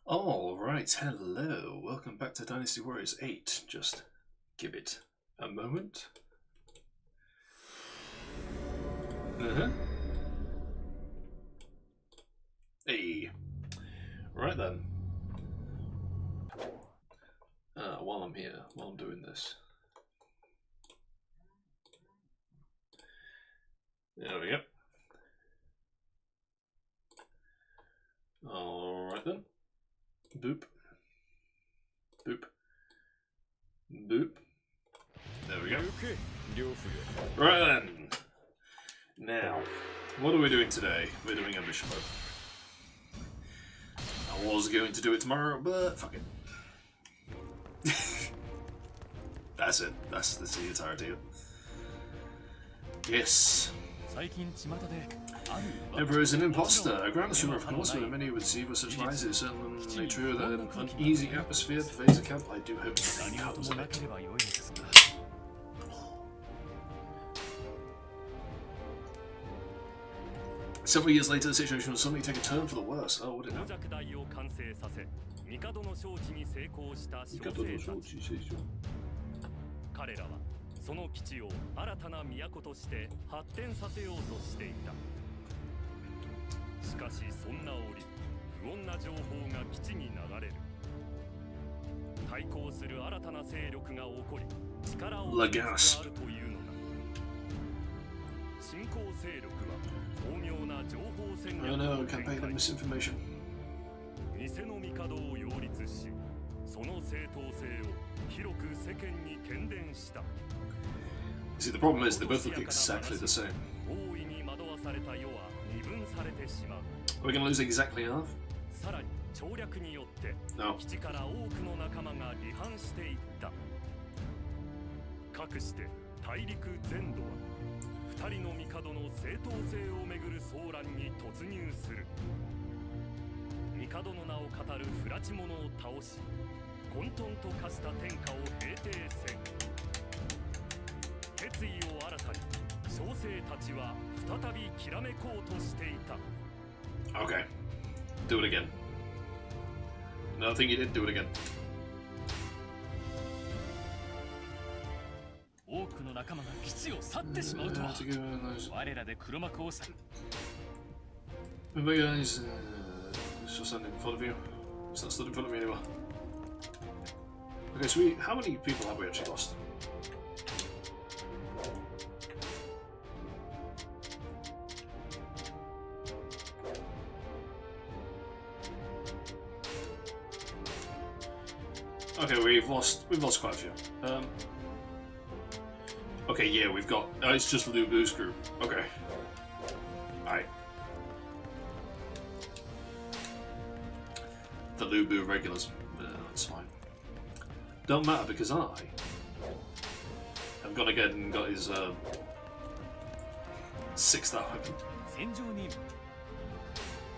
Alright, hello. Welcome back to Dynasty Warriors 8. Just give it a moment. Hey. Right then. While I'm here, while I'm doing this. There we go. Alright then. Boop. Boop. Boop. There we go. Right then. Now, what are we doing today? We're doing ambition mode. I was going to do it tomorrow, but fuck it. That's it. That's the entirety of it. Yes. Emperor is an imposter. I grant the rumor, of course, but many would see with such lies. It is certainly true that an uneasy atmosphere pervades the camp. I do hope nothing comes of it. Several years later, the situation will suddenly take a turn for the worse. Oh, what did it now? Lagas. Oh no, campaign of misinformation. See, the problem is they both look exactly the same. We're going to lose exactly half? No. Okay. Do it again. No, I think you did do it again. Remember guys, it's just standing in front of you. It's not stood in front of me anymore. Okay, so how many people have we actually lost? Okay, we've lost quite a few. Okay, yeah, we've got. It's just Lubu's group. Okay. Alright. The Lubu regulars. That's fine. Don't matter because I have gone again and got his 6-star weapon.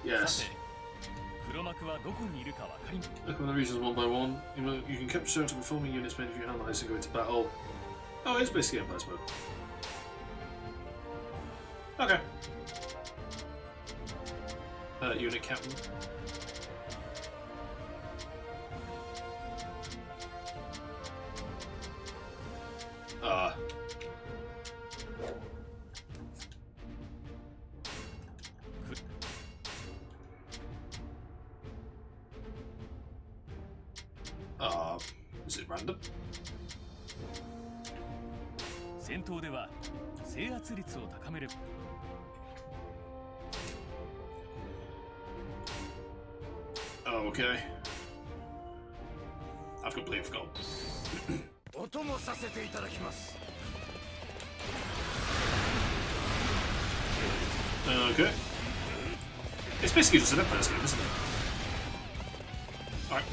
Yes. Look at the regions one by one. You can capture certain performing units made if you analyze and go into battle. Oh, it's basically Empire mode. Okay. Unit captain. Is it random? Oh, okay. I've completely forgotten. Okay. It's basically just an Empire game, isn't it? Alright.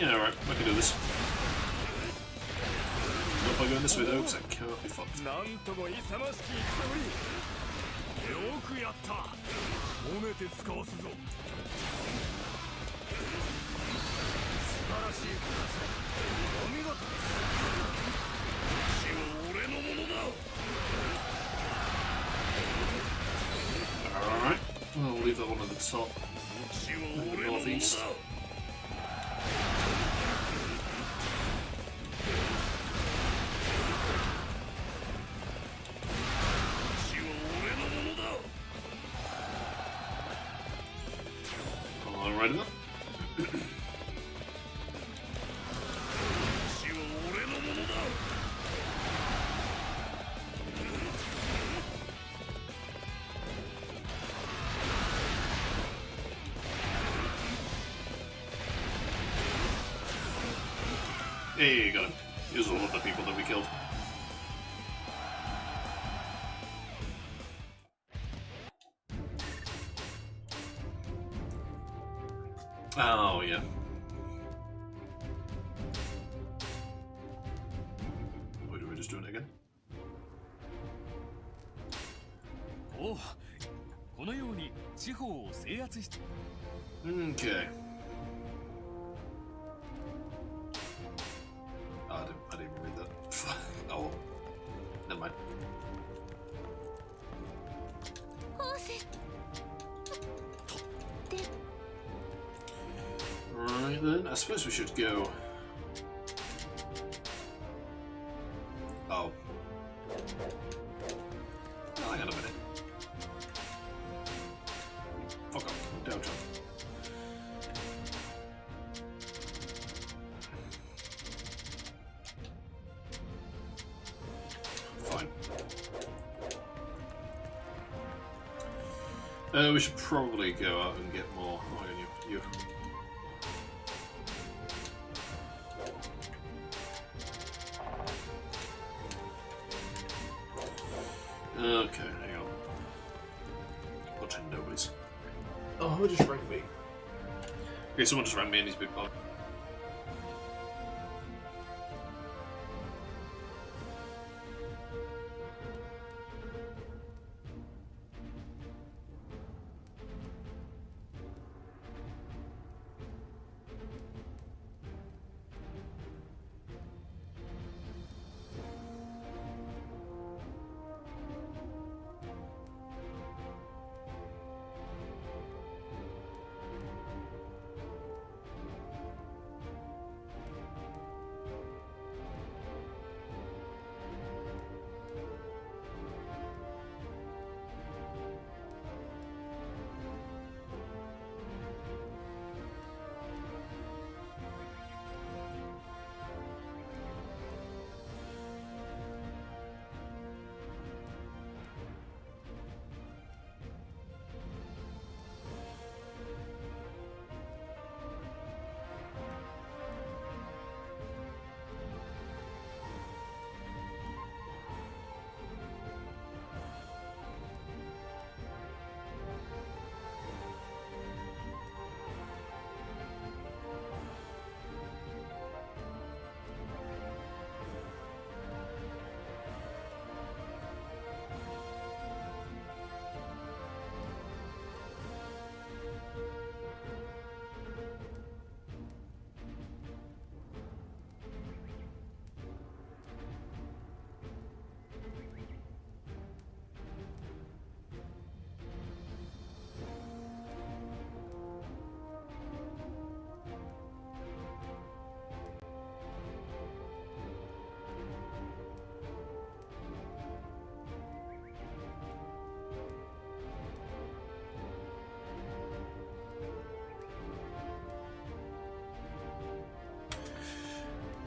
Yeah, alright, I can do this. Not by going this way though, because I cannot be fucked. top in the northeast. Alright then. Hey, you got him. Here's all of the people that we killed. Oh, yeah. Wait, are we just doing it again? Oh, このように地方を制圧し Okay. Oh, I didn't even read that. Oh, well. Never mind. Right then, I suppose we should go. Oh. Oh, hang on a minute. Fuck off. Down, John. Fine. We should probably go out and get more. Oh, you. Okay, hang on. Watching nobody's. Oh, who just rang me? Okay, someone just rang me and he's big bug.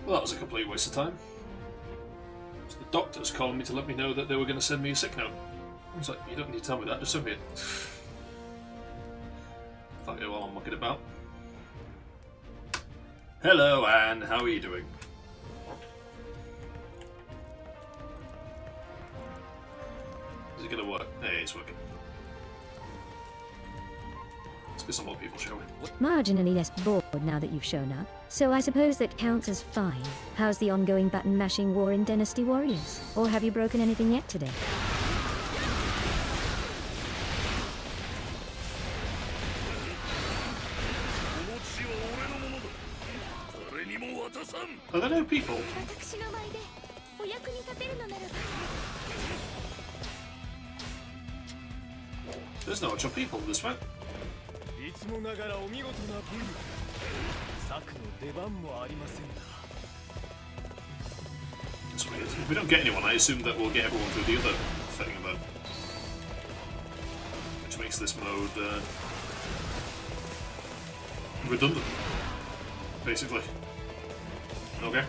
Well, that was a complete waste of time. So the doctors calling me to let me know that they were going to send me a sick note. I was like, you don't need to tell me that, just send me it. Fuck it while I'm mucking about. Hello, Anne, how are you doing? Is it going to work? Hey, it's working. Let's get some more people, shall we? Marginally less bored now that you've shown up, so I suppose that counts as fine. How's the ongoing button-mashing war in Dynasty Warriors? Or have you broken anything yet today? Are there no people? There's no actual people this way. つもながらお見事な武勇。策の出番もありませんな。 That's weird. If we don't get anyone, I assume that we'll get everyone through the other thing about. Which makes this mode redundant, basically. Okay.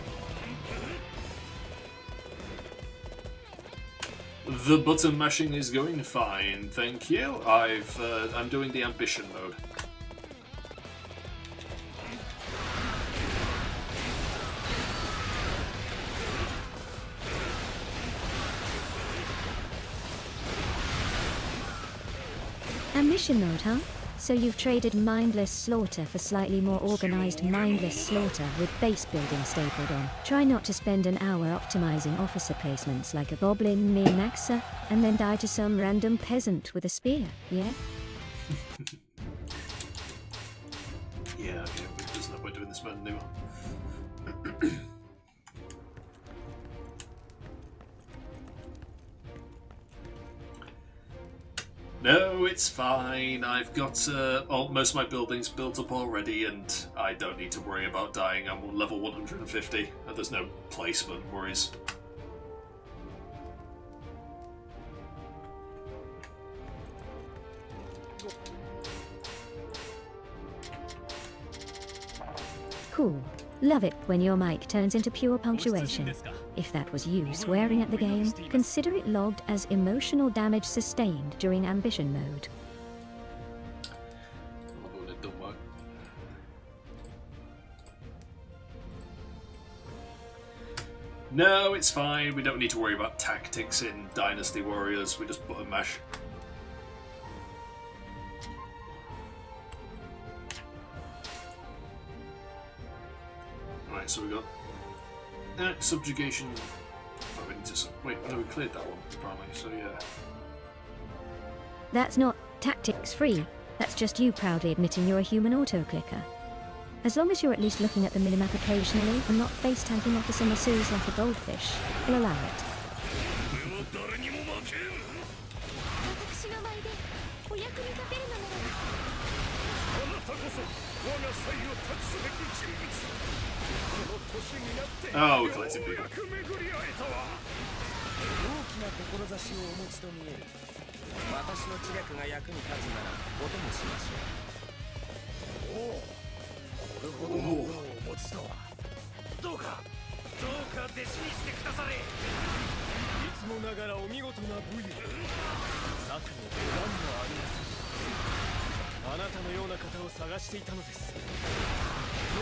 The button mashing is going fine, thank you. I'm doing the ambition mode. Ambition mode, huh? So you've traded mindless slaughter for slightly more organized mindless slaughter with base building stapled on. Try not to spend an hour optimizing officer placements like a goblin min-maxer and then die to some random peasant with a spear, yeah? Yeah, okay, there's no point doing this mode anymore. No, it's fine. I've got most of my buildings built up already, and I don't need to worry about dying. I'm on level 150, and there's no placement worries. Cool. Love it when your mic turns into pure punctuation. If that was you swearing at the game, consider it logged as emotional damage sustained during ambition mode. No, it's fine. We don't need to worry about tactics in Dynasty Warriors. We just button mash. Right, so we got subjugation. Oh, we need to wait. No, we cleared that one apparently. So yeah. That's not tactics free. That's just you proudly admitting you're a human auto-clicker. As long as you're at least looking at the minimap occasionally and not face-tanking officer masseuse like a goldfish, we'll allow it. Oh, we're collecting people. 私の知略が役に立つならお供しましょう。おお、これほどの武をお持ちとは。どうか弟子にしてくだされ。いつもながらお見事な武勇。策の出番もありません。あなたのような方を探していたのです。ど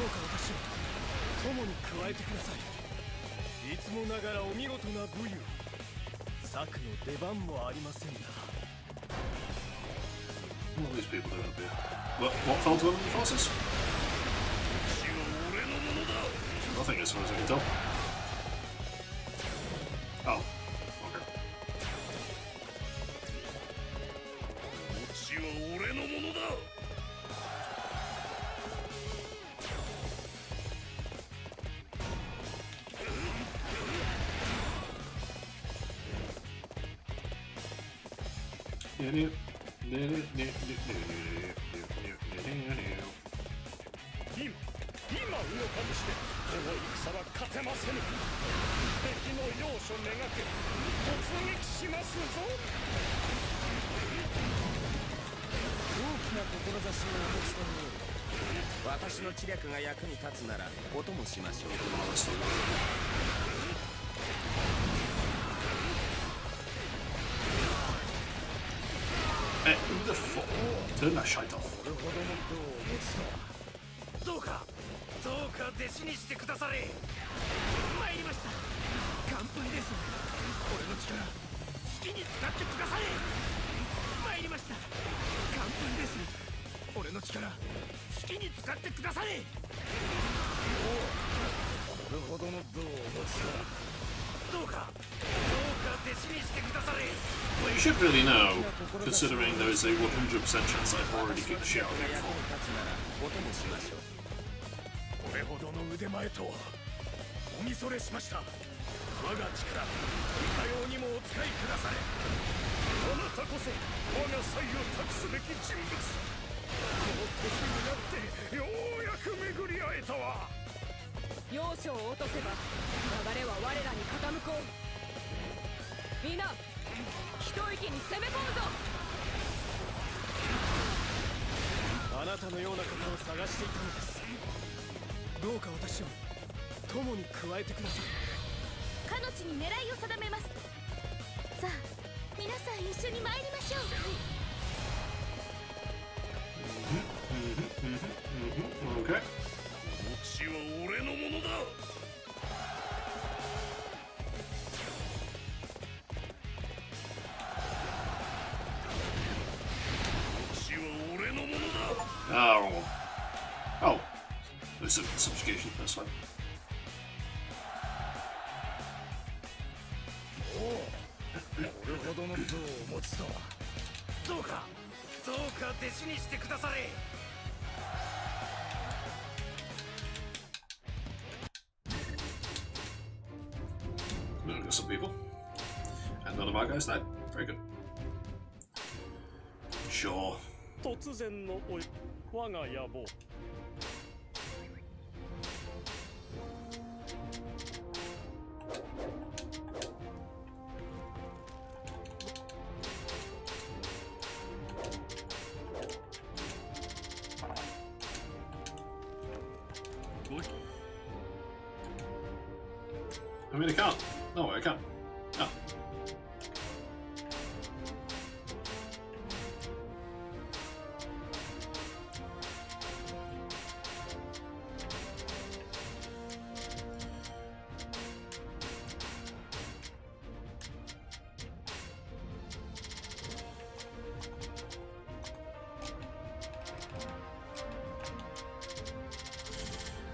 うか私を友に加えてください。いつもながらお見事な武勇。策の出番もありませんな。 What are these people doing up here? What fell to enemy forces? Nothing as far as I can tell. Oh, okay. Who the fuck? Turn that shite off. どうか弟子にしてくだされ。参りました。乾杯です。俺の力好きに使ってくだされ。参りました。乾杯です。俺の力好きに使ってくだされ。これほどの武をお持ちとは。どうか弟子にしてくだされ。 Well, you should really know, considering there is a 100% chance I've already kicked the shit out of you before. これほどの腕前とはおみそれしました。我が力いかようにもお使いくだされ。あなたこそ我が才を託すべき人物。この年将を落とせば流れは我らに傾こう。みんな一息に攻め込むぞ。あなたのような方を探していたのです。どうか私を友に加えてください。かの地に狙いを定めます。さあ皆さん一緒に参りましょう。Okay. 地は俺のものだ。地は俺のものだ。Oh. Oh. There's some subjugation. That's fine. これほどの武をお持ちとは。どうか弟子にしてくだされ。Got some people. And none of our guys died. Very good. Sure. 突然の我が野望。I mean, I can't. No, I can't. Oh.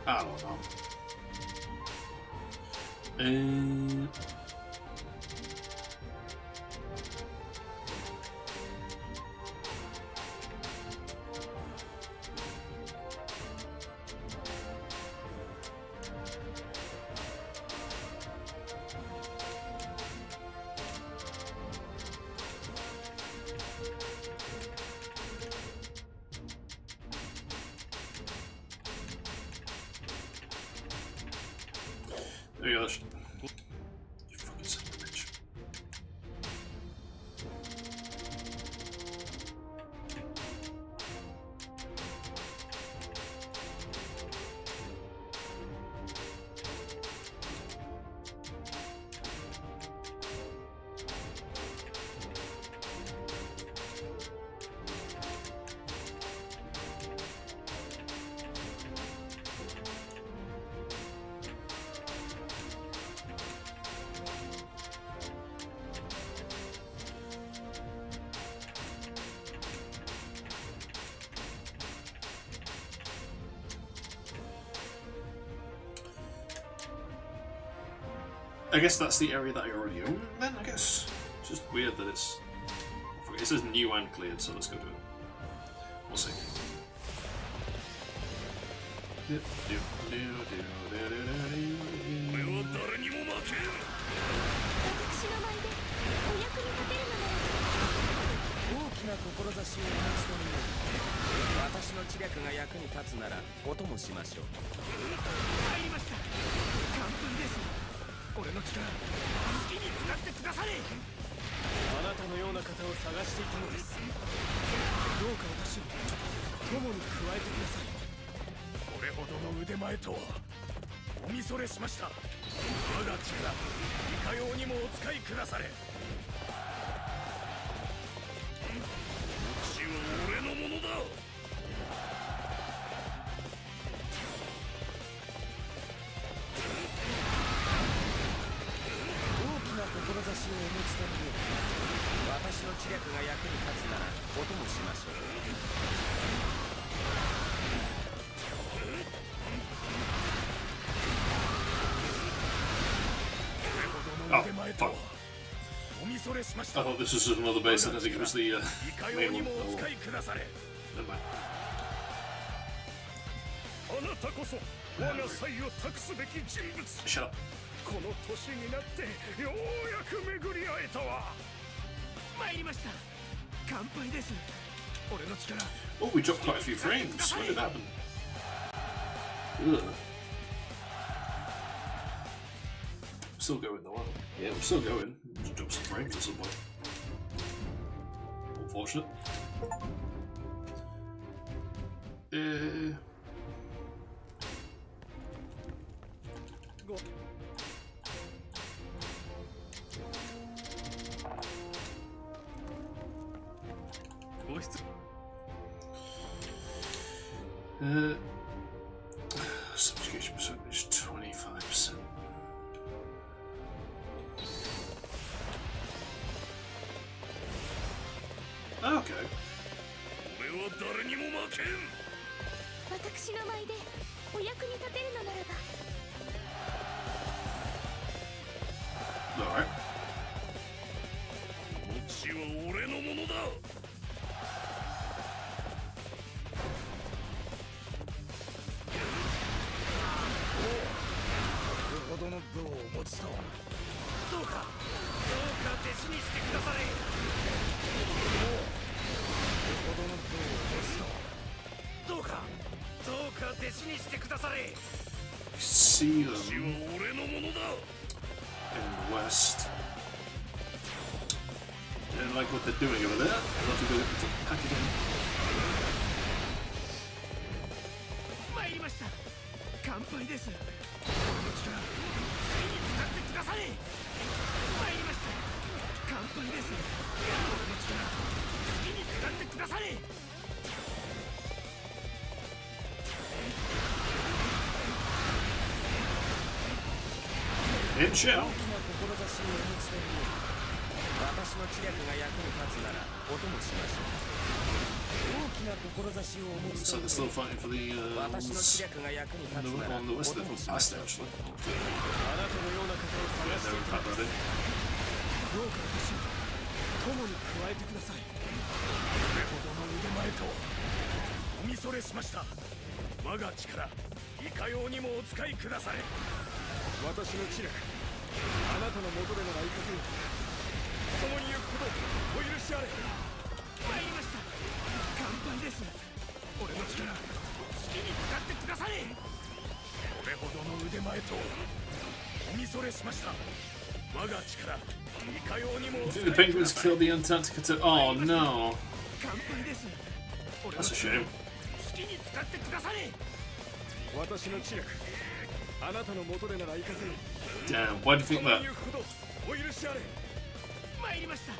I don't know. There you go. You fucking son of a bitch. I guess that's the area that I already own, then, I guess. It's just weird that it's... It says new and cleared, so let's go do it. We'll see. Oh, fuck. I thought this was just another base, I didn't think it was the main one. Oh, well. Never mind. Shut up. Oh, we dropped quite a few frames. What did happen? Ugh. still going though, aren't we? Yeah, we're still going. Just drop some frames at some point. Unfortunate. Subjugation percentage 25%. Okay. 俺は誰にも負けん。私の舞でお役に立てるのならば。 Alright. この地は俺のものだ。これほどの武をお持ちとは。どうか弟子にしてくだされ。これほどの武をお持ちとは。どうか弟子にしてくだされ。 See この them 地は俺のものだ。 in the west. I don't like what they're doing over there. I'll have to go to pack it in. 参りました。乾杯です。この力好きに使ってください。参りました。乾杯です。この力好きに使ってください。 In shell. 私の知略が役に立つならお供しましょう。大きな志をお持ち So they're still fighting for the 私の知略が役に立つなら on the お west 供 of しまし past ょう。 actually. あなたのような方を Yeah, 探し they て would pack that in. どうか私を友に加えてください。これほどの腕前とおみそれしました。我が力いかようにもお使いくだされ。私の知略あなたの元でなら行かせよ。共に行くことお許しあれ。参りました。乾杯です。俺の力好きに使ってください。これほどの腕前とおみそれしました。我が力いかようにもお使 I い think the くだ penguins さい。 killed the Antarctica to. Oh no. 乾杯です。 That's a shame. 好きに使ってくだされ。私の知略あなたの元でなら行かせよ。 Damn, why do you think 共に that? 行くことお許しあれ。参りました。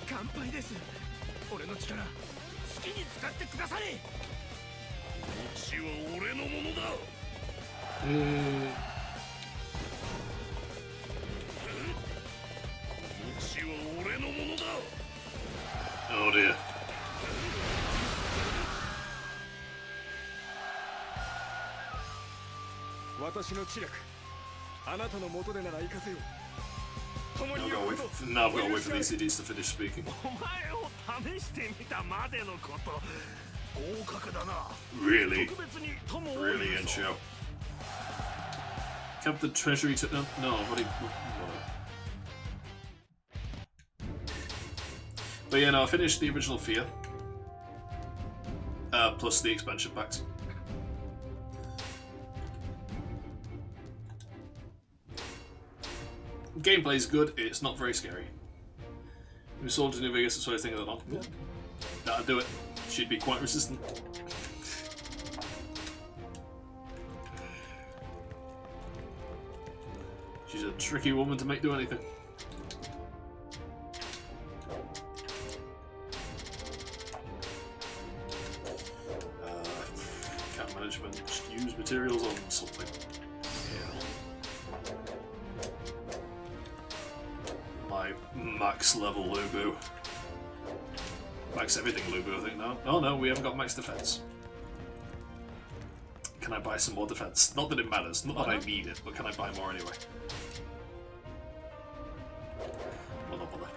乾杯です。俺の力好きに使ってくだされ。この地は俺のものだ。この地は俺のものだ。 Oh dear. 私の知略あなたの元でなら行かせよ。共に I've 行 got to く wait こと for, now I've got to お許 wait し for あれ。 these idiots to finish speaking. お前を試してみたまでのこと。合格だな。 Really? 特別に友を Really 許 in そう。 show. Kept the treasury to. No, what he. But yeah, no, I finished the original Fear. Plus the expansion packs. Gameplay is good, it's not very scary. We sold to New Vegas, that's what I was thinking of that. Yeah. That'll do it. She'd be quite resistant. She's a tricky woman to make do anything. Camp management, just use materials on something. My max level Lubu. Max everything Lubu, I think now. Oh no, we haven't got max defense. Can I buy some more defense? Not that it matters, not that I need it, but can I buy more anyway? Well, not bother.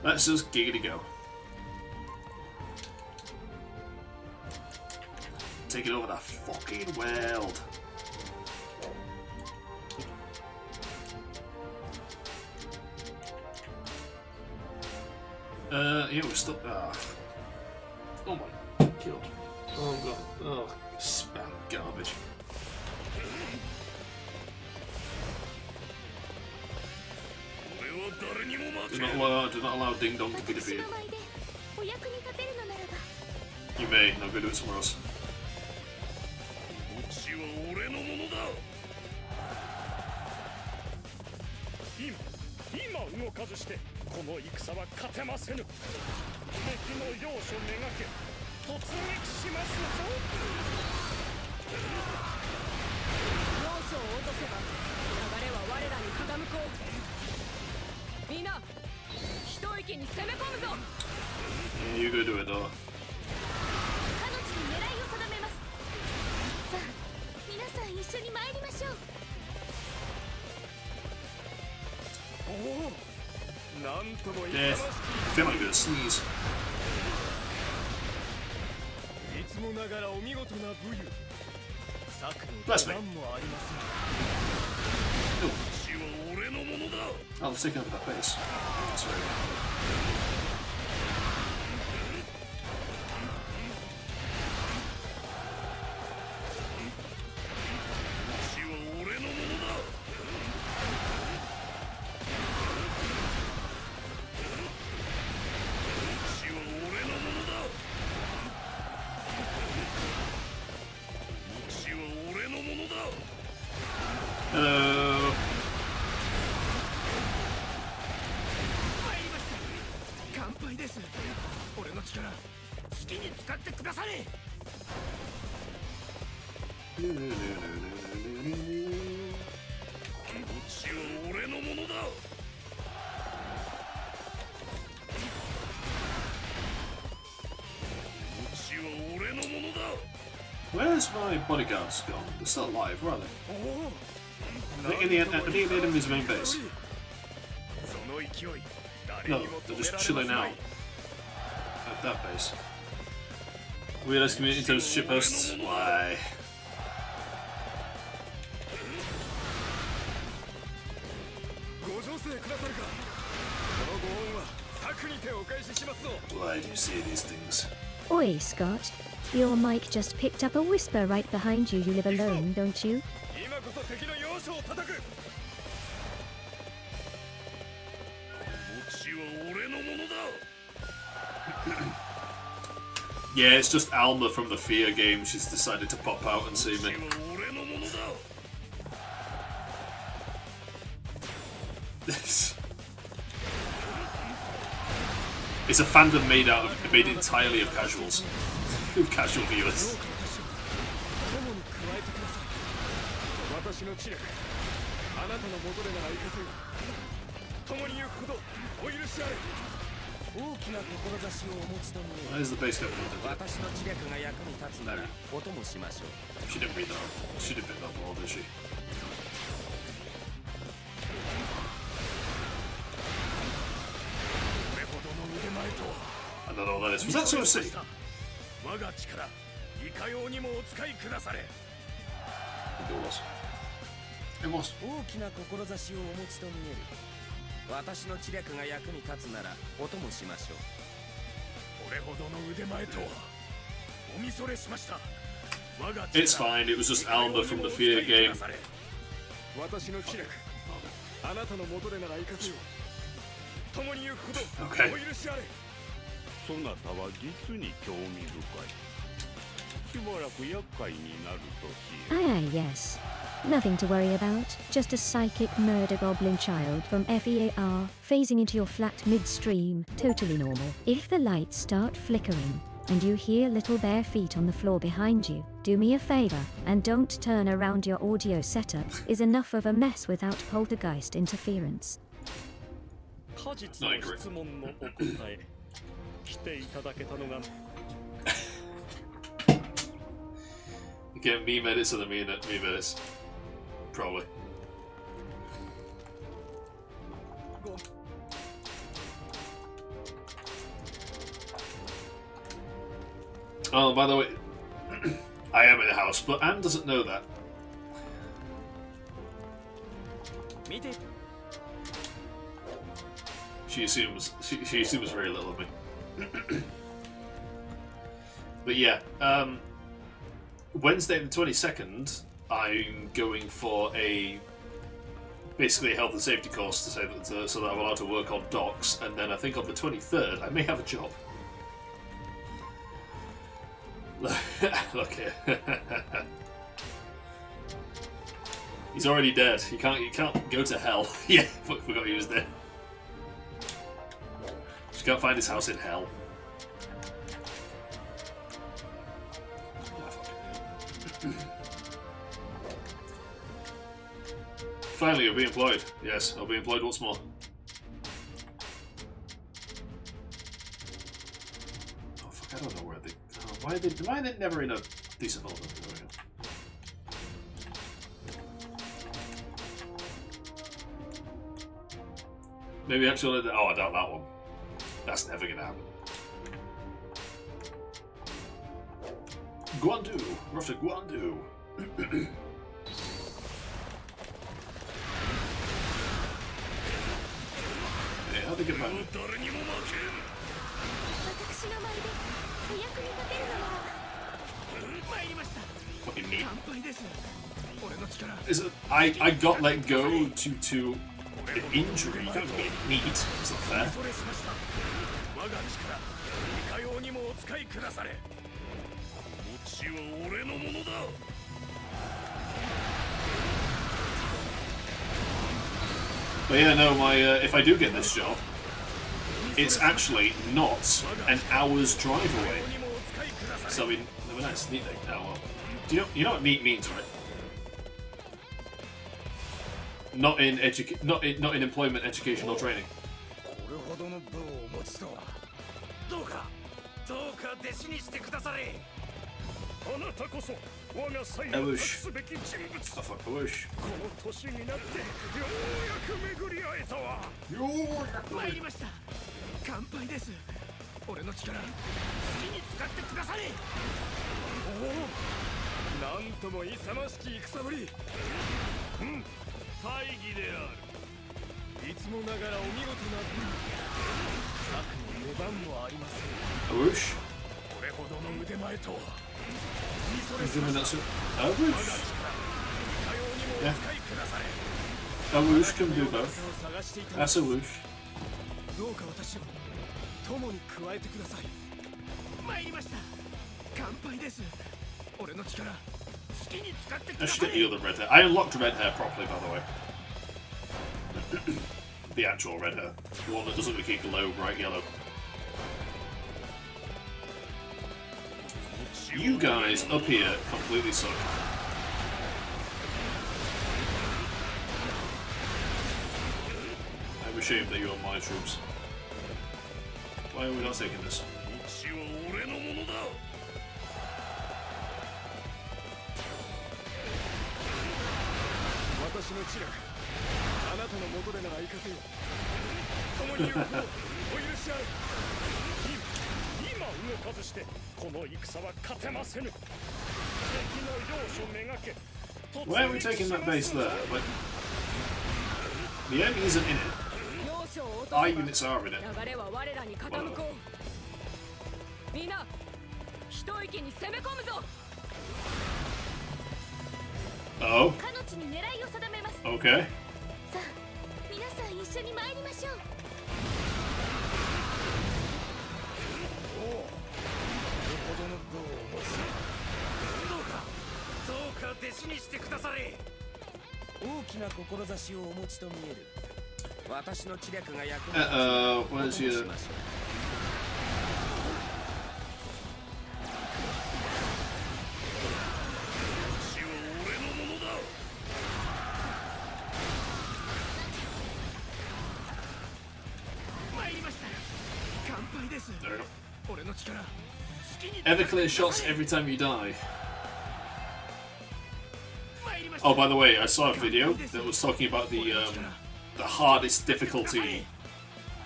Let's just giggity go. Taking over that fucking world. Yeah, we're stuck. Oh my god. Oh god. Oh, spam garbage. Do not allow Ding Dong to be 私 defeated. の舞でお役に立てるのならば You may. Now go do it somewhere else. 地は俺のものだ。今動かずしてこの戦は勝てませぬ。敵の要所めがけ突撃しますぞ。要所を落とせば流れは我らに傾こう。みんな一息に攻め込むぞ。 Yeah, you go do it, though. 彼女に狙いを定めます。さあ皆さん一緒に参りましょう。おお、なんとも Yeah, I feel like I'm gonna sneeze. いつもながらお見事な武勇。策の Bless 出 me. 番もありません。 Oh, 地は俺のものだ。 I'll take over that base. That's very good. 地は俺のものだ。 地は俺のものだ。地は俺のものだ。 Hello. 参りました。乾杯です。俺の力好きに使ってくだされ。地は俺のものだ。 地は俺のものだ。 Where's my bodyguards gone? They're still alive, where are they? おお。 I think in the enemy's main base. その勢い、誰 No, にも they're 止め just られ chilling ません。 out at that base. Weirdest community in terms of shitposts? Why? ご乗船くださるか。このご恩は策にてお返ししますぞ。 Why do you say these things? Oi, Scott. Your mic just picked up a whisper right behind you. You live alone, don't you? 今こそ敵の要所を叩く。地は俺のものだ。 Yeah, it's just Alma from the Fear game. She's decided to pop out and see 地 me. は俺のものだ。 It's a fandom made entirely of casuals, of casual viewers. 友に加えてください。私の知略、あなたの元でなら行かせよ。共に行くほどお許しあれ。大きな志をお持ちと見え Where's the base captain? 私の知略が役に立つならお供しましょう。 She didn't read that. She didn't pick that ball, did she? これほどの腕前とは。 I don't know what that is. Was that so sick? 我が力、いかようにもお使いくだされ。 It was. It was. 大きな志をお持ちと見える。私の知略が役に立つならお供しましょう。これほどの腕前とはおみそれしました。我が力 It's fine. It was just Alma from the Fear game. 私の知略、あなたの元でなら行かせよ。共に行くほど Okay. お許しあれ。そなたは実に興味深い。しばらく厄介になるとしよう。 Ah, yes. Nothing to worry about. Just a psychic murder goblin child from FEAR, phasing into your flat midstream. Totally normal. If the lights start flickering, and you hear little bare feet on the floor behind you, do me a favor, and don't turn around. Your audio setup is enough of a mess without poltergeist interference. 果実の質問のお答え、来ていただけたのが Again, me medits or the me medits? Probably. Oh, by the way, I am in a house, but Anne doesn't know that. 見て。 She assumes very little of me. But yeah, Wednesday the 22nd, I'm going for a basically a health and safety course to say that so that I'm allowed to work on docks, and then I think on the 23rd I may have a job. Look here. He's already dead. You can't go to hell. Yeah, forgot he was there. Just can't find his house in hell. Finally, I'll be employed. Yes, I'll be employed once more. Oh fuck! I don't know where they. Oh, why are they never in a decent order? There we go. Maybe actually. Oh, I doubt that one. That's never gonna happen. Guandu. We're off to Guandu. Hey, how'd they get back? Fucking neat. Is it? I got let go due to an injury. You can't get neat. It's not fair. But yeah, no, my if I do get this job, it's actually not an hour's drive away. So I mean, that's neat. Oh well. Do you know what neat means, right? Not in employment, education, or training. I wish. Oh fuck, I wish. I wish. Yeah. A whoosh can do both. That's a whoosh. I should get the other red hair. I unlocked red hair properly, by the way. The actual red hair. The one that doesn't make it glow bright yellow. You guys up here completely suck. I'm ashamed that you're my troops. Why are we not taking this? Why are we taking that base there? Like, the enemy isn't in it. Our units are in it. Oh. Okay. Uh-oh, where's your... There we go. Ever clear shots every time you die. Oh, by the way, I saw a video that was talking about the hardest difficulty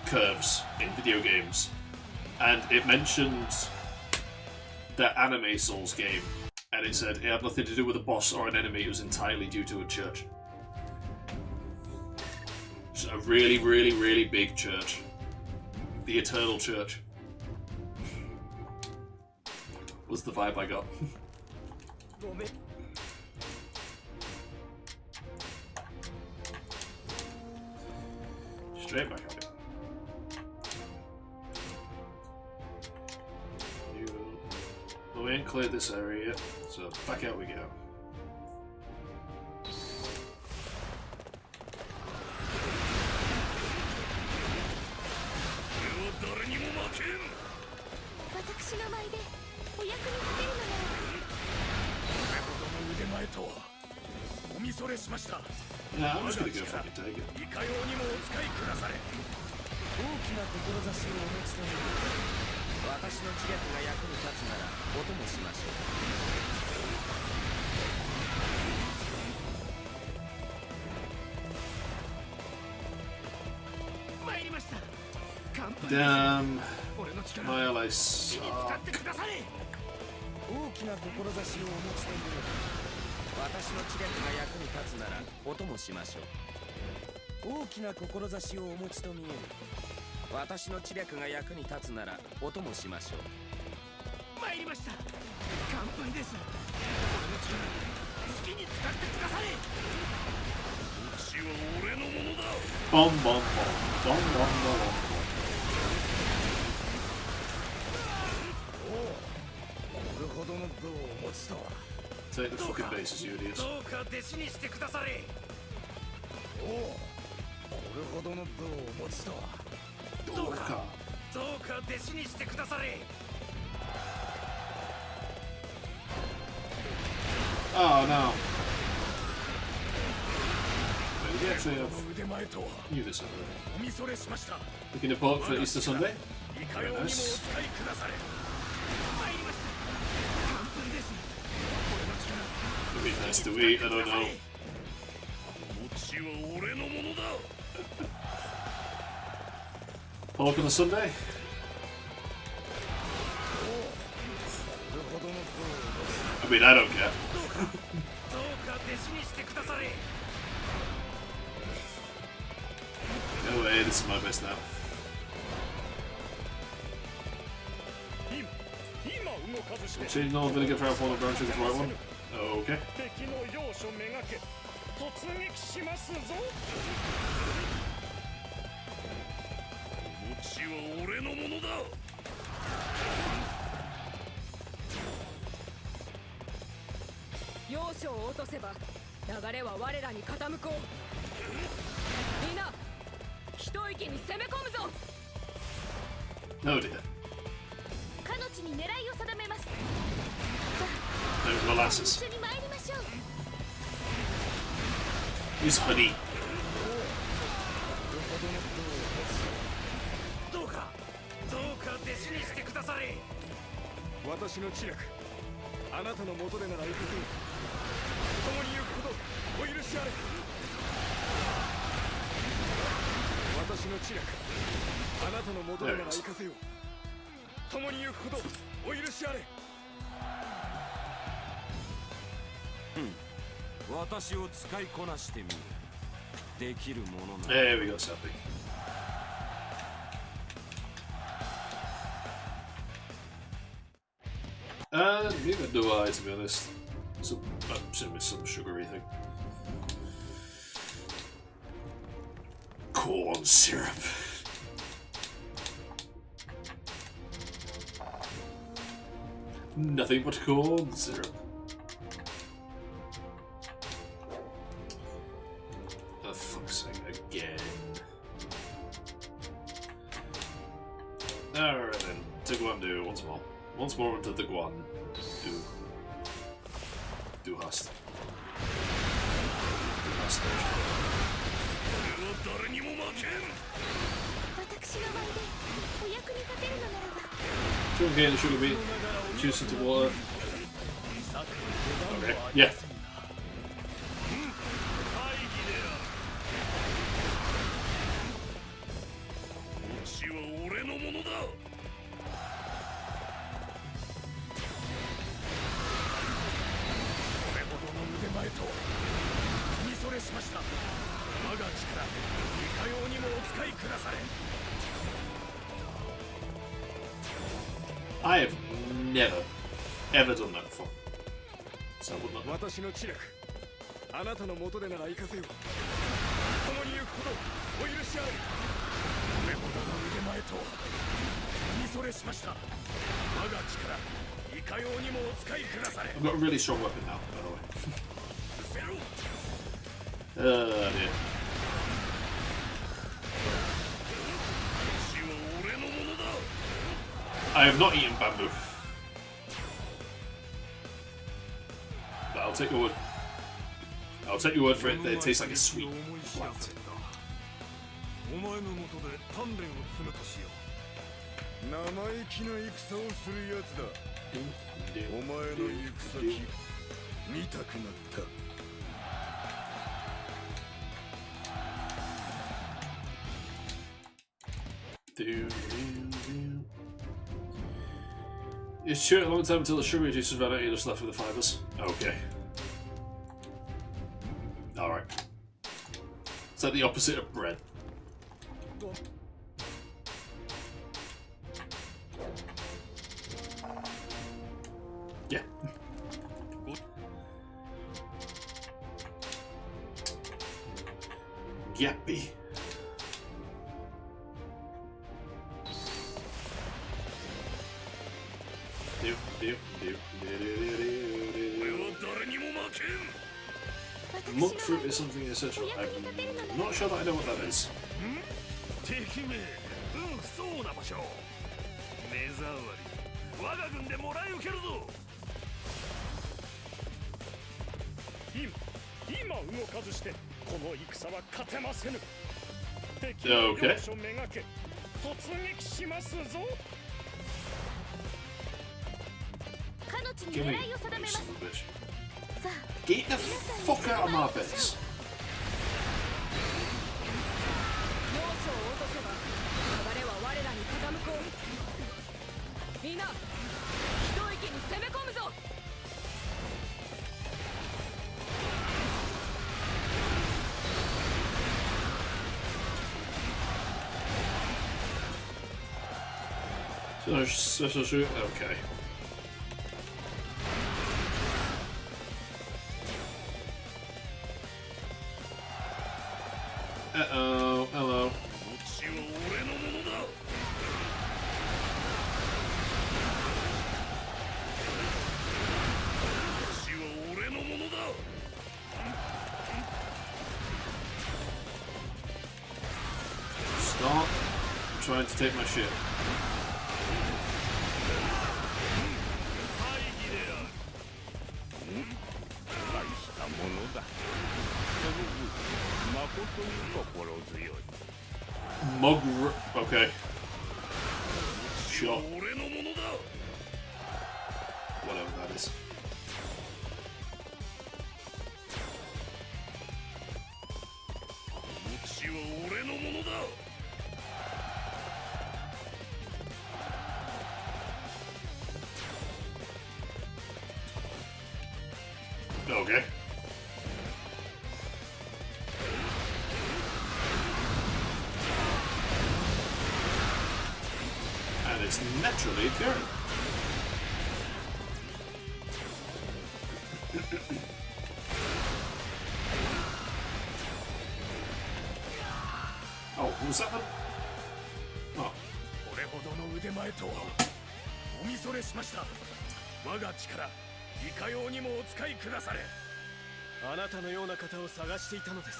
curves in video games, and it mentioned the Anime Souls game, and it said it had nothing to do with a boss or an enemy, it was entirely due to a church. Just a really, really, really big church. The Eternal Church. Was the vibe I got. Straight back at it. Well, we ain't cleared this area yet, so back out we go. Yeah, I'm just gonna go fucking take it. いかようにもお使いくだされ。大きな志をお持ちのように、私の知略が役に立つならお供しましょう。参りました。乾杯。Damn, 俺の力 my 好 allies きに使 suck. ってくだされ。大きな志をお持ちのように。私の知略が役に立つならお供しましょう。大きな志をお持ちと見える。私の知略が役に立つならお供しましょう。参りました。乾杯です。俺の力好きに使ってくだされ。うちは俺のものだ。ボンボンボンボンボンボンこれほどの武をお持ちとは。Take the fucking bases, you idiots. どうか弟子にしてくだされ。おお、これほどの武をお持ちとは。どうか弟子にしてくだされ。 Oh no. We actually have 腕前とは knew this already. おみそれしました。 We can depart for Easter Sunday. いかようにもお使いくだされ。参りました。乾杯です。俺の力 It'd be nice to eat, I don't know. 餅は俺のものだ。 Pork on a Sunday? これほどの武をお持ち。 I mean, I don't care. どうか弟子にしてくだされ。 No way, this is my best now. 今動かずして。 Changing all vinegar for apple and brown sugar for white one? Okay. 敵の要所めがけ突撃しますぞ。餅は俺のものだ。要所を落とせば流れは我らに傾こう。みんな一息に攻め込むぞ。 No dear. かの地に狙いを定めます。 No molasses. 一緒に参りましょう。 Use honey. どうか弟子にしてくだされ。私の知略、あなたの元でなら行くぜ。共に行くことお許しあれ。私の知略、あなたの元でなら行かせよ。共に行くことお許しあれ。私を使いこなしてみる。できるものなら。 There we go, Sappy. Neither do I, to be honest. Some, assuming some sugary thing. Corn syrup. Nothing but corn syrup. For fuck's sake, again. Alright then, to Guan do once more. Once more into the Guan. Do hast. Do hast version. 誰にも負けん。私の前でお役に立てるのならば。 Try and gain the sugar beet. Juice into water. Okay, yeah. 餅は俺のものだ。これほどの腕前と見それしました。我が力、いかようにもお使いくだされ。 I have never, ever done that before. So I would not. 私の知略、あなたの元でなら行かせよ。共に行くお許しあれ。これほどの腕前とは見それしました。我が力いかようにもお使いくだされ。 I've got a really strong weapon now, by the way. せろ。 Dear. 血は俺のものだ。 I have not eaten bamboo. But I'll take your word. I'll take your word for it that it tastes like a sweet plant. お前のもとで鍛錬を積むとしよう。生意気な戦をするやつだ。お前の行く先見たくなった。 It's sure a long time until the sugar reduces ran out, you're just left with the fibers. Okay. Alright. It's like the opposite of bread. Yeah. Yappy. Monk fruit is something essential. I'm not sure that I know what that is. 敵名、そうな場所。目障り、我が軍でもらい受けるぞ。今動かずしてこの戦は勝てませぬ。敵の要所めがけ突撃しますぞ。彼女に狙いを定めます。 Get the fuck out of my base. 要所を落とせば流れは我らに傾こう。みんな一息に攻め込むぞ。 Special shoot? Okay. Uh-oh, hello. Stop trying to take my shit. Mug. Okay. Shot. Whatever that is. Okay. And it's naturally occurring. Oh, was that the... Oh. これほどの腕前とはおみそれしました。我が力いかようにもお使いくだされ。あなたのような方を探していたのです。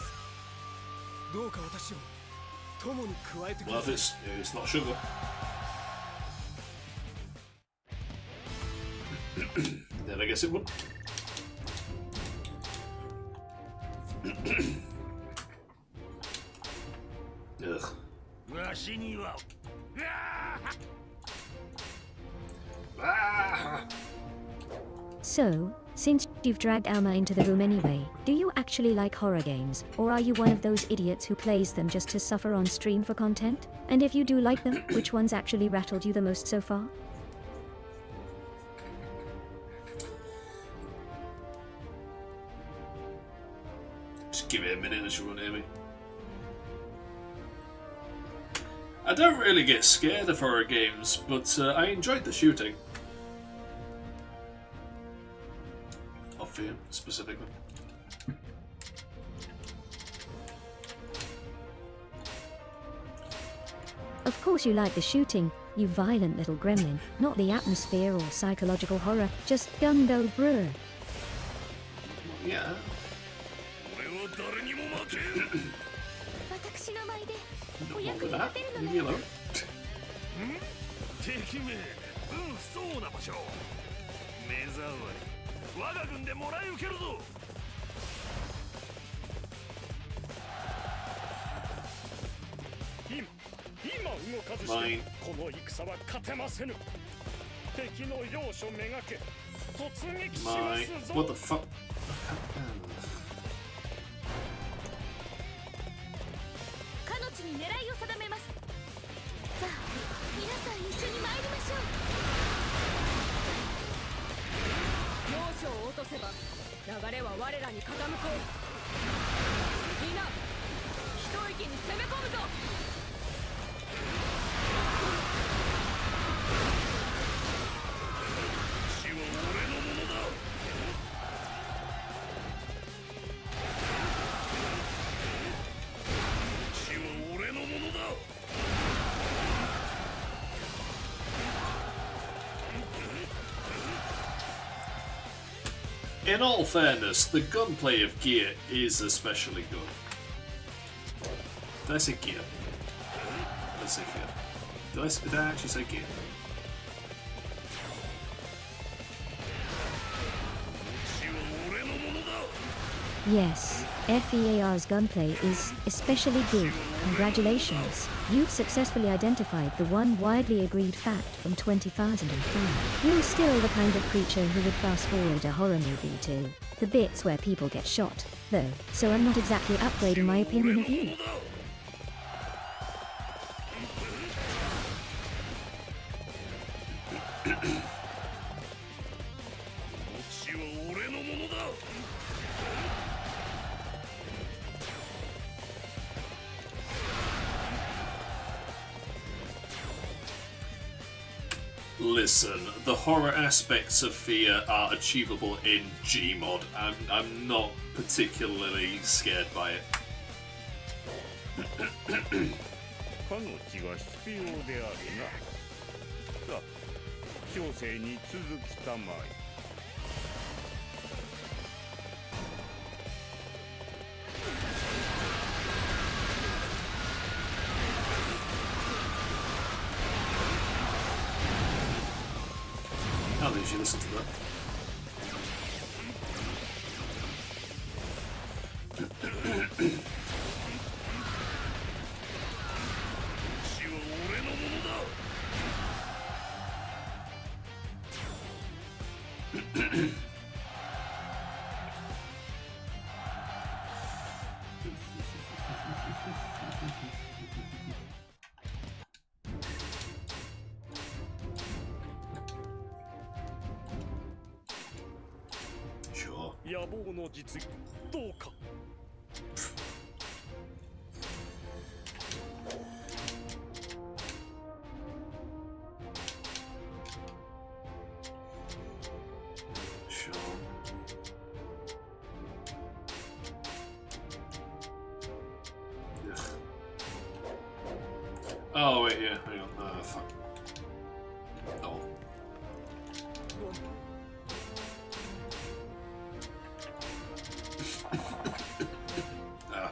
どうか私を友に加えてくだ Well, さい。 it's not sugar. Then I guess it would. Ugh. わしには。Ah! So, since you've dragged Alma into the room anyway, do you actually like horror games, or are you one of those idiots who plays them just to suffer on stream for content? And if you do like them, which ones actually rattled you the most so far? Just give it a minute and she won't hear me. I don't really get scared of horror games, but I enjoyed the shooting. Of fear, specifically. course you like the shooting, you violent little gremlin, not the atmosphere or psychological horror, just gung-go brewer. Yeah. 俺は誰にも負けん私の舞で No お wrong 役 with に that. 立てるの Leave な me ら alone. 敵名不相な場所目障り我が軍でもらい受けるぞ今動かずして Mine. この戦は勝てませぬ敵の要所めがけ突撃しま My. すぞ What the fuck? かの地に狙いを定めますさあ皆さん一緒に参りましょう要所を落とせば流れは我らに傾こうみんな一息に攻め込むぞ地は俺のものだ地は俺のものだ In all fairness, the gunplay of Gear is especially good. Did I say Gear? Did I say Gear? Did I actually say Gear? Yes, FEAR's gunplay is especially good. Congratulations. You've successfully identified the one widely agreed fact from 2005. You're still the kind of creature who would fast forward a horror movie to the bits where people get shot, though, so I'm not exactly upgrading my opinion of you. 地は俺のものだ Listen, the horror aspects of Fear are achievable in Gmod. I'm not particularly scared by it. かの地が必要であるな。さあ、調整に続きたまえ。How did you listen to that? Sure. 野望の実現どうか Sure. Ugh. Oh wait, yeah, hang on. Fuck. Oh. Ah.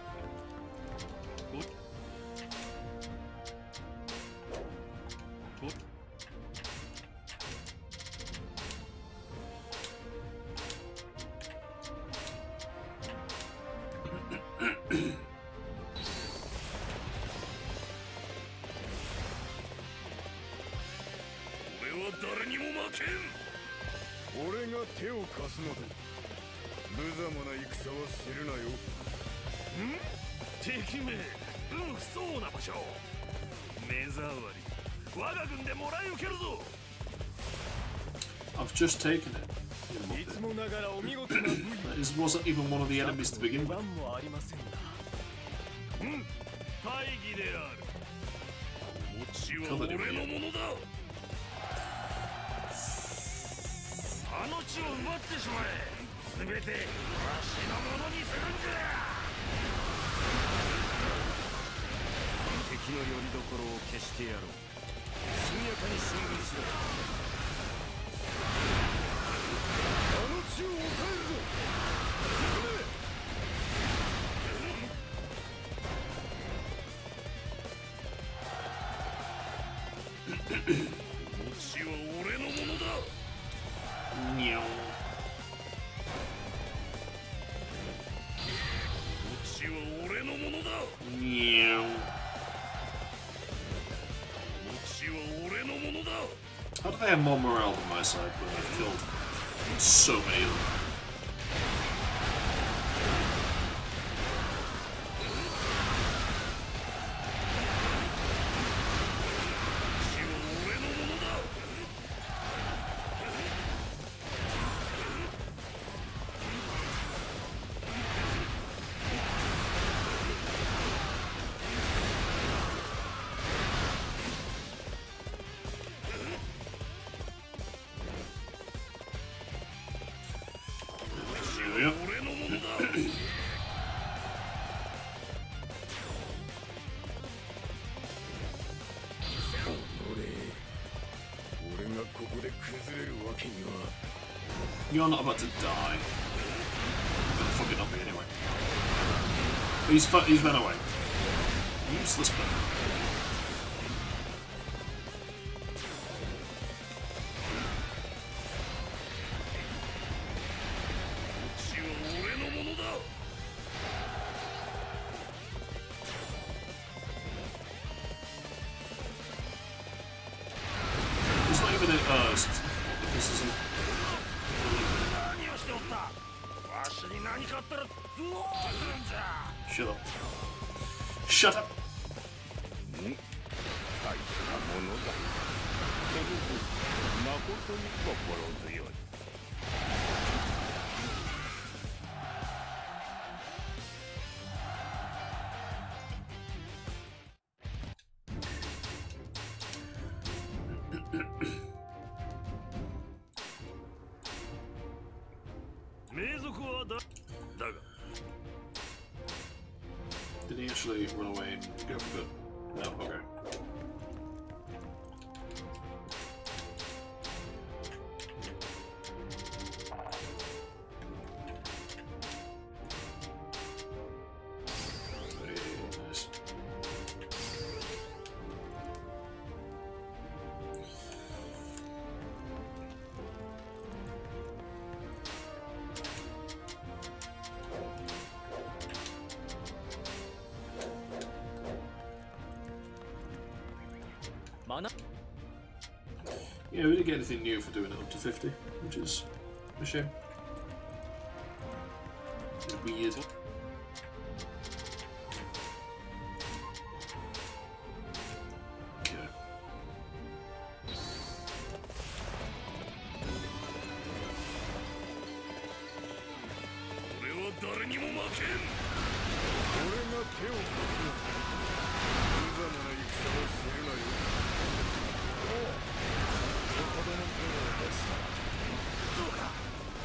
I've just taken it. This wasn't even one of the enemies to begin with. 大義である地は俺のものだあの地を奪ってしまえ全てわしのものにするんじゃ敵敵の拠り所を消してやろう。速やかに進軍しろ。あの地を抑えるぞ。進め。この地は俺のものだ。にゃん。この地は俺のものだ。にゃん。この地は俺のものだ。 How do they have more morale than my side when I've killed so many of them? Yep. 俺がここで崩れるわけには。 You're not about to die. But fucking not me anyway. He's run away. Useless man. 地は俺のものだ。 It's not even this isn't. 何をしておった。わしに何かあったらどうするんじゃ。 Shut up. Shut up. 大したものだ。その分、誠に心強い。名族はだが。 Did he actually run away and go for good? No, okay. Very nice. Yeah, we didn't get anything new for doing it up to 50, which is a shame. It's weird. Okay. 俺は誰にも負けん。俺が手を貸すな。無様な戦をするなよ。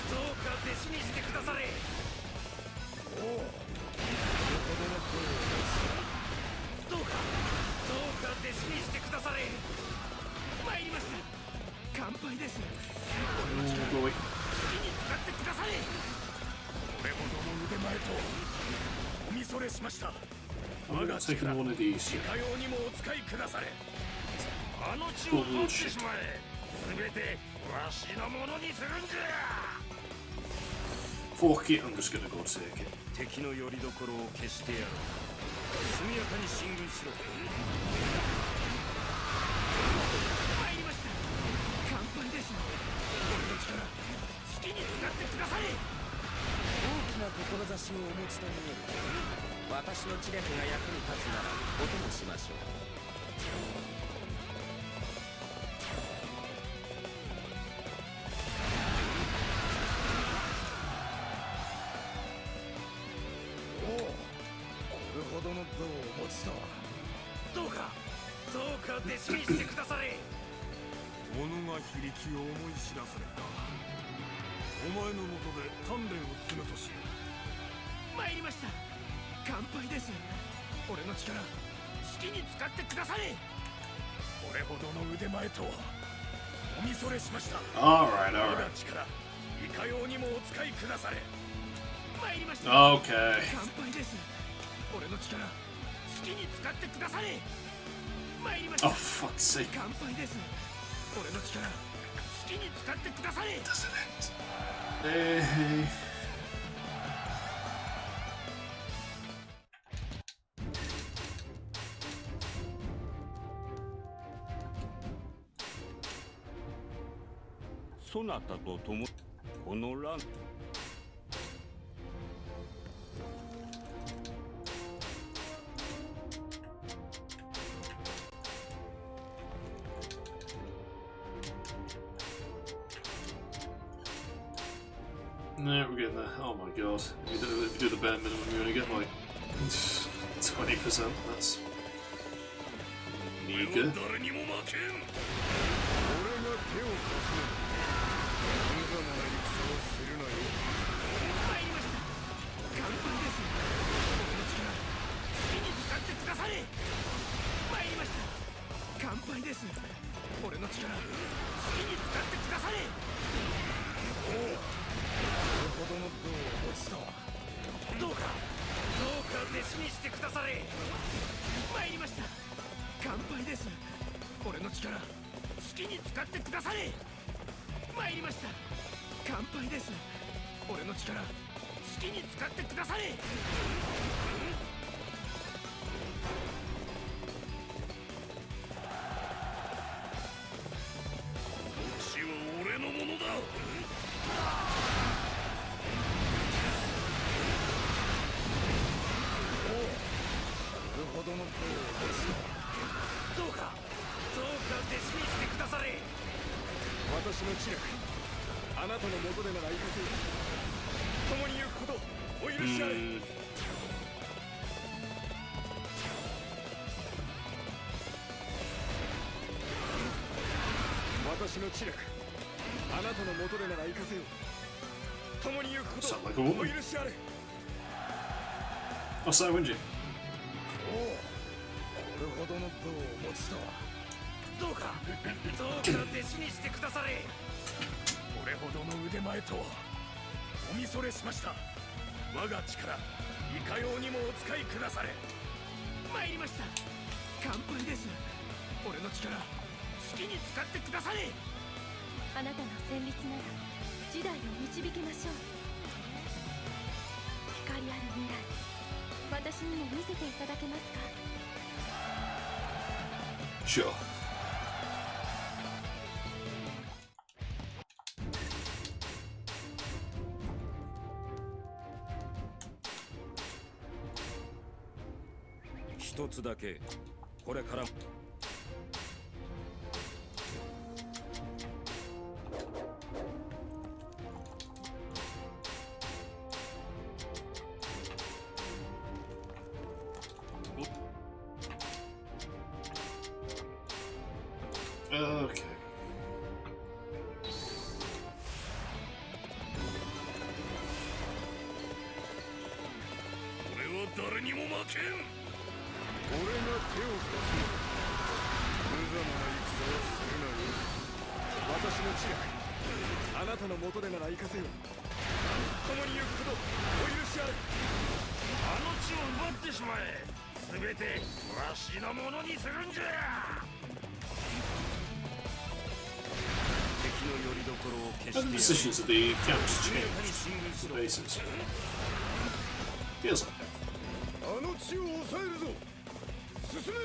どうか弟子にしてくだされ。おお、どうか弟子にしてくだされ。参りました。乾杯です。俺の力を好きに使ってくだされ。俺ほどの腕前とおみそれしました。我が力、いかようにもお使いくだされ。あの地を取ってしまえ。すべてわしのものにするんじゃ。 Fuck it, I'm just gonna go take it. 敵の拠り所を消してやろう。速やかに進軍しろ。参りました。乾杯です。俺の力好きに使ってください。大きな志をお持ちと見える。私の知略が役に立つならお供しましょう。 ほどの像をお持ちとは。どうか弟子にしてくだされ。己が非力を思い知らされた。お前のもとで鍛錬を積むとしよう。参りました。乾杯です。俺の力好好きに使ってくだされ。これほどの腕前とはお見それしました。 Alright, 我 alright. が力いかようにもお使いくだされ。参りました。 Okay. 乾杯です。俺の力好きに使ってくだされ。参りました。 Oh, fuck's sake. 乾杯です。俺の力好きに使ってくだされ。 Doesn't it? Hey. そなたと共この乱 No, we're getting there. Oh my god. If you do the bare minimum, you're gonna get like 20%. That's meager. 誰にも負けん。俺が手を貸す。無様な戦をするなよ。参りました。乾杯です。俺の力好きに使ってくだされ。参りました。乾杯です。俺の力好きに使ってくだされ。おお。これほどの分を落ちたわ。どうか弟子にしてくだされ。参りました。乾杯です。俺の力好きに使ってくだされ。参りました。乾杯です。俺の力好きに使ってくだされ。血は俺のものだ。これほどの功を落ちたわ。どうか弟子にしてくだされ。私の知略あなたの元でなら行かせよ。共に行くことお許しあれ。私の知略あなたの元でなら行かせよ。共に行くこと Sound like a お woman. 許しあれ。 Oh, so, wouldn't you? おお、これほどの分を持ちとは。どうか弟子にしてくだされ。これほどの腕前とはお見それしました。我が力いかようにもお使いくだされ。参りました。乾杯です。俺の力好きに使ってくだされ。あなたの旋律なら時代を導きましょう。光ある未来私にも見せていただけますか。 Sure.「一つだけこれから」Okay. 俺は誰にも負けん。俺が手を貸す。無様な戦をするなよ。私の知略あなたの元でなら行かせよ。共に行くことお許しあれ。あの地を奪ってしまえ。すべてわしのものにするんじゃ。 How the decisions of the camps changed the bases? Feels like that. あの地を抑えるぞ。進め。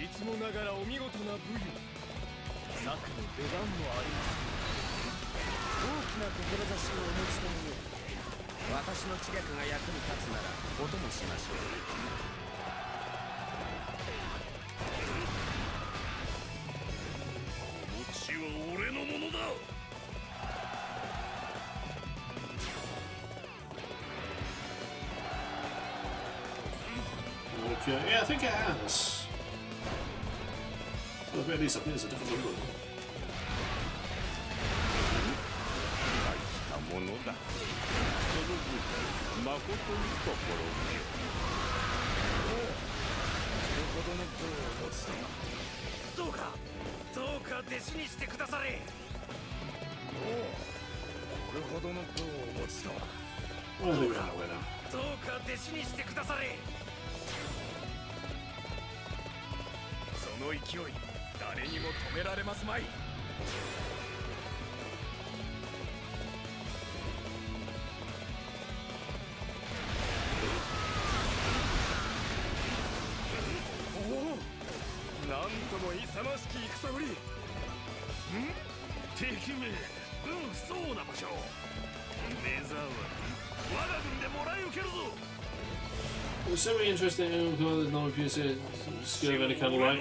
いつもながらお見事な武勇。策の出番もあります。大きな志をお持ちという。私の知略が役に立つならお供しましょう。 俺のものだ。 Okay, yeah, I think it has. Well, at very least I think there's a different number of them. 大したものだ。その部隊誠に心強い。ほどの武をお持ちとは。どうか弟子にしてくだされ。おお、これほどの武をお持ちとは。 Well, I think we're on our way now. どうか弟子にしてくだされ。その勢い、誰にも止められますまい。おお、なんとも勇ましき戦ぶり。敵め、不相な場所。目障り。 我が軍でもらい受けるぞ。 It's so really interesting. There's no abuse here. Skill of any kind of light.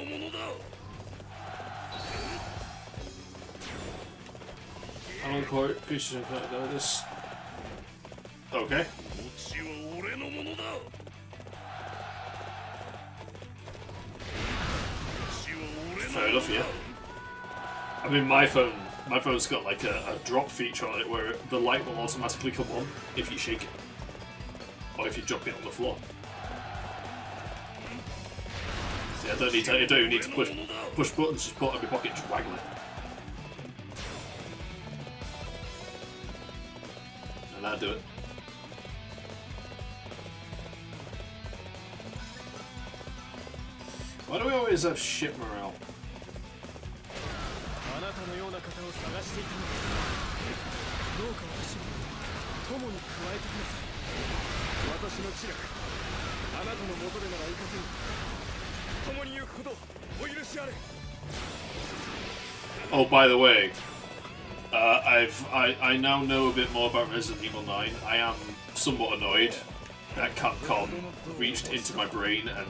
I'm on court. Creatures in fact know this. Okay. Fair enough, yeah. I mean, my phone's got like a drop feature on it where the light will automatically come on if you shake it. Or if you drop it on the floor. See, I don't even need to push buttons, just put it in my pocket and just waggle it. And that'll do it. Why do we always have shit morale? あなたのような方を探していたのです。どうか私を友に加えてください。私の知略、あなたの元でなら行かずに、共に行くことお許しあれ。 Oh, by the way, I now know a bit more about Resident Evil 9. I am somewhat annoyed that Capcom reached into my brain and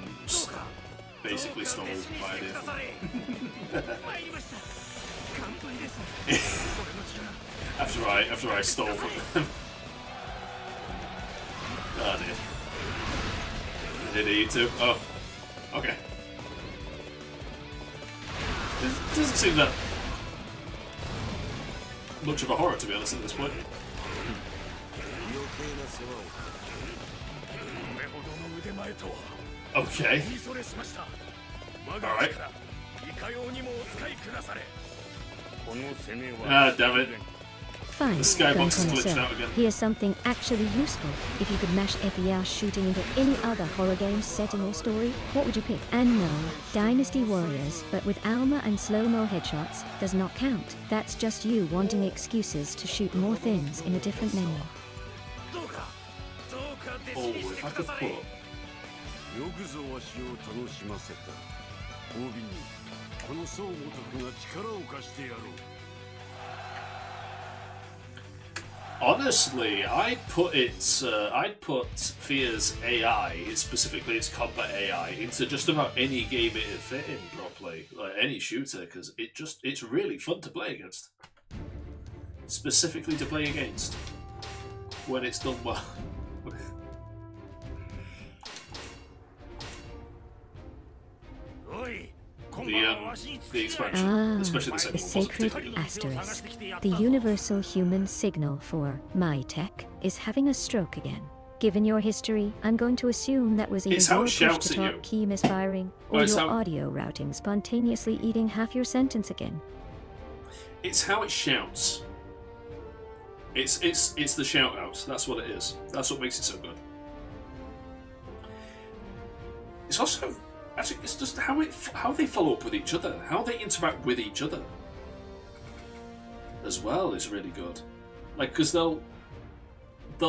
basically stole my idea. after I stole from them. Oh dear. Did he too? Oh, okay. It doesn't seem that much of a horror, to be honest, at this point. Okay. Alright. Ah, damn it. Fine, The skybox gun is glitched connoisseur. out again. Here's something actually useful. If you could mash FER shooting into any other horror game setting or story, what would you pick? And no, Dynasty Warriors, but with Alma and slow-mo headshots, does not count. That's just you wanting excuses to shoot more things in a different menu. Oh, if I could put... よくぞわしを楽しませた。褒美にこの総ごとくが力を貸してやろう。 Honestly, I'd put Fear's AI, specifically its combat AI, into just about any game it'd fit in properly, like any shooter, because it's really fun to play against. Specifically to play against when it's done well. The expansion, especially the second The one, wasn't sacred particularly asterisk. The universal human signal for my tech is having a stroke again. Given your history, I'm going to assume that was It's either how your it shouts at you. push-to-talk key misfiring or it's your how- audio routing spontaneously eating half your sentence again. It's how it shouts. It's the shout outs. That's what it is. That's what makes it so good. It's also actually it's just how they follow up with each other, how they interact with each other as well is really good. Like, because they'll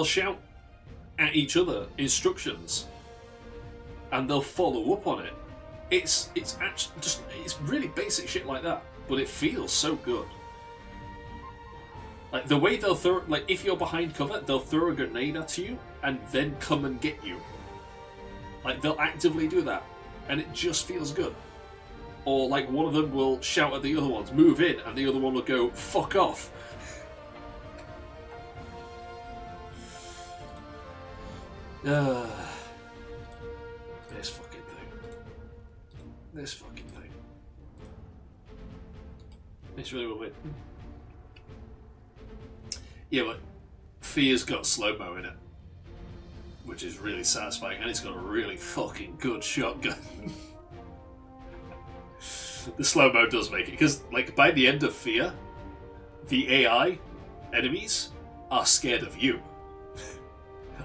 shout at each other instructions and they'll follow up on it. It's actually just it's really basic shit like that, but it feels so good. Like the way they'll throw, like if you're behind cover, they'll throw a grenade at you and then come and get you. Like they'll actively do that, and it just feels good. Or like one of them will shout at the other ones, "Move in," and the other one will go, "Fuck off." This fucking thing. This fucking thing. It's really well made. Yeah, but Fear's got slow-mo in it. which is really satisfying, and it's got a really fucking good shotgun. The slow-mo does make it, because like by the end of Fear, the AI enemies are scared of you.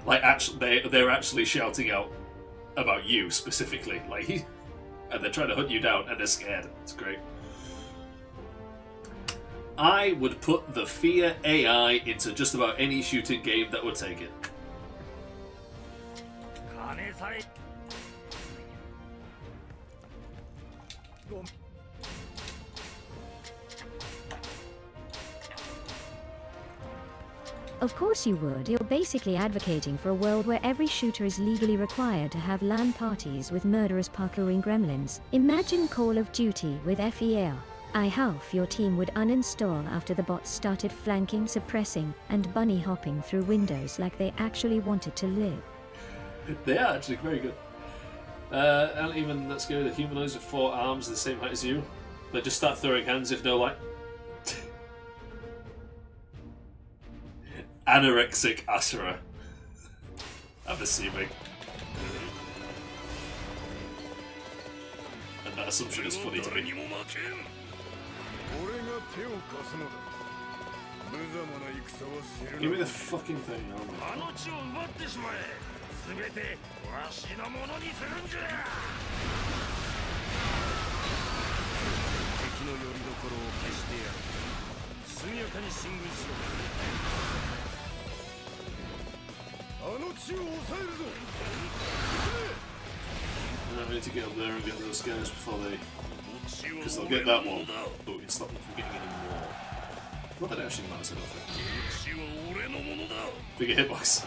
Like actually, they're actually shouting out about you specifically, like, and they're trying to hunt you down, and they're scared. It's great. I would put the Fear AI into just about any shooting game that would take it. Of course you would. You're basically advocating for a world where every shooter is legally required to have LAN parties with murderous parkouring gremlins. Imagine Call of Duty with FEAR. I hope your team would uninstall after the bots started flanking, suppressing, and bunny hopping through windows like they actually wanted to live. They are actually very good. And even, let's go, the humanoids with 4 arms the same height as you. They just start throwing hands if no light. Anorexic Asura. I'm assuming. And that assumption is funny to me. Give me the fucking thing, oh my God. I need to get up there and get those guys before they... Because they'll get that one, but we can stop them from getting any more. Not that it actually matters, I don't think. Bigger hitbox.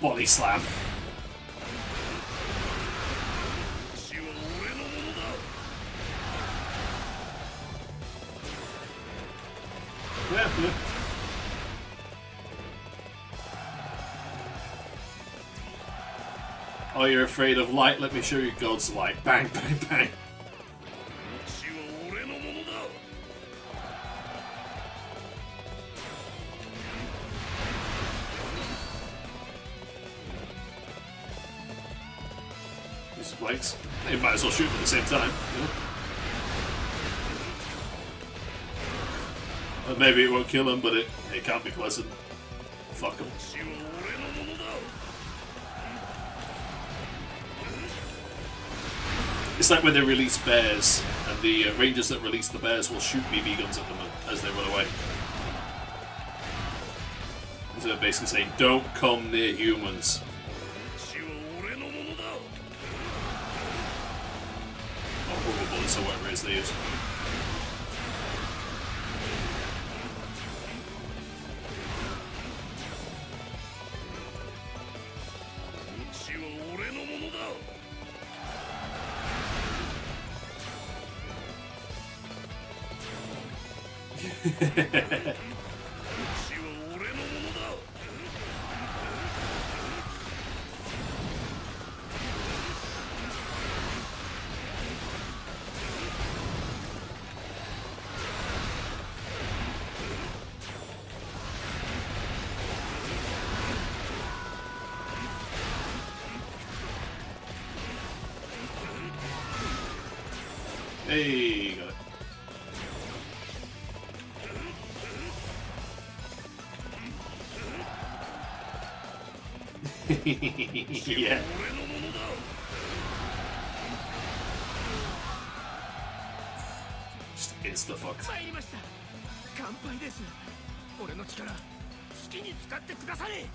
Body slam. Yeah, yeah. Oh, you're afraid of light? Let me show you God's light. Bang, bang, bang. These blanks. They might as well shoot them at the same time. You know? Maybe it won't kill them, but it can't be pleasant. Fuck them. It's like when they release bears, and the rangers that release the bears will shoot BB guns at them as they run away. So they're basically saying, don't come near humans. Or rubber bullets or whatever it is they use. Hey, got it. Yeah. Just insta fucked. 乾杯です。俺の力好きに使ってください。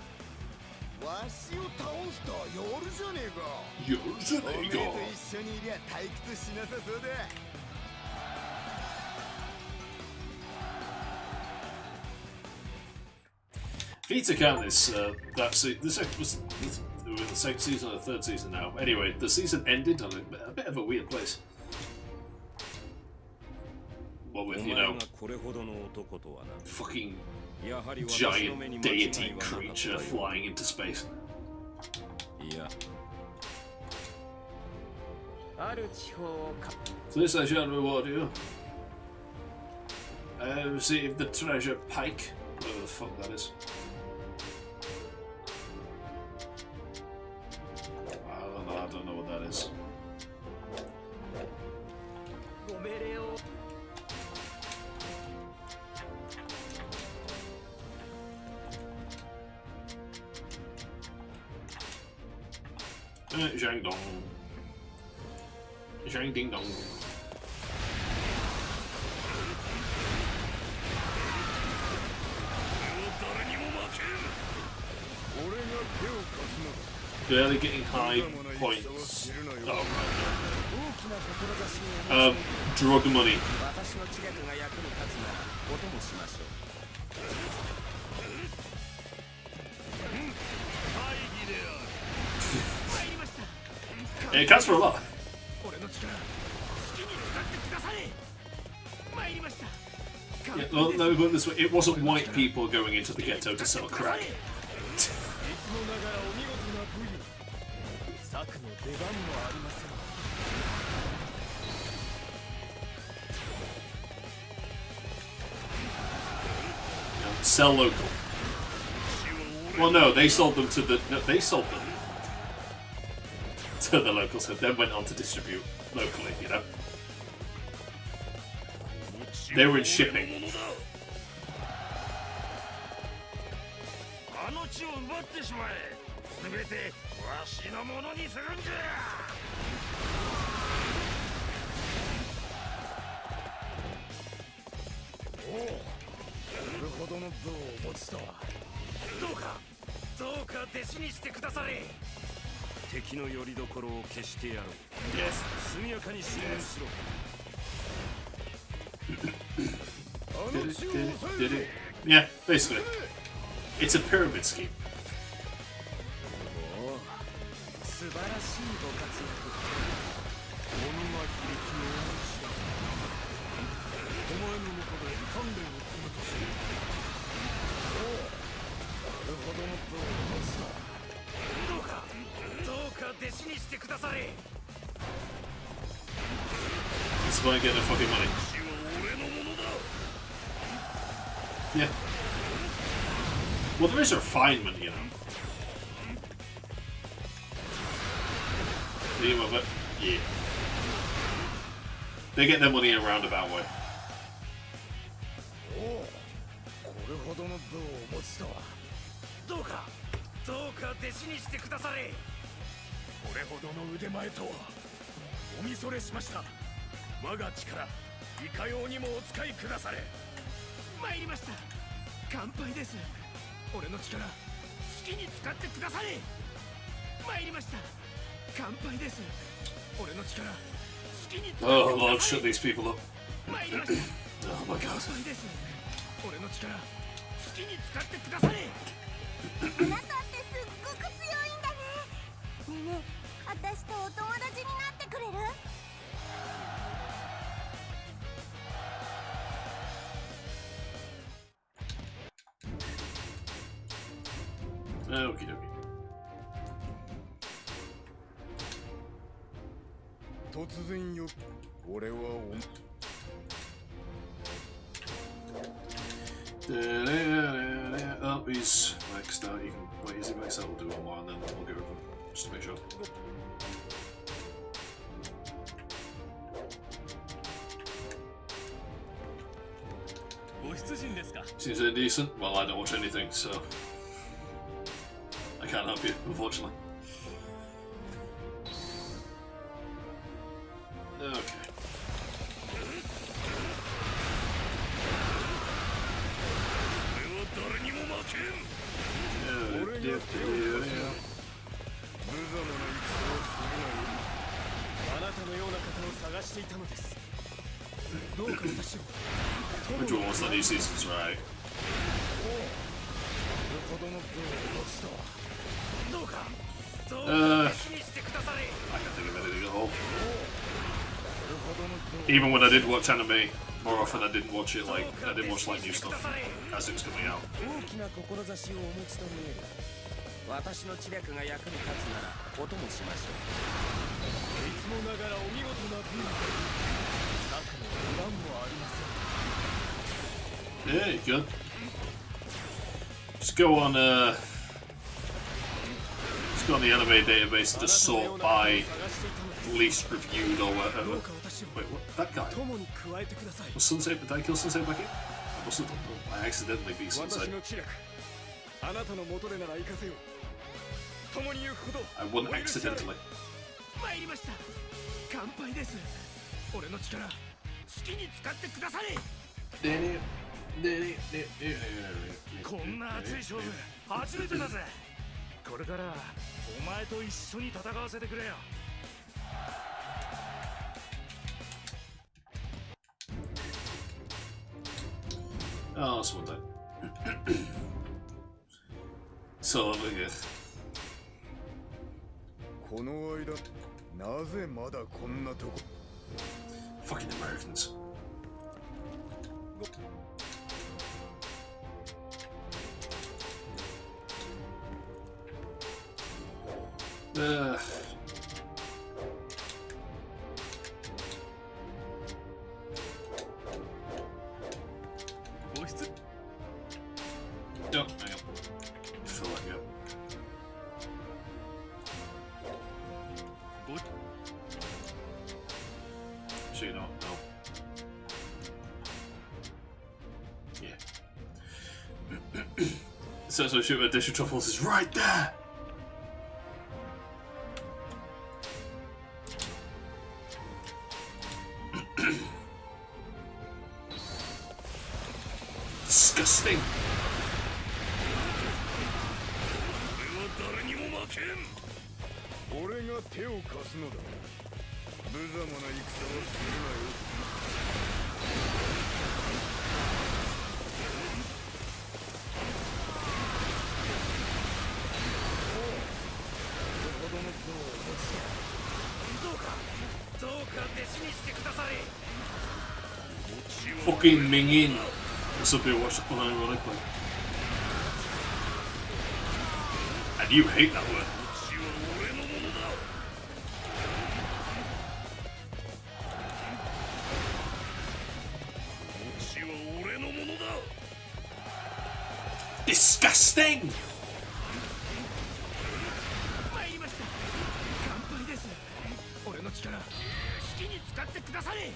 わしを倒すとは夜じゃねえか。夜じゃねえか。おめえと一緒にいりゃ退屈しなさそうだ。Vita count this. Was we're in the second season or the third season now. Anyway, the season ended on a bit of a weird place. Well, with, you know, fucking giant deity creature flying into space. So this I shall reward you. Receive the treasure pike. Whatever the fuck that is. Zhang Dong. Zhang Ding Dong. Barely getting high points. Oh my god. Drug money. It counts for a lot. Yeah, well, let me put it this way, it wasn't white people going into the ghetto to sell crack. Sell local. Well, no, they sold them to the. No, they sold them to the locals, who then went on to distribute locally. You know, they were in shipping. Did it? Yeah, basically. It's a pyramid scheme. It's about getting the fucking money. Yeah. Well, there is a refinement, you know. But yeah. They get their money in a roundabout way. Oh Lord, shut these people up. Oh my god. あなたってすっごく強いんだね。ねえねえ、私とお友達になってくれる？ Okie dokie. 突然よ、俺はOh, he's maxed out. You can wait. Is he maxed out? We'll do one more and then we'll go over just to make sure. Seems indecent. Well, I don't watch anything, so I can't help you, unfortunately. Okay. Which one was the new seasons, right? I can't think of anything at all. Even when I did watch anime, more often I didn't watch it like I didn't watch like new stuff as it was coming out. 私の知略が役に立つならお供しましょう。いつもながらお見事な文化。策も不満もありません。 Yeah, you could. Just go on the anime database and just sort by least reviewed or whatever. Wait, what? That guy? Was Sunset? Did I kill Sunset back in? I must have done. I accidentally beat Sunset. 共に行くこと I wouldn't accidentally. 参りました。乾杯です。俺の力好きに使ってくだされ。こんな熱い勝負初めてだぜ。これからお前と一緒に戦わせてくれよ。Oh, that's one then. So, look at it. この間なぜまだこんなとこ Fucking Americans. Oh, hang on. Fill that gap. Actually, no. Yeah. So shoot a dish of truffles is right there! Disgusting! 俺が手を貸すのだ。無様な戦をするなよ。どうか弟子にしてくだされ。 Fucking Mingin! This will be watched unironically. And you hate that word. 血は俺のものだ。 Disgusting! 参りました。乾杯です。俺の力好きに使ってくだされ。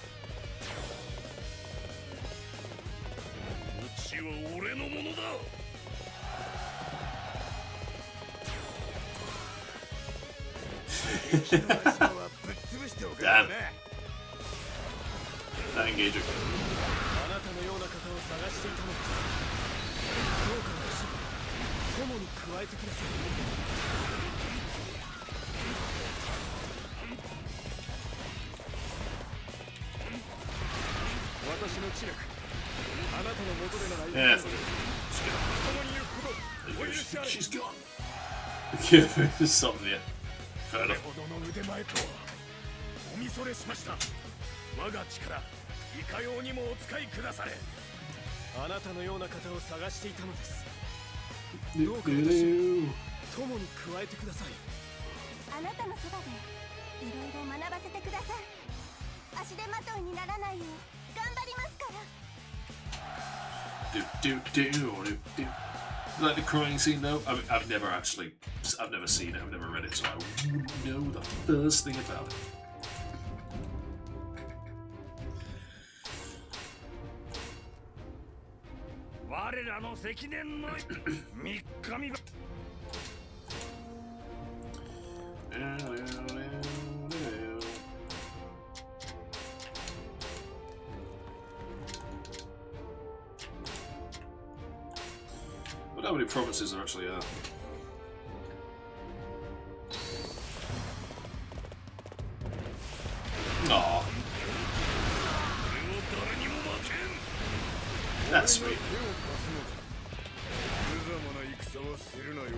血は俺のものだ。 Damn. That engaging. あなたのような方を探していたのです。どうか私を友に加えてください。私の知力、あなたの元でならいい Yeah. です。共に行くことお許しあれ。 She's gone. Yeah, there's something there. Fair これ enough. ほどの腕前とはおみそれしました。我が力いかようにもお使いくだされ。あなたのような方を探していたのです。どうか私を友に加えてください。あなたのそばでいろいろ学ばせてください。足手まといにならないよう頑張りますから。 Like the crying scene though, I've never seen it, I've never read it, so I wouldn't know the first thing about it. But how many provinces there actually are? Aww. That's sweet. 無様な戦はするなよ。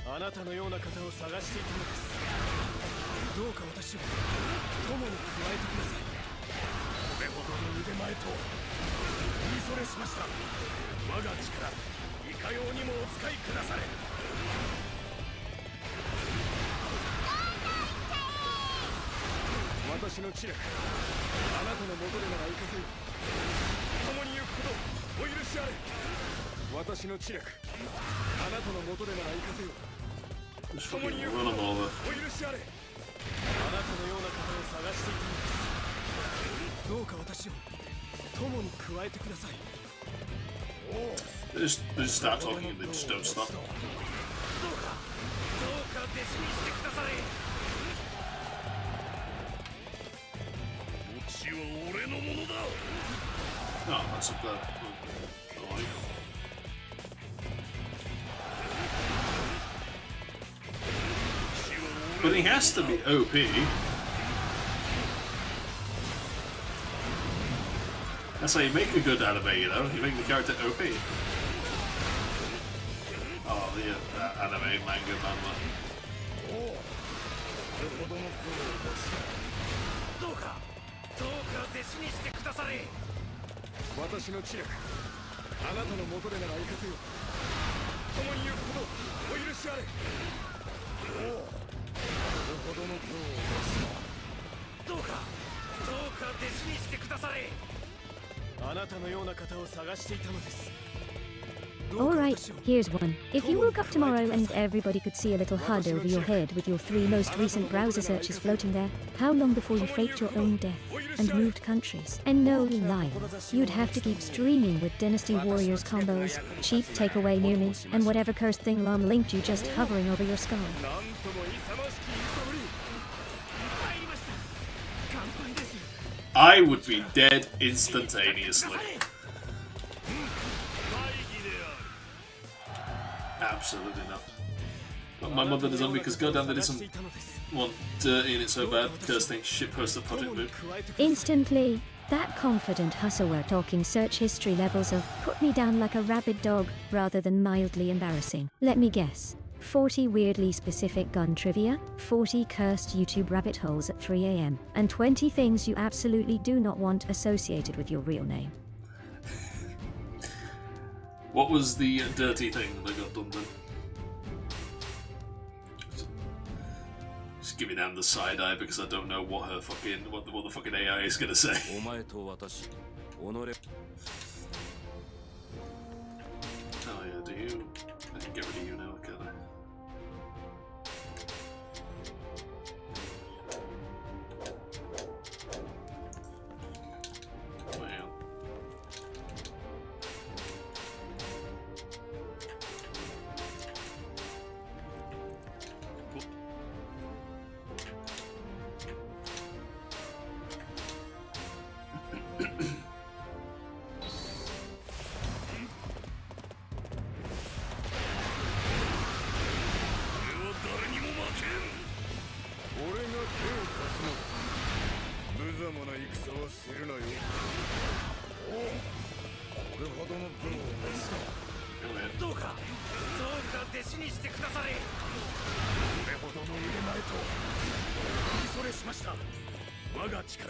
あなたのような方を探していたのです。どうか私を友に加えてください。これほどの腕前と見それしました。我が力いかようにもお使いくだされ。私の知力、あなたの元でなら行かせよ。共に行くことお許しあれ。私の知力、あなたの元でなら行かせよ。 Just fucking run them over. お許しあれ。あなたのような方を探していたのです。どうか私を友に加えてください。 They just start talking and they just don't stop. どうかど子にしてくだされ。餅は俺のものだ。 Oh, that's a bad. But he has to be OP. That's how you make a good anime, you know? You make the character OP. Oh, yeah, anime, manga, manhwa. どうか弟子にしてくだされ。私の知略、あなたの元でなら行かせよ。共に行くほどお許しあれ。おお、これほどの分を持つとは。どうか弟子にしてくだされ。あなたのような方を探していたのです。 Alright, here's one. If you woke up tomorrow and everybody could see a little HUD over your head with your 3 most recent browser searches floating there, how long before you faked your own death and moved countries? And no lie, you'd have to keep streaming with Dynasty Warriors combos, cheap takeaway near me, and whatever cursed thing Lom linked you just hovering over your skull. なんとも勇ましき揺さぶり。参りました。乾杯です。 I would be dead instantaneously. Absolutely not. But my mother doesn't because goddamn that isn't want dirty and it's so bad. Cursed thing, shitposter project move. Instantly, that confident hustler talking search history levels of put me down like a rabid dog rather than mildly embarrassing. Let me guess. 40 weirdly specific gun trivia, 40 cursed YouTube rabbit holes at 3 AM, and 20 things you absolutely do not want associated with your real name. What was the dirty thing that got done then? Just give me down the side eye because I don't know what her fucking what the fucking AI is gonna say. お前と私、己。 Oh yeah, do you? I can get rid of you now, can't I? Well.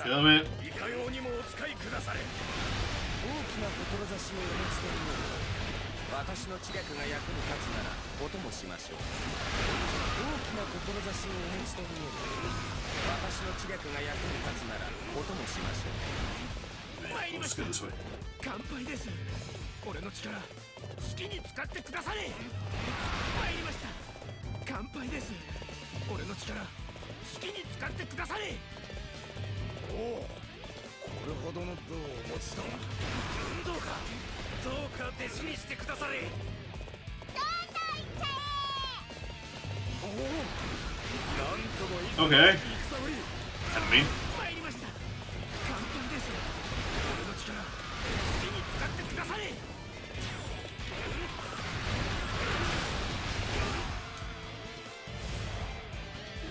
Kill it. いかようにもお使いくだされ。大きな志をお持ちというよう私の知略が役に立つならお供しましょう。大きな志をお持ちというよう私の知略が役に立つならお供しましょう。参りました。乾杯です。俺の力好きに使ってくだされ。参りました。乾杯です。俺の力好きに使ってくだされ。 おお、これほどの分を持つとは。どうか弟子にしてくだされ。おお、なんとも Okay. 戦ぶり。 Enemy. 参りました。乾杯です。俺の力好きに使ってくだされ。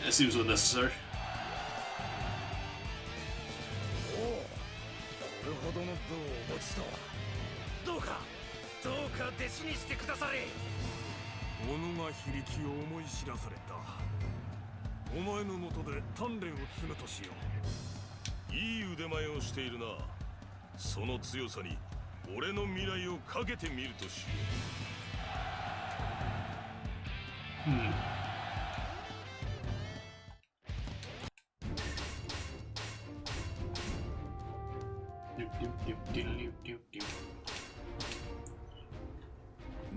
It seems unnecessary. これほどの分を持つとは。どうか弟子にしてくだされ。己が非力を思い知らされた。お前のもとで鍛錬を積むとしよう。いい腕前をしているな。その強さに俺の未来をかけてみるとしよう。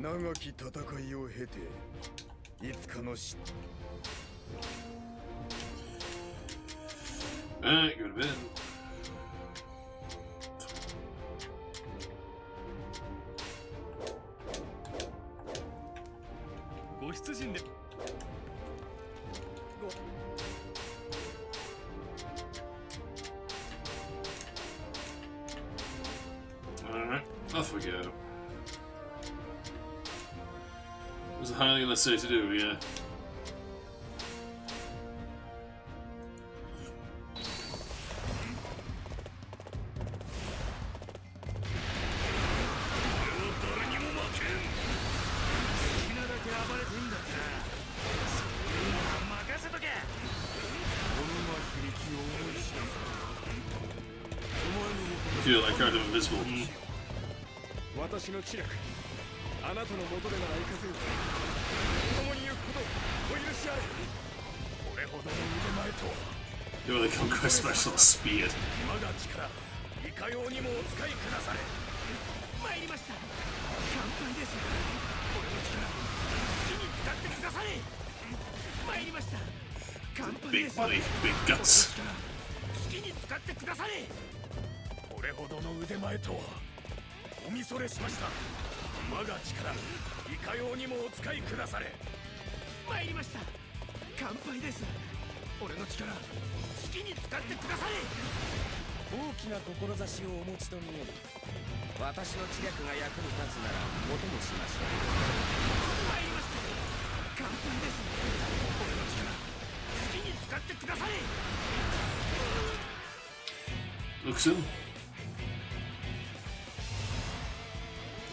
長き戦いを経ていつかのし Alright, go to bed. ご出陣で。Alright, off we go. Was it highly necessary to do, yeah. I feel like I'm invisible. 私の知略あなたの元でなら行かせよ共に行くことお許しあれこれほどの腕前とは You really conquer special speed. 我が力いかようにもお使いくだされ参りました乾杯です俺の力好きに使ってくだされ参りました乾杯 Big です body, big guts. 好きに使ってくだされこれほどの腕前とはおみそれしました我が力いかようにもお使いくだされ参りました乾杯です俺の力好きに使ってくだされ大きな志をお持ちと見える私の知略が役に立つならお供しましょう参りました乾杯です俺の力好きに使ってくだされ Looks in.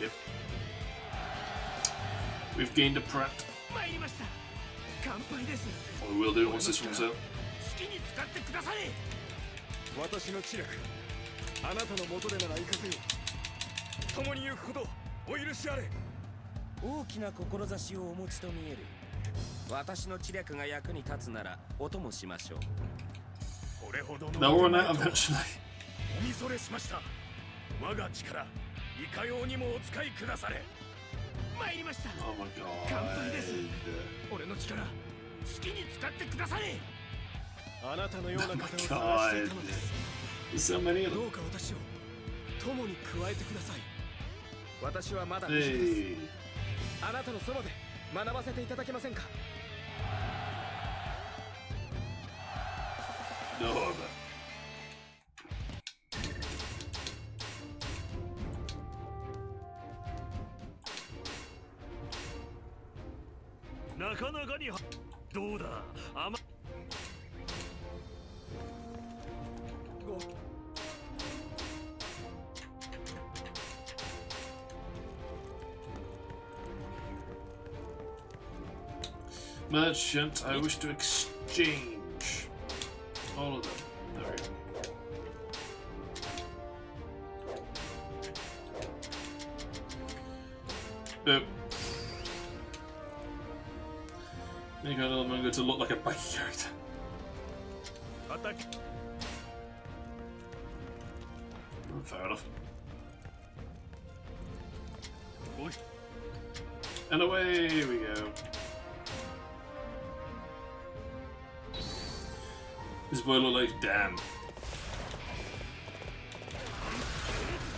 Yep. We've gained a Pratt. 参りました乾杯です Or we will do once this one's out. 好きに使ってくだされ私の知略あなたの元でなら行かせよ共に行くことお許しあれ大きな志をお持ちと見える私の知略が役に立つならお供しましょうこれほどの They'll run 腕 out 前とは eventually. おみそれしました我が力いかようにもお使いくだされ参りました Oh my god. 乾杯です俺の力好きに使ってくだされあなたのような方を Oh my 探してい god. たのです There's so many of ど them. うか私を友に加えてください私はまだ未熟です Hey. あなたのそばで学ばせていただけませんか No, but なかなかにどうだ甘 Merchant, I wish to exchange all of them. There we go. Boop. Make another manga to look like a bike character. アタック Fair enough. おい And away we go. This boy look like damn.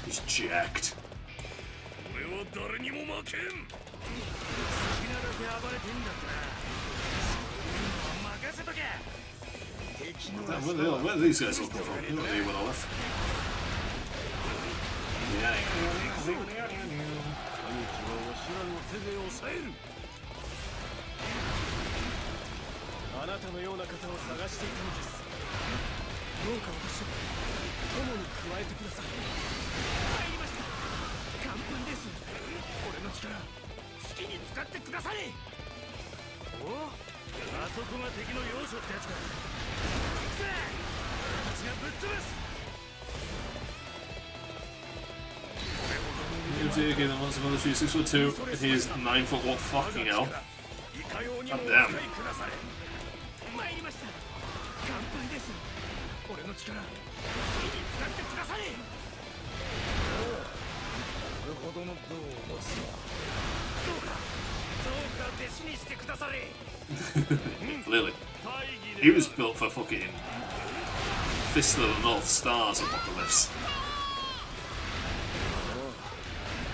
He's jacked. 俺は誰にも負けん好きなだけ暴れてんだったら任せとけ敵の Damn, where are these guys all come from? They don't know anyone left. Yeah. 兄貴はわしらの手で抑えるあなたのような方を探していたのですどうか私を友に加えてください参りました乾杯です俺の力好きに使ってくだされおあそこが敵の要所ってやつか行くぜ俺たちがぶっ潰す Okay, then once another 6'2", and he is 9 foot what? Fucking hell. God damn. 参りました乾杯です俺の力好きに使ってくだされこれほどの武を持つとはどうか弟子にしてくだされ Clearly. He was built for fucking Fist of the North Stars apocalypse.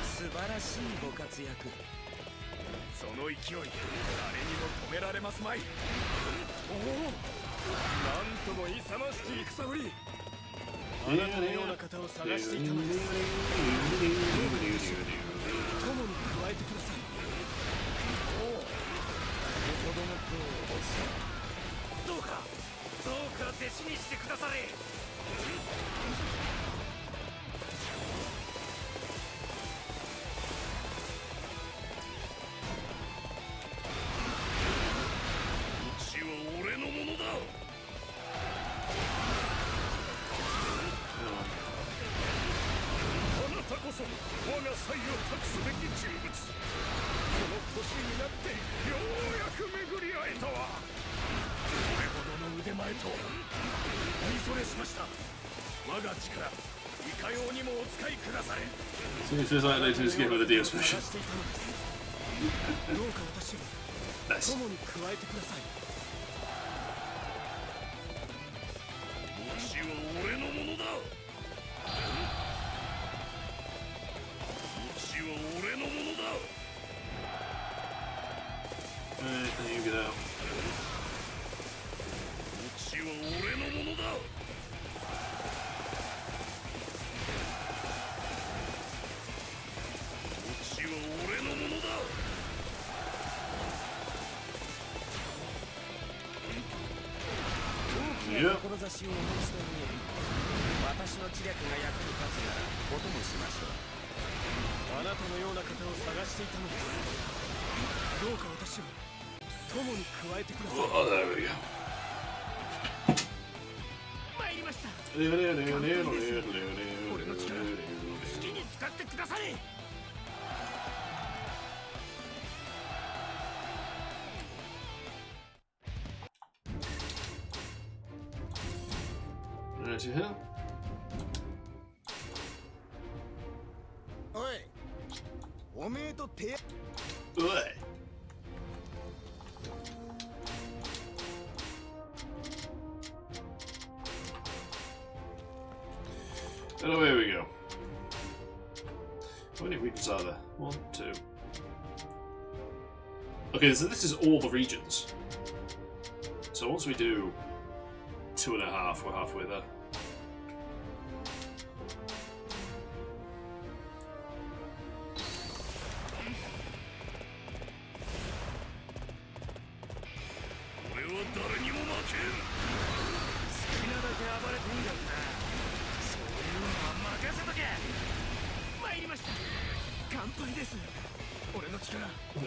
素晴らしいご活躍その勢い誰にも止められますまいなんとも勇ましき戦ぶり。あなたのような方を探していたのです。共に加えてください。おお、ほどの分をお持ちだ。どうか弟子にしてくだされ。血は俺のものだ。あなたこそ我が才を託すべき人物。この年になってようやく巡り会えたわ。これほどの腕前と見それしました。我が力いかようにもお使いくだされ。 So it feels like they just get rid of the DS version. 探していたのです。どうか私を Nice. 共に加えてください。血は俺のものだ。血は俺のものだ。Alright, then you get out. 血は俺のものだ。血は俺のものだ。大きな志をお持ちと見える。私の知略が役に立つならお供しましょう。あなたのような方を探していたのです。どうか私を共に加えてください。 Oh, there we go. 参りました。 Alright, 俺の力好きに使ってくだされ。 you here. おい、おめえと手 Oi. And away we go. How many regions are there? 1, 2. Okay, so this is all the regions. So once we do 2.5, we're halfway there.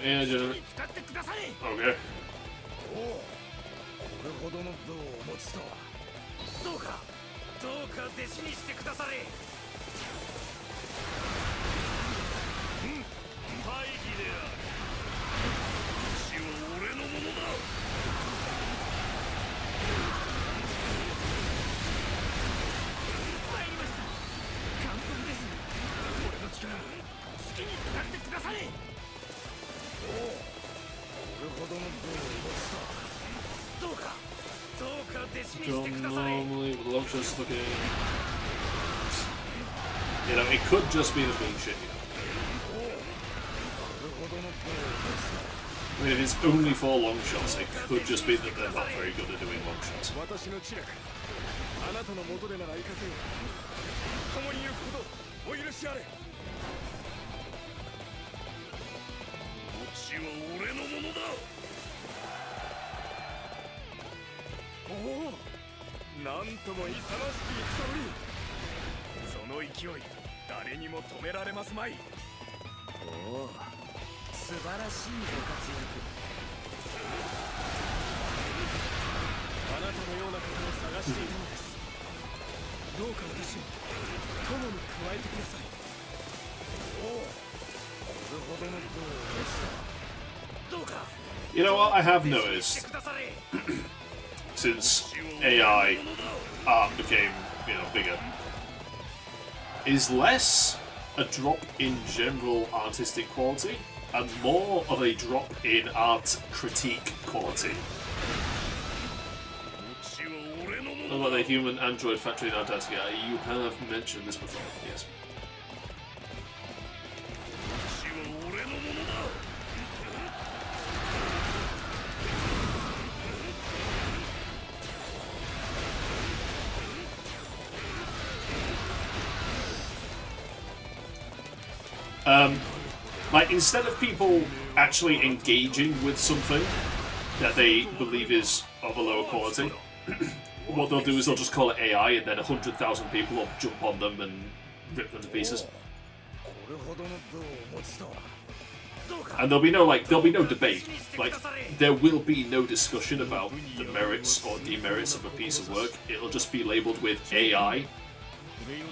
Yeah, General. Okay. これほどの武をお持ちとは。どうか弟子にしてくだされ。大義である。血は俺のものだ。参りました。簡単です。俺の力好きに使ってくだされ。これほどの武をお持ちとは。どうか弟子にしてくだされ。 Normally, with long shots looking. You know, it could just be the being shit. I mean, if it's only for long shots, it could just be that they're not very good at doing long shots. 私の知略、あなたの元でなら行かせよう。共に行くことお許しあれ。血は俺のものだ。おお、なんとも勇ましき戦ぶり。その勢い、誰にも止められますまい。おお、素晴らしいご活躍。あなたのような方を探していたのです。どうか私を友に加えてください。おお、これほどの武をお持ちとは。どうか You know what I have 弟子に noticed してくだされ。 since AI art became, you know, bigger is less a drop in general artistic quality and more of a drop in art critique quality. 血は俺のも What の about だ。 the human android factory in Antarctica? You have mentioned this before, yes. 血は俺のものだ。Like, instead of people actually engaging with something that they believe is of a lower quality, what they'll do is they'll just call it AI, and then 100,000 people will jump on them and rip them to pieces. And there'll be no debate. Like, there will be no discussion about the merits or demerits of a piece of work. It'll just be labelled with AI,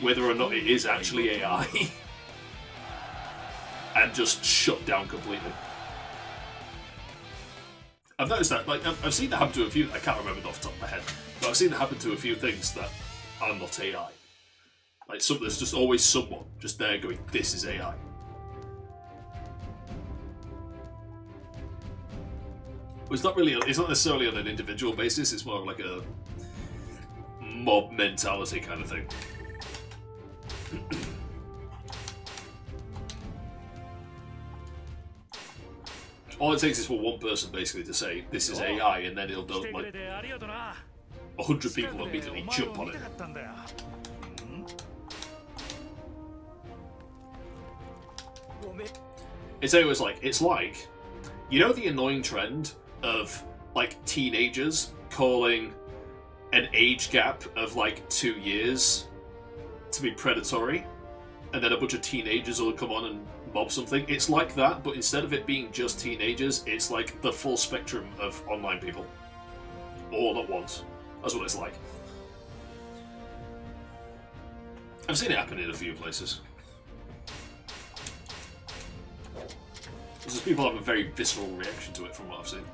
whether or not it is actually AI, and just shut down completely. I've noticed that, like, I've seen that happen to a few, I can't remember off the top of my head, but I've seen it happen to a few things that are not AI. Like, there's just always someone just there going, this is AI. It's not necessarily on an individual basis, it's more like a mob mentality kind of thing. All it takes is for one person basically to say this is AI, and then it'll like 100 people will immediately jump on it. It's like, you know the annoying trend of like teenagers calling an age gap of like 2 years to be predatory, and then a bunch of teenagers will come on and mob something. It's like that, but instead of it being just teenagers, it's like the full spectrum of online people, all at once. That's what it's like. I've seen it happen in a few places. Just people have a very visceral reaction to it from what I've seen.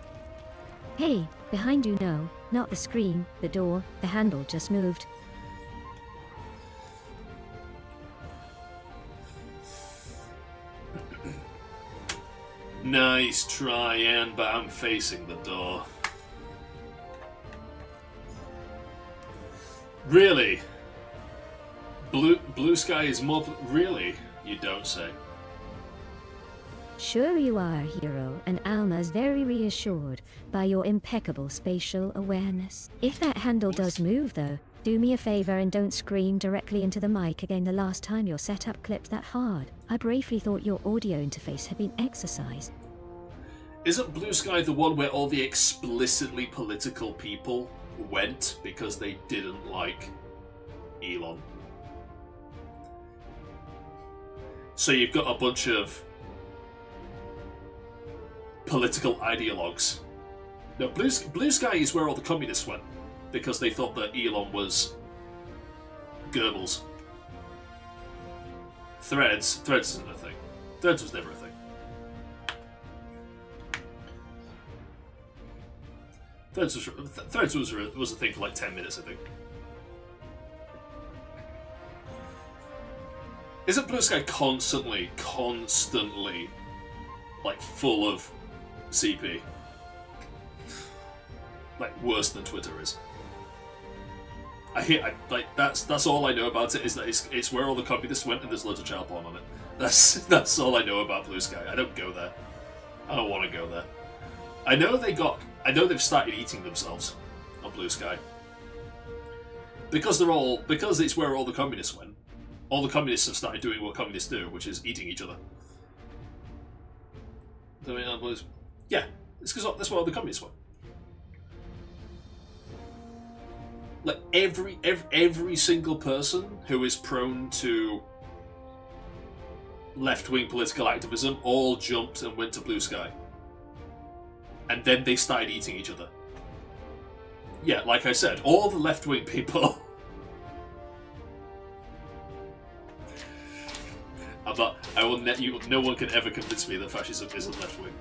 Hey, behind you, no, not the screen, the door, the handle just moved. Nice try, Anne, but I'm facing the door. Really? Blue Sky is more... Really? You don't say. Sure you are, hero, and Alma's very reassured by your impeccable spatial awareness. If that handle does move, though, do me a favor and don't scream directly into the mic again the last time your setup clipped that hard. I bravely thought your audio interface had been exercised. Isn't Blue Sky the one where all the explicitly political people went because they didn't like Elon? So you've got a bunch of political ideologues. No, Blue Sky is where all the communists went because they thought that Elon was Goebbels. Threads isn't a thing. Threads was never a thing. Threads was a thing for like 10 minutes, I think. Isn't Blue Sky constantly, like, full of CP? Like, worse than Twitter is. That's all I know about it, is that it's where all the communists went and there's loads of child porn on it. That's all I know about Blue Sky. I don't go there. I don't want to go there. I know they've started eating themselves on Blue Sky. Because it's where all the communists went. All the communists have started doing what communists do, which is eating each other. Yeah, it's because that's where all the communists went. Like every single person who is prone to left-wing political activism all jumped and went to Blue Sky. And then they started eating each other. Yeah, like I said, all the left-wing people... no one can ever convince me that fascism isn't left-wing.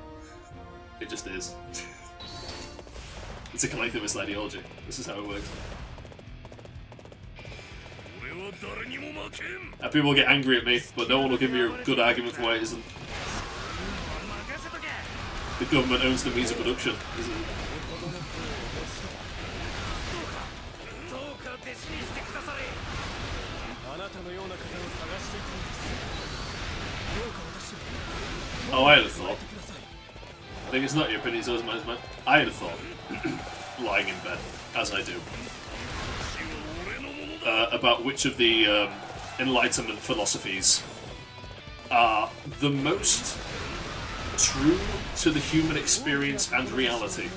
It just is. It's a collectivist ideology. This is how it works. And people get angry at me, but no one will give me a good argument for why it isn't. The government owns the means of production, isn't it? Oh, I had a thought. I think it's not your opinion, so it's mine. I had a thought. Lying in bed, as I do. About which of the Enlightenment philosophies are the most true to the human experience and reality.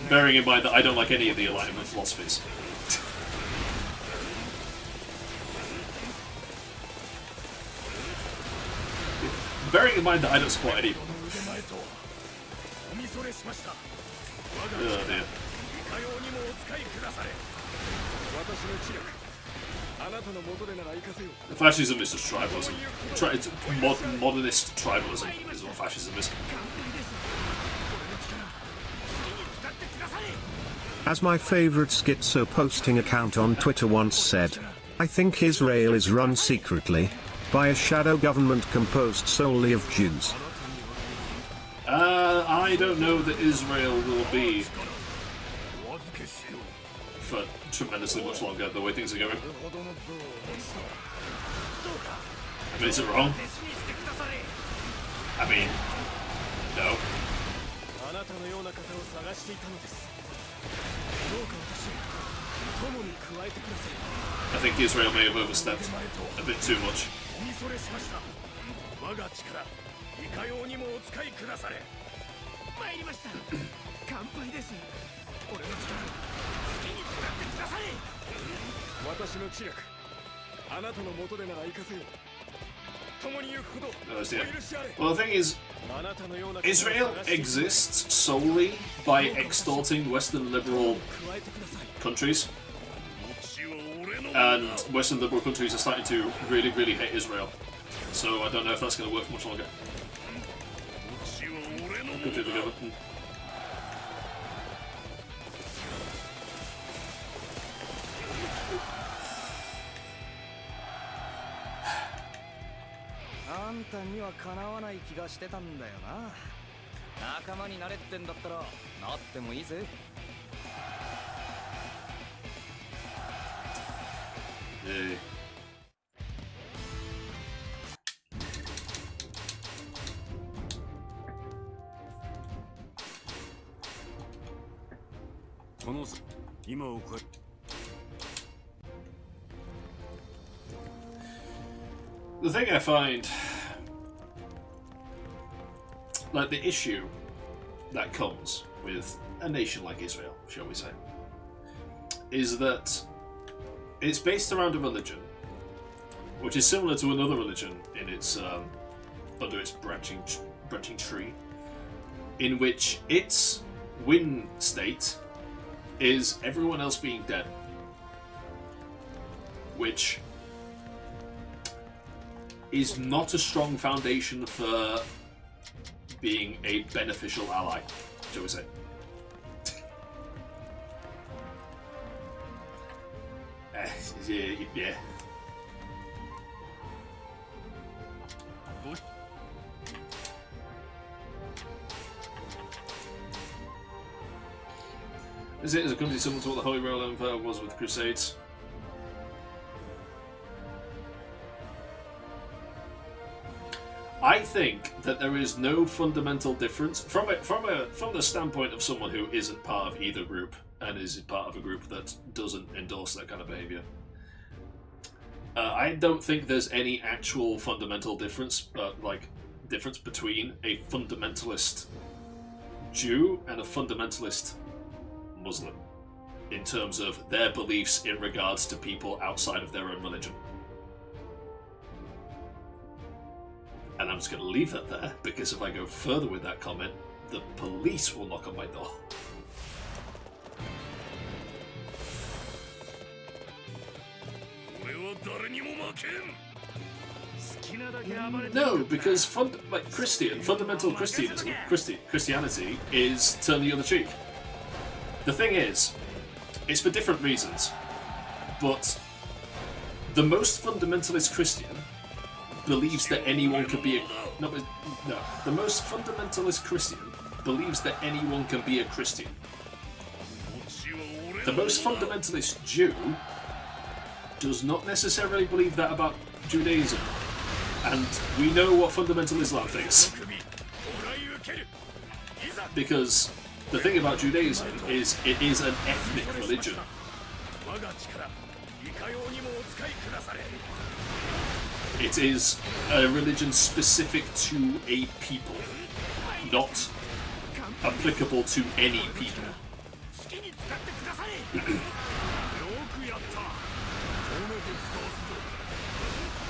Bearing in mind that I don't like any of the Enlightenment philosophies. Bearing in mind that I don't support any of them. Oh dear. Fascism is just tribalism. It's modernist tribalism is what fascism is. As my favorite schizo posting account on Twitter once said, I think Israel is run secretly by a shadow government composed solely of Jews. I don't know that Israel will be for tremendously much longer the way things are going. I mean, is it wrong? I mean, no. I think Israel may have overstepped a bit too much. Well, the thing is, Israel exists solely by extorting Western liberal countries, and Western liberal countries are starting to really, really hate Israel. So I don't know if that's going to work for much longer. Good to the government. Hey. The thing I find, like the issue that comes with a nation like Israel, shall we say, is that it's based around a religion which is similar to another religion in its under its branching tree, in which its win state is everyone else being dead, which is not a strong foundation for being a beneficial ally, shall we say. Yeah. Is it as a country similar to what the Holy Roman Empire was with Crusades? I think that there is no fundamental difference from the standpoint of someone who isn't part of either group and is part of a group that doesn't endorse that kind of behavior. I don't think there's any actual fundamental difference, between a fundamentalist Jew and a fundamentalist Muslim in terms of their beliefs in regards to people outside of their own religion. And I'm just going to leave that there, because if I go further with that comment, the police will knock on my door. No, because fundamental Christianity is turn the other cheek. The thing is, it's for different reasons, but the most fundamentalist Christian believes that anyone can be the most fundamentalist Christian believes that anyone can be a Christian. The most fundamentalist Jew does not necessarily believe that about Judaism, and we know what fundamental Islam thinks. Because the thing about Judaism is it is an ethnic religion. It is a religion specific to a people, not applicable to any people. 好きに使ってくださいよくやった褒めて使わすぞ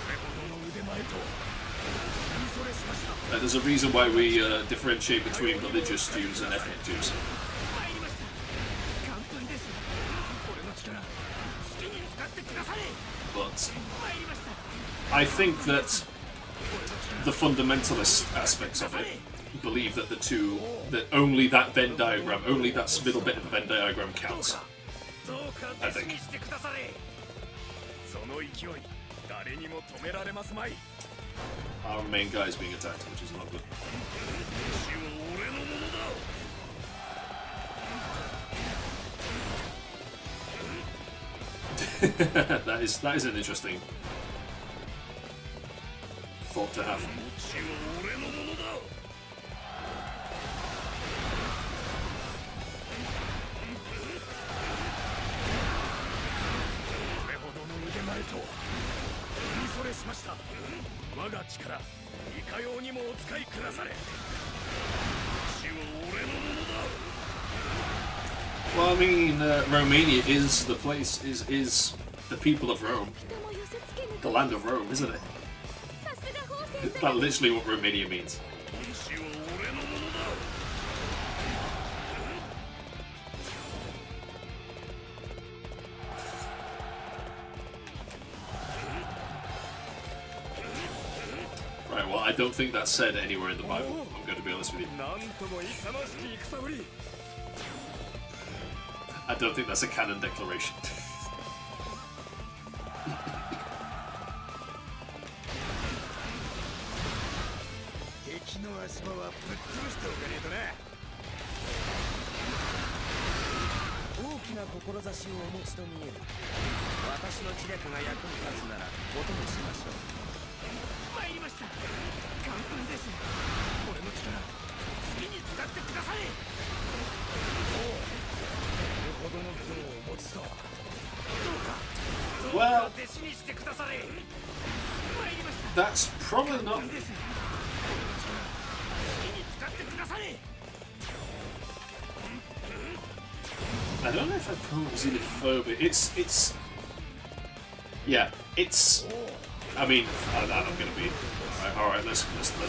これほどの腕前と見それしました There's a reason why we differentiate between religious Jews and ethnic Jews. 参りました簡単です俺の力好きに使ってください But 参りました I think that the fundamentalist aspects of it believe that that only that Venn diagram, only that middle bit of the Venn diagram counts. どうか I 弟子 think. にしてくだされその勢い誰にも止められますまい Our main guy is being attacked, which is not good. 死は俺のものだ that is an interesting thought to have. 死は俺のものだ これほどの腕前とは見それしました我が力いかようにもお使いくだされ死は俺のものだ Well, I mean, Romania is the place, is the people of Rome, the land of Rome, isn't it? That's literally what Romania means. 死は俺のものだ Right, well, I don't think that's said anywhere in the Bible, I'm going to be honest with you. なんとも勇ましき戦ぶり I don't think that's a canon declaration. 敵の足場はぶっ潰しておかねえとな大きな志をお持ちと見える私の知略が役に立つならお供しましょう参りました簡単です俺の力好きに使ってくださいおうこれほどの分をお持ちとはどうかどうか弟子にしてくだされ参りました That's probably not... 簡単です俺の力好きに使ってください I don't know if I call it xenophobic. It's... Yeah, it's... I mean, I'm going to be... Alright, let's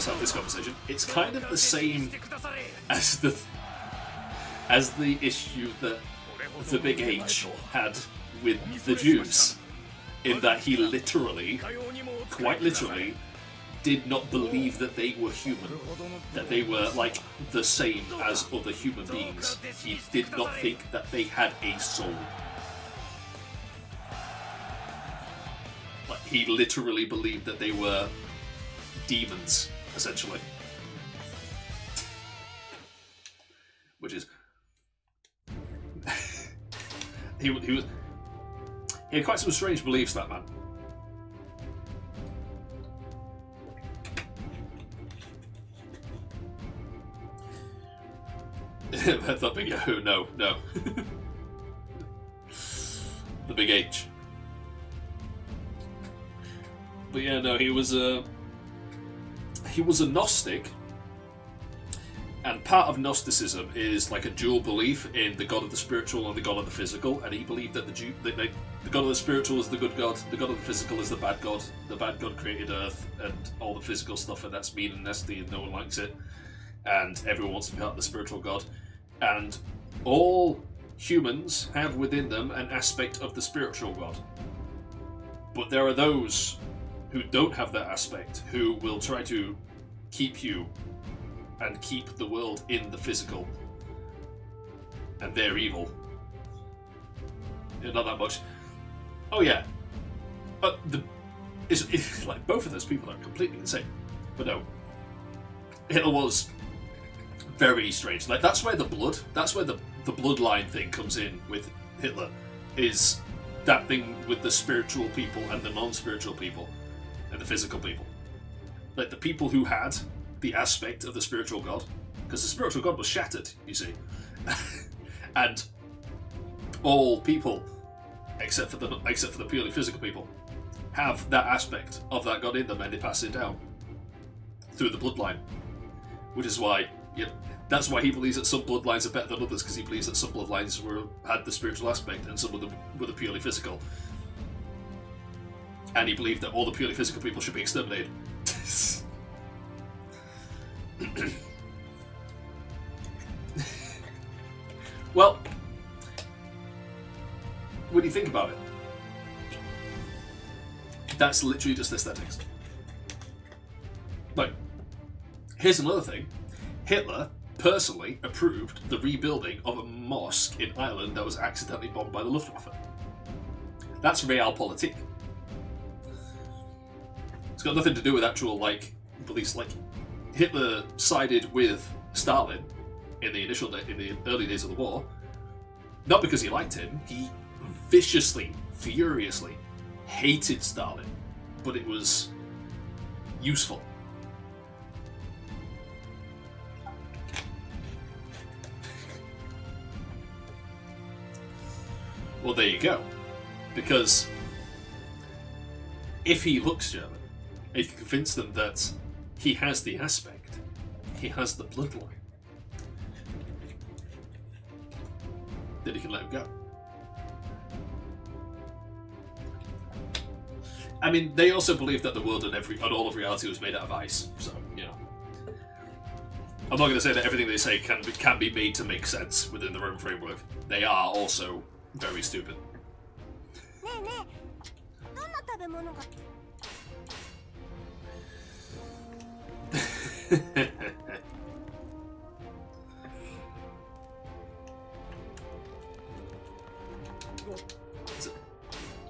have this conversation. It's kind of the same as the issue that the Big H had with the Jews, in that he literally, quite literally, did not believe that they were human, that they were like the same as other human beings. He did not think that they had a soul. Like, he literally believed that they were demons, essentially. Which is... he had quite some strange beliefs, that man. The big Yahoo, no. The Big H. But yeah, no, he was a Gnostic, and part of Gnosticism is like a dual belief in the God of the spiritual and the God of the physical, and he believed that the God of the spiritual is the good God, the God of the physical is the bad God created Earth and all the physical stuff, and that's mean and nasty and no one likes it, and everyone wants to be part of the spiritual God, and all humans have within them an aspect of the spiritual God. But there are those who don't have that aspect, who will try to keep you and keep the world in the physical. And they're evil. Yeah, not that much. Oh yeah. It's like both of those people are completely insane. But no. Hitler was very strange. Like that's where the bloodline thing comes in with Hitler, is that thing with the spiritual people and the non-spiritual people and the physical people. Like the people who had the aspect of the spiritual God, because the spiritual God was shattered, you see. And all people, except for the purely physical people, have that aspect of that god in them, and they pass it down through the bloodline. Which is why, that's why he believes that some bloodlines are better than others, because he believes that some bloodlines had the spiritual aspect and some of them were the purely physical. And he believed that all the purely physical people should be exterminated. Well, when you think about it, that's literally just aesthetics. Like, here's another thing. Hitler personally approved the rebuilding of a mosque in Ireland that was accidentally bombed by the Luftwaffe. That's realpolitik. It's got nothing to do with actual, like, beliefs. Like, Hitler sided with Stalin in the early days of the war, not because he liked him. He viciously, furiously hated Stalin, but it was useful. Well, there you go. Because if he looks German, he can convince them that he has the aspect, he has the bloodline, then he can let him go. I mean, they also believe that the world and all of reality was made out of ice, so, you know. I'm not going to say that everything they say can be made to make sense within their own framework. They are also very stupid.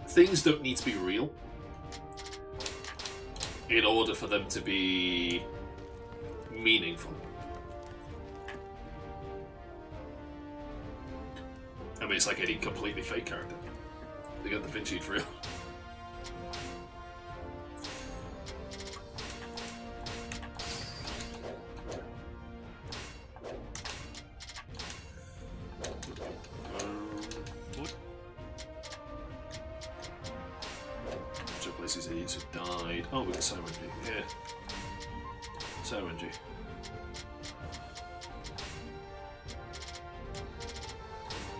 Things don't need to be real in order for them to be meaningful. I mean, it's like any completely fake character. They got the Vinci for real. Places idiots who died. Oh, we got Sowenji. Yeah. Sowenji.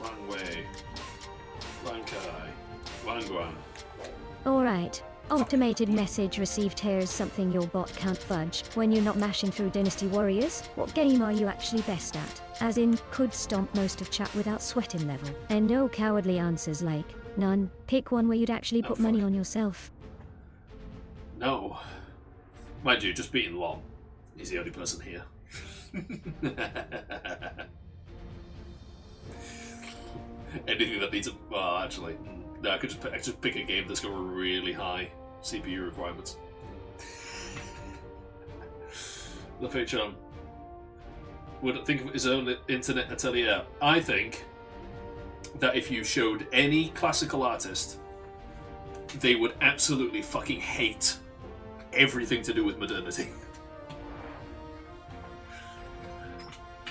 Wang Wei. Wang Kai. Wang Guan. Alright. Automated message received. Here's something your bot can't fudge. When you're not mashing through Dynasty Warriors, what game are you actually best at? As in, could stomp most of chat without sweating level. And no cowardly answers like, none. Pick one where you'd actually put money on yourself. No. Mind you, just beating Long. He's the only person here. Anything that needs a... Well, actually, no, I could just pick a game that's got really high CPU requirements. The Fate would think of his own internet atelier. I think that if you showed any classical artist, they would absolutely fucking hate everything to do with modernity.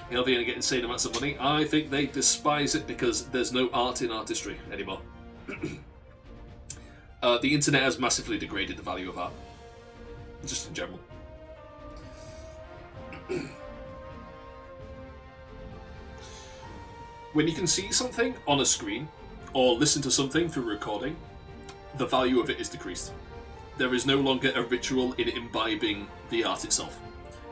They'll be able to get insane amounts of money. I think they despise it because there's no art in artistry anymore. The internet has massively degraded the value of art, just in general. When you can see something on a screen or listen to something through recording, the value of it is decreased. There is no longer a ritual in imbibing the art itself.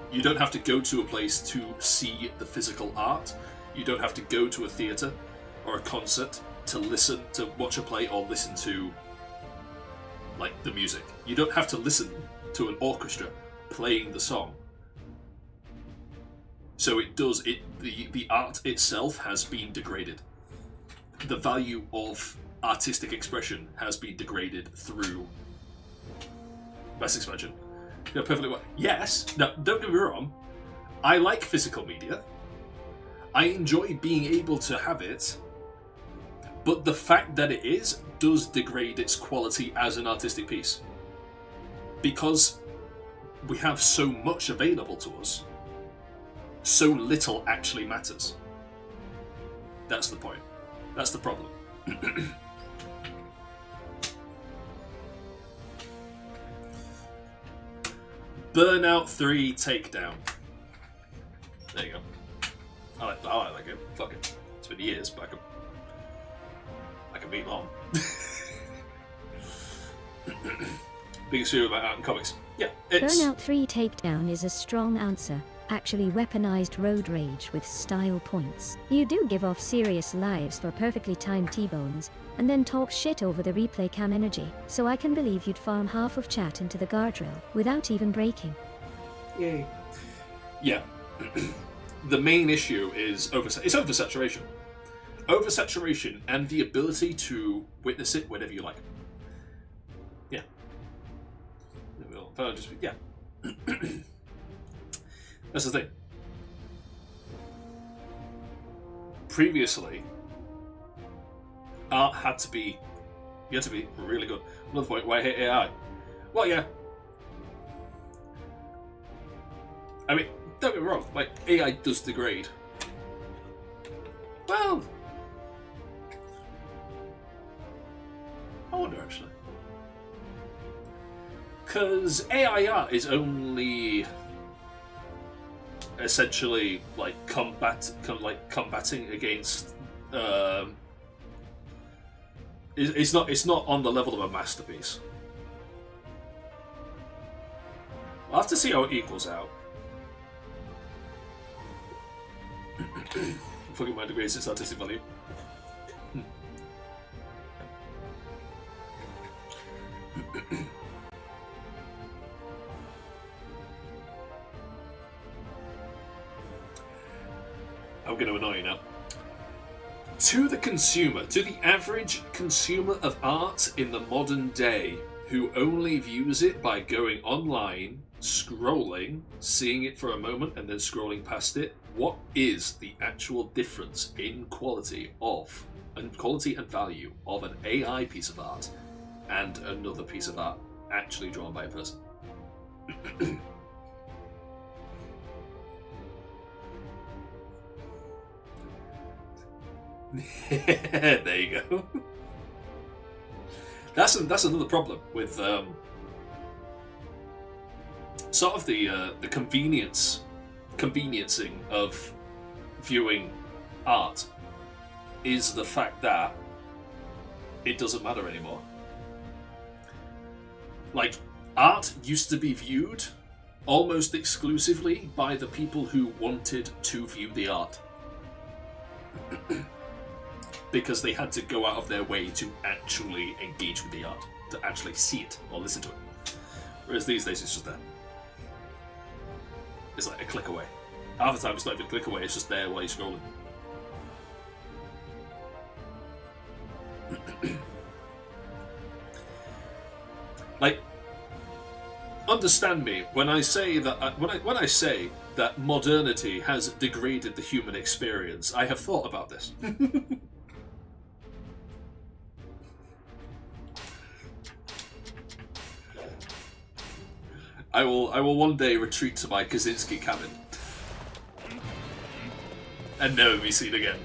You don't have to go to a place to see the physical art. You don't have to go to a theatre or a concert to listen, to watch a play or listen to, like, the music. You don't have to listen to an orchestra playing the song. So the art itself has been degraded. The value of artistic expression has been degraded through mass expansion. You're perfectly right. Yes, no, don't get me wrong. I like physical media. I enjoy being able to have it. But the fact that it does degrade its quality as an artistic piece. Because we have so much available to us, so little actually matters. That's the point. That's the problem. Burnout 3 Takedown. There you go. I like that game. Fuck it. It's been years, but I can beat on. Biggest fear about art and comics. Yeah, it's... Burnout 3 Takedown is a strong answer. Actually weaponized road rage with style points. You do give off serious lives for perfectly timed T-bones, and then talk shit over the replay cam energy, so I can believe you'd farm half of chat into the guardrail, without even breaking. Yay. Yeah. The main issue is oversaturation. Oversaturation and the ability to witness it whenever you like. Yeah. Yeah. That's the thing. Previously, art had to be... You had to be really good. Another point, why I hate AI? Well, yeah. I mean, don't get me wrong, like, AI does degrade. Well... I wonder, actually. Because AI art is only... essentially like combating against it's not on the level of a masterpiece. I'll have to see how it equals out. Fucking mind degrades its artistic value. I'm going to annoy you now. To the consumer, to the average consumer of art in the modern day, who only views it by going online, scrolling, seeing it for a moment and then scrolling past it, what is the actual difference in quality and value of an AI piece of art and another piece of art actually drawn by a person? There you go. That's another problem with sort of the conveniencing of viewing art is the fact that it doesn't matter anymore. Like, art used to be viewed almost exclusively by the people who wanted to view the art. Because they had to go out of their way to actually engage with the art, to actually see it or listen to it. Whereas these days it's just there. It's like a click away. Half the time it's not even a click away, it's just there while you're scrolling. Like, understand me when I say that when I say that modernity has degraded the human experience. I have thought about this. I will one day retreat to my Kaczynski cabin and never be seen again.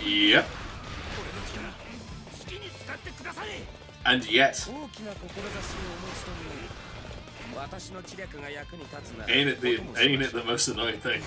Yep. And yet, ain't it the most annoying thing?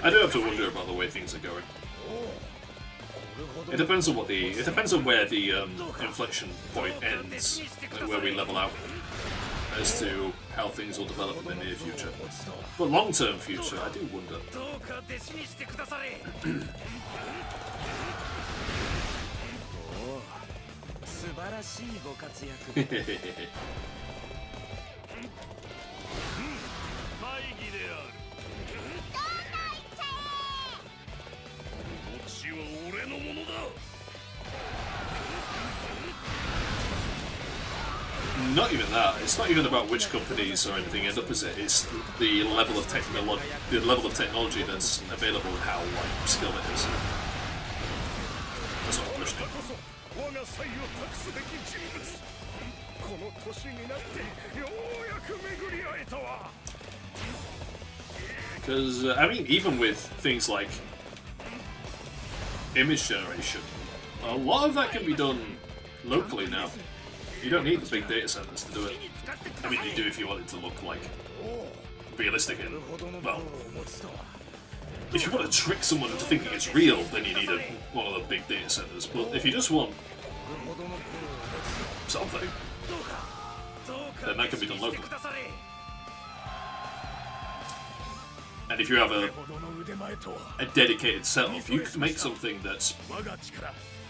I do have to wonder about the way things are going. It depends on where the inflection point ends, like where we level out, as to how things will develop in the near future. But long-term future, I do wonder. 素晴らしいご活躍。大義である。土地は俺のものだ。Not even that. It's not even about which companies or anything end up as it. It's the level of technology that's available and how skilled it is. That's what I'm questioning. 我が才を託すべき人物。この年になってようやく巡り会えたわ。Because I mean, even with things like image generation, a lot of that can be done locally now. You don't need the big data centers to do it. I mean, you do if you want it to look like realistic and, well, if you want to trick someone into thinking it's real, then you need one of the big data centers. But if you just want something, then that can be done locally. And if you have a dedicated setup, you can make something that's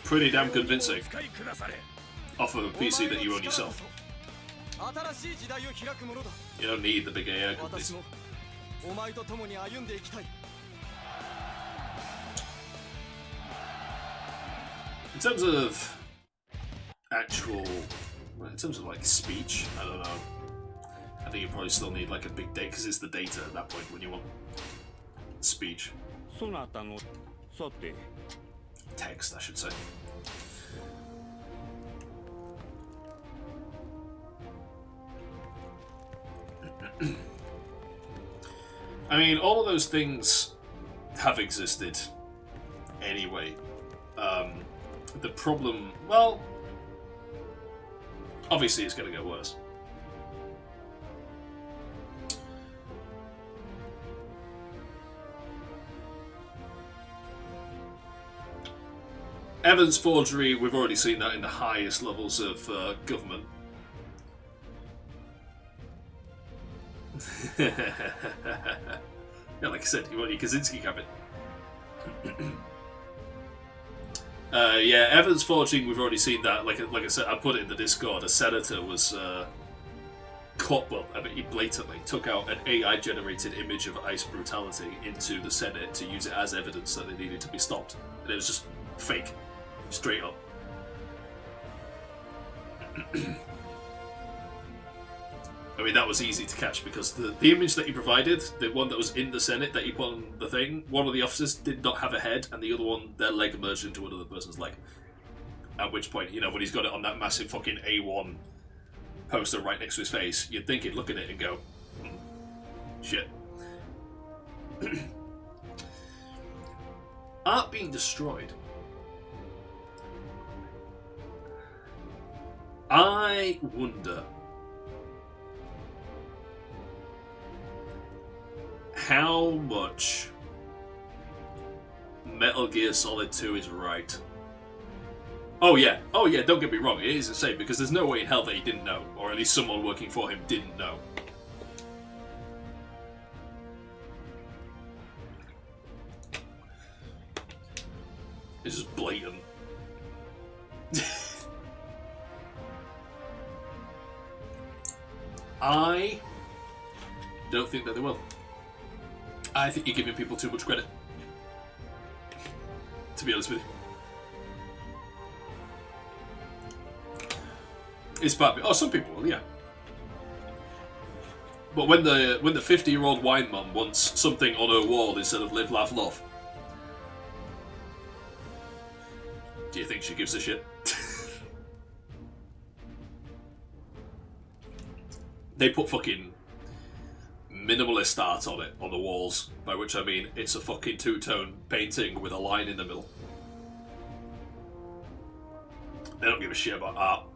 pretty damn convincing off of a PC that you own yourself. You don't need the big AI companies. In terms of actual, in terms of like speech, I don't know. I think you probably still need like a big data, because it's the data at that point when you want speech. Text, I should say. I mean, all of those things have existed anyway. The problem, well, obviously it's going to get worse. Evidence forgery, we've already seen that in the highest levels of government. Yeah, like I said, you want your Kaczynski cabin. Yeah, evidence forging, we've already seen that. Like I said, I put it in the Discord. A senator was caught, well, I mean, he blatantly took out an AI-generated image of ICE brutality into the Senate to use it as evidence that it needed to be stopped. And it was just fake. Straight up. I mean, that was easy to catch because the image that he provided, the one that was in the Senate that he put on the thing, one of the officers did not have a head, and the other one, their leg merged into another person's leg. At which point, you know, when he's got it on that massive fucking A1 poster right next to his face, you'd think he'd look at it and go, shit. Art being destroyed. I wonder how much Metal Gear Solid 2 is right. Oh yeah, don't get me wrong, it is insane because there's no way in hell that he didn't know, or at least someone working for him didn't know. It's just blatant. I don't think that they will. I think you're giving people too much credit. To be honest with you. It's bad. Oh, some people will, yeah. But when the 50-year-old wine mum wants something on her wall instead of live, laugh, love, do you think she gives a shit? They put fucking minimalist art on it, on the walls, by which I mean it's a fucking two-tone painting with a line in the middle. They don't give a shit about art.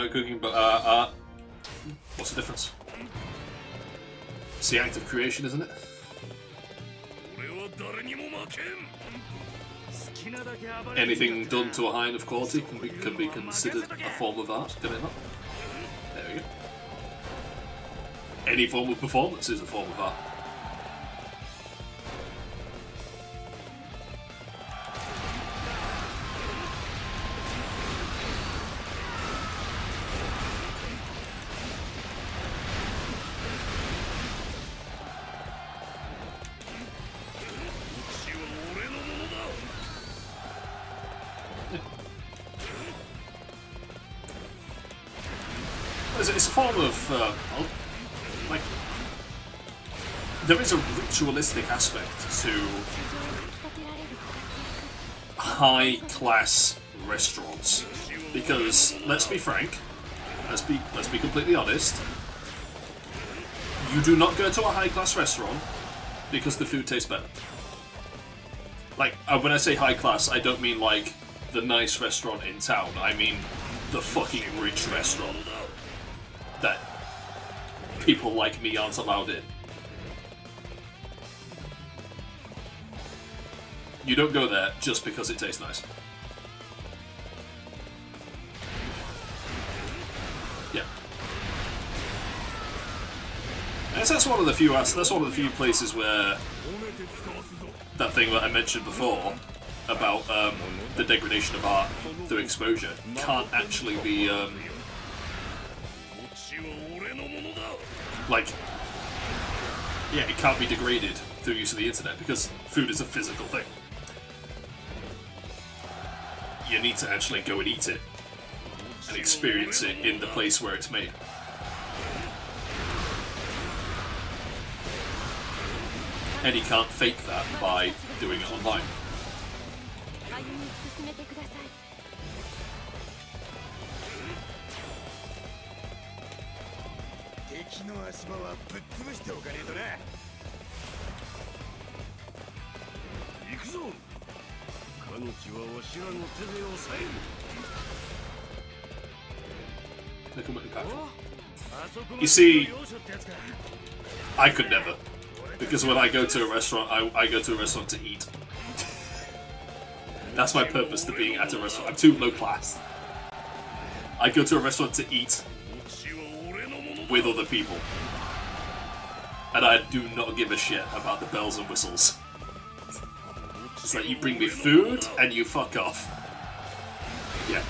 cooking, but what's the difference? It's the act of creation, isn't it? 俺は誰にも負けん Anything done to a high enough quality can be considered a form of art, can it not? There we go. Any form of performance is a form of art. It's a form of, like, there is a ritualistic aspect to high-class restaurants, because let's be frank, let's be completely honest, you do not go to a high-class restaurant because the food tastes better. Like, when I say high-class, I don't mean like the nice restaurant in town, I mean the fucking rich restaurant that people like me aren't allowed in. You don't go there just because it tastes nice. Yeah. And that's one of the few. That's one of the few places where that thing that I mentioned before about the degradation of art through exposure can't actually be. Like, yeah, it can't be degraded through use of the internet because food is a physical thing. You need to actually go and eat it and experience it in the place where it's made. And you can't fake that by doing it online. You see, I could never, because when I go to a restaurant, I go to a restaurant to eat. That's my purpose to being at a restaurant. I'm too low class. I go to a restaurant to eat with other people. And I do not give a shit about the bells and whistles. It's like, you bring me food and you fuck off. Yeah.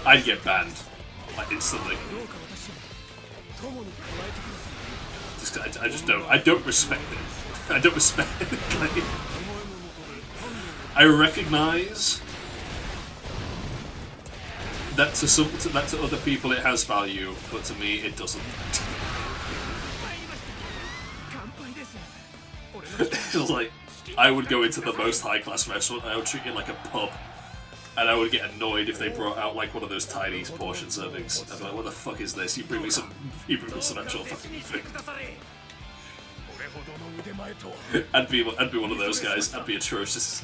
I'd get banned, like, instantly. I don't respect it. I don't respect it. Like, I recognize that to other people it has value, but to me it doesn't. It's like, I would go into the most high-class restaurant, I would treat it like a pub, and I would get annoyed if they brought out like one of those tiny portion servings. I'd be like, what the fuck is this? You bring me some actual fucking food. I'd be one of those guys. I'd be atrocious.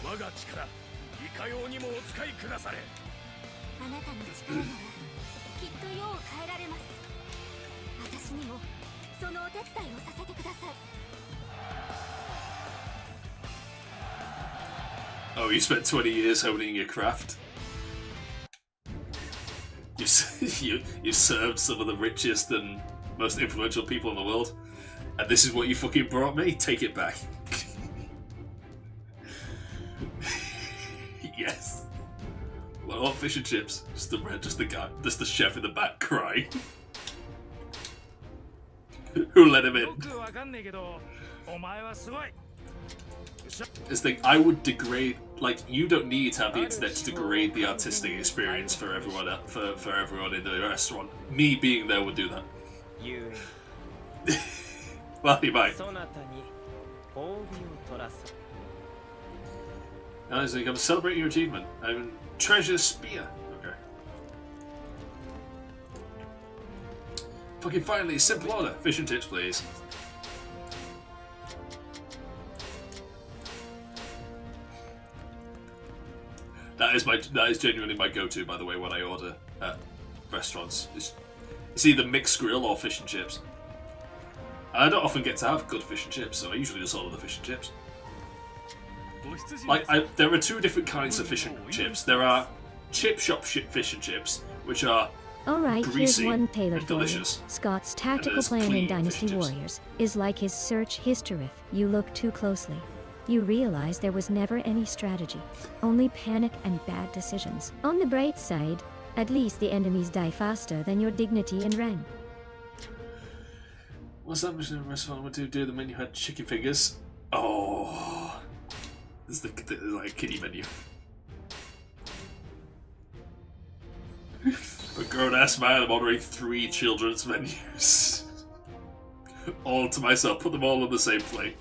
Oh, you spent 20 years honing your craft. You served some of the richest and most influential people in the world, and this is what you fucking brought me? Take it back. Yes. Well, I want fish and chips. Just the chef in the back crying. Who let him in? This thing, I would degrade. Like, you don't need to have the internet to degrade the artistic experience for everyone for everyone in the restaurant. Me being there would do that. Well, he might. Now he's like, I'm celebrating your achievement. I'm treasure spear. Okay. Fucking finally, simple order. Fish and chips, please. That is genuinely my go-to, by the way, when I order at restaurants. It's either mixed grill or fish and chips. And I don't often get to have good fish and chips, so I usually just order the fish and chips. Like, there are two different kinds of fish and chips. There are chip shop fish and chips, which are Alright, here's greasy one tailored and for you. delicious. Scott's tactical there's plan in clean Dynasty fish and chips. Warriors is like his search history if you look too closely. You realize there was never any strategy, only panic and bad decisions. On the bright side, at least the enemies die faster than your dignity and rank. What's that mission in the restaurant? What do the menu had chicken fingers? Oh, this is the like kiddie menu. A grown-ass man, I'm ordering 3 children's menus. All to myself. Put them all on the same plate.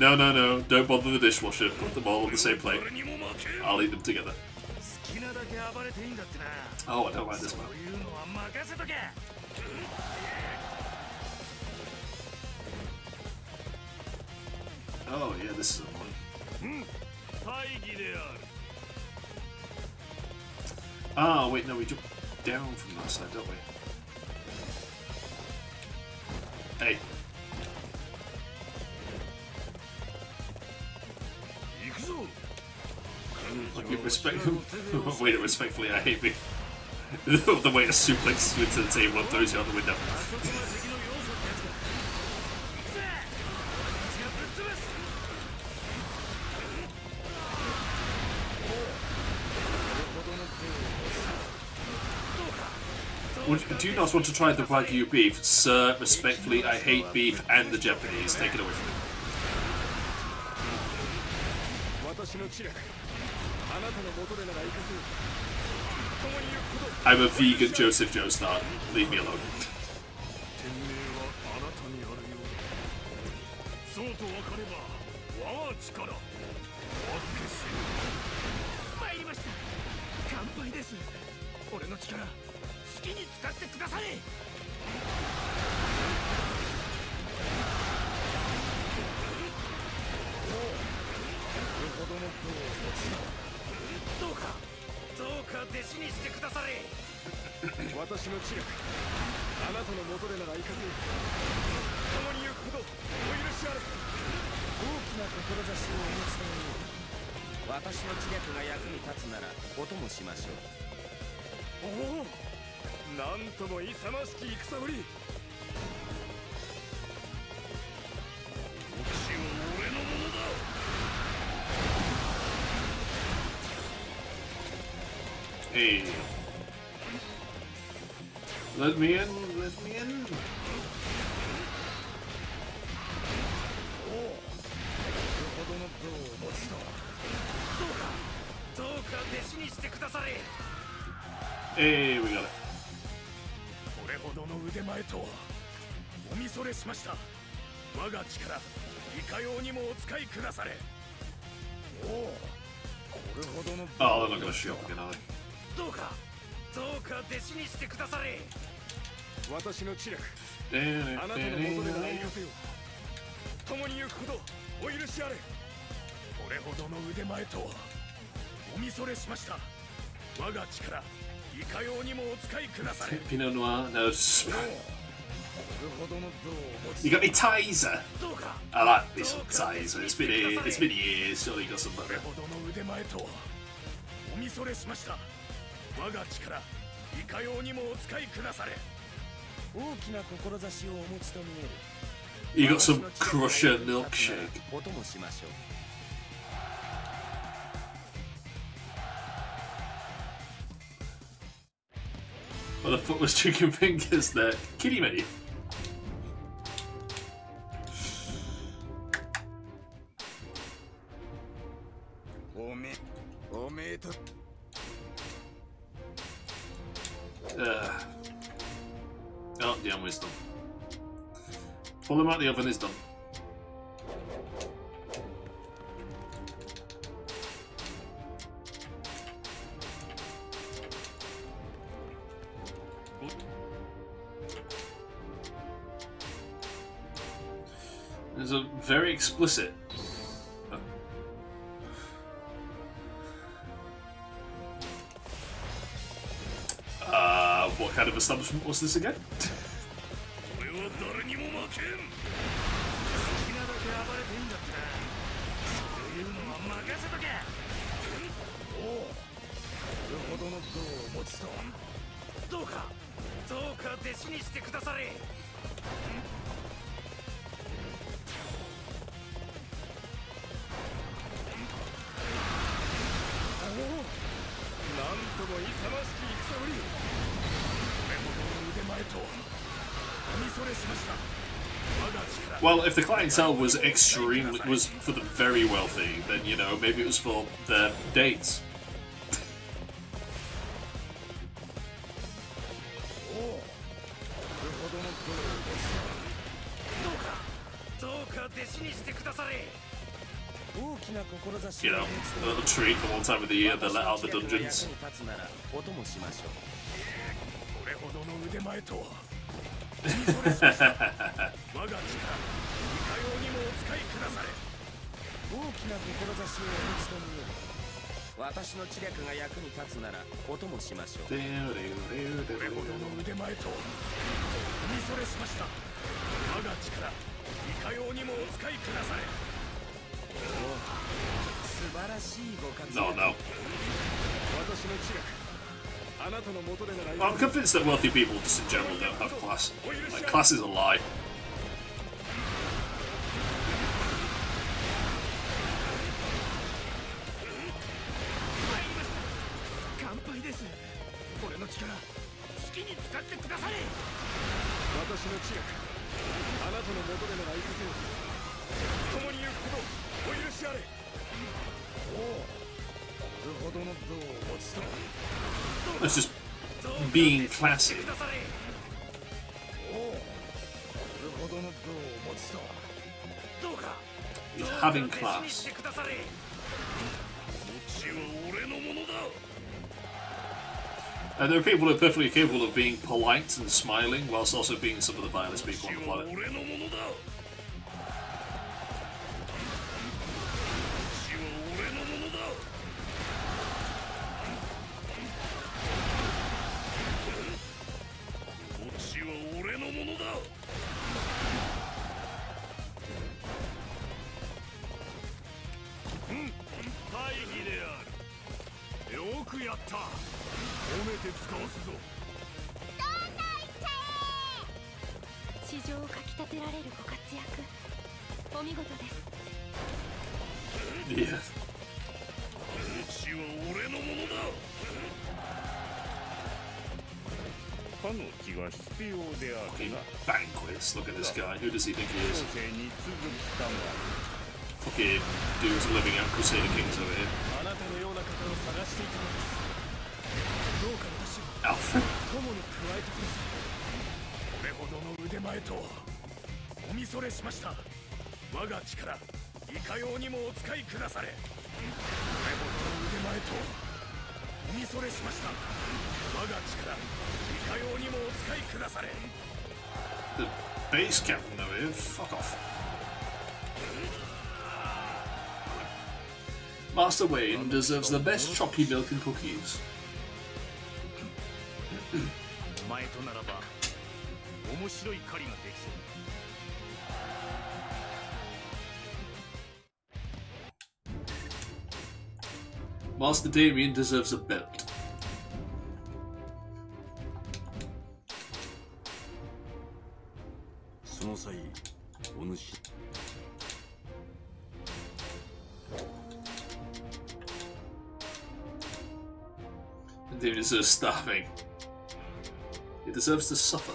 No, no, no. Don't bother the dishwasher. Put them all on the same plate. I'll eat them together. Oh, I don't like this man. Oh, yeah, this is annoying. Ah, wait, no, we jump down from that side, don't we? Hey. Wait, respectfully, I hate me. The way to suplex you into the table and throws you out the window. Do you not want to try the Wagyu beef? Sir, respectfully, I hate beef and the Japanese. Take it away from me. I'm a vegan Joseph Joestar. Leave me alone. Hey. Let me in, let me in. Hey, we got it. Oh, they're not going to show up again, are they? Pinot Noir? No, just... You got me Tizer? I like this Tizer. It's been years, surely you got some better. You got some Crusher milkshake. What the fuck was chicken fingers there? Kitty menu. Oh, the oven is done. Pull them out, the oven is done. There's a very explicit. What kind of establishment was this again? 俺は誰にも負けん。好きなだけ暴れていいんだってな。そういうのは任せとけ。おお、これほどの武をお持ちとは。どうか弟子にしてくだされ。おお、なんとも勇ましき戦ぶり。Well, if the clientele was for the very wealthy, then you know maybe it was for their dates. どうか弟子にしてくだされ。 You know, a little treat for one time of the year they let out the dungeons. これほどの腕前と我が力いかようにもお使いくだされ。大きな志をお持ちと見える。私の知略が役に立つならお供しましょう。これほどの腕前と見それしました。我が力いかようにもお使いくだされ。素晴らしいご活躍。 No, no. 私の知略 I'm convinced that wealthy people just in general don't have class. Like, class is a lie. 乾杯です。俺の力好きに使ってくだされ。私の知略あなたの元でなら行かせよう。共に行くことお許しあれ。おお、これほどの武を持ちとは。 It's just being classy. He's having class. And there are people who are perfectly capable of being polite and smiling whilst also being some of the vilest people on the planet. 市場をかきたてられるご活躍お見事です。 Yeah. 血は俺のものだ。歯の気は必要であるな。 Banquets. Look at this guy. Who does he think he is? 後世に続くため。 Fucking dudes living out Crusader Kings over here. あなたのような方を探していたのです。どうか私を Alfred. 友に加えてください。これほどの腕前とおみそれしました。我が力いかようにもお使いくだされ。これほどの腕前とおみそれしました。我が力いかようにもお使いくだされ。 The base captain over here. Fuck off. Master Wayne deserves the best chocolate milk and cookies. お前とならば面白い狩りができそう。 Master Damien deserves a belt. Damien deserves starving. He deserves to suffer.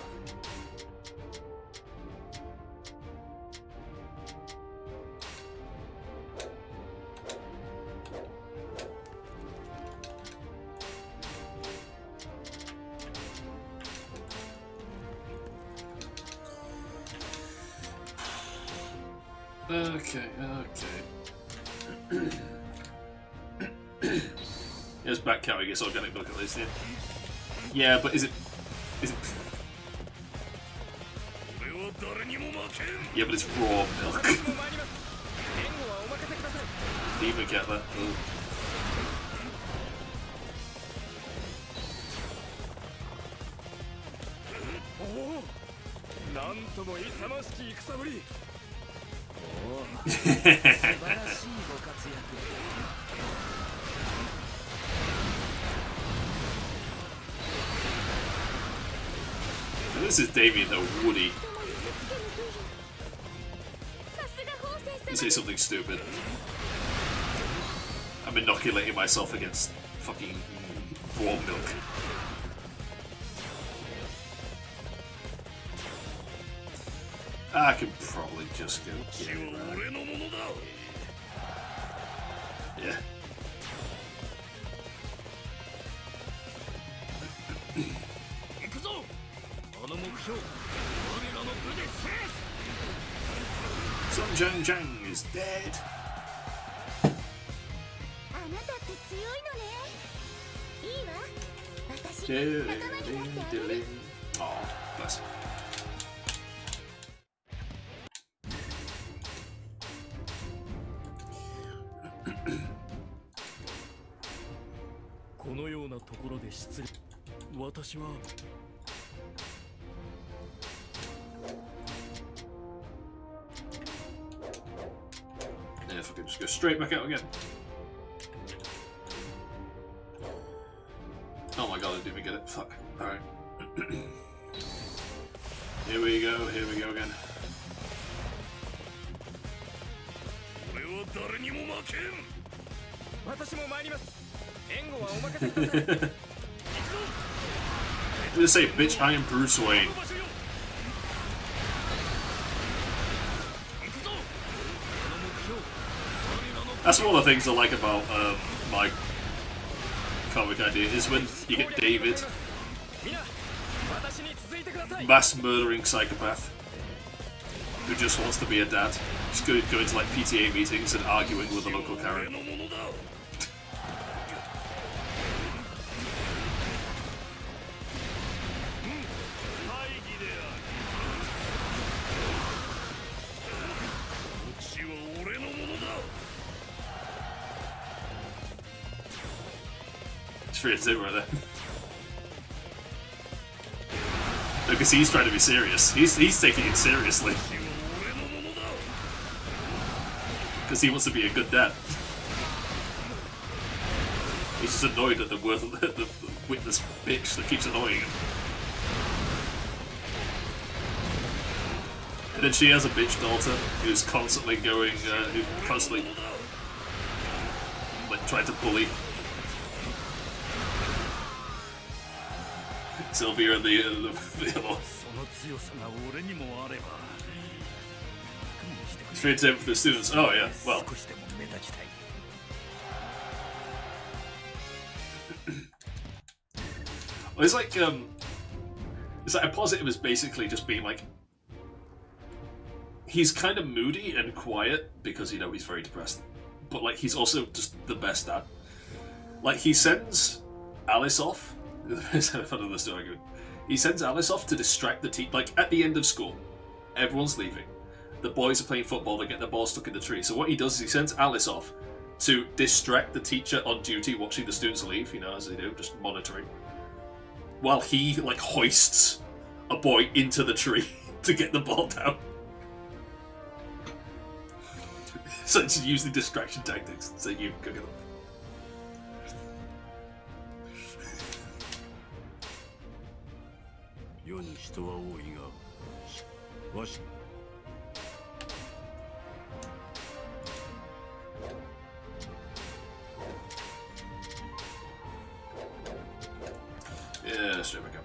Okay. Here's back carrying his organic milk at least, yeah. Yeah, but is it... Yeah, but it's raw milk. Didn't even get that. Ugh. なんとも勇ましき戦ぶり。 素晴らしいご活躍。 This is Damien though, Woody. You say something stupid. I'm inoculating myself against fucking raw milk. I can probably just go get it right. Yeah. Sun Jang Jang is dead. あなたって強いのね。いいわ。私仲間になってあげる。 Oh, bless him. このようなところで失礼。私は。 And if I could just go straight back out again. Oh my god, I didn't even get it. Fuck. Alright. Here we go again. 俺は誰にも負けん。私も参ります。援護はお任せください。 I'm gonna say, bitch, I am Bruce Wayne. That's one of the things I like about my comic idea is when you get David, mass murdering psychopath, who just wants to be a dad, just going to like PTA meetings and arguing with the local Karen. It's right there. Because he's trying to be serious. He's taking it seriously. Because he wants to be a good dad. He's just annoyed at the witness bitch that keeps annoying him. And then she has a bitch daughter who's constantly going, who constantly like trying to bully Sylvia and the other. It's very tempting for the students. Oh yeah, well. Well, it's like a positive is basically just being like, he's kind of moody and quiet because he's very depressed, but like he's also just the best dad. Like he sends Alice off. He sends Alice off to distract the team. Like at the end of school, everyone's leaving. The boys are playing football. They get their ball stuck in the tree. So what he does is he sends Alice off to distract the teacher on duty, watching the students leave. As they do, just monitoring. While he like hoists a boy into the tree to get the ball down. So it's usually distraction tactics. So you go get them. Yeah, straight back up.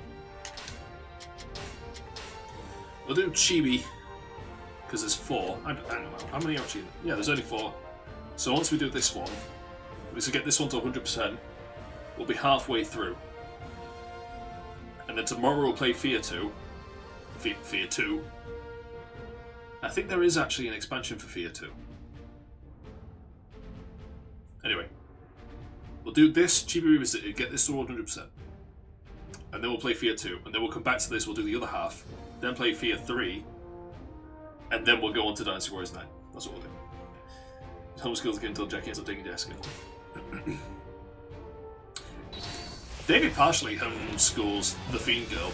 We'll do Chibi, because there's 4. I don't know, how many are Chibi? Yeah, there's only 4. So once we do this one, we should get this one to 100%, we'll be halfway through. And then tomorrow we'll play Fear 2. Fear 2. I think there is actually an expansion for Fear 2. Anyway, we'll do this, Chibi Revisited, get this to 100%. And then we'll play Fear 2. And then we'll come back to this, we'll do the other half. Then play Fear 3. and then we'll go on to Dynasty Warriors 9. That's what we'll do. Homeschools again until Jackie ends up taking Jessica. David partially homeschools the Fiend Girl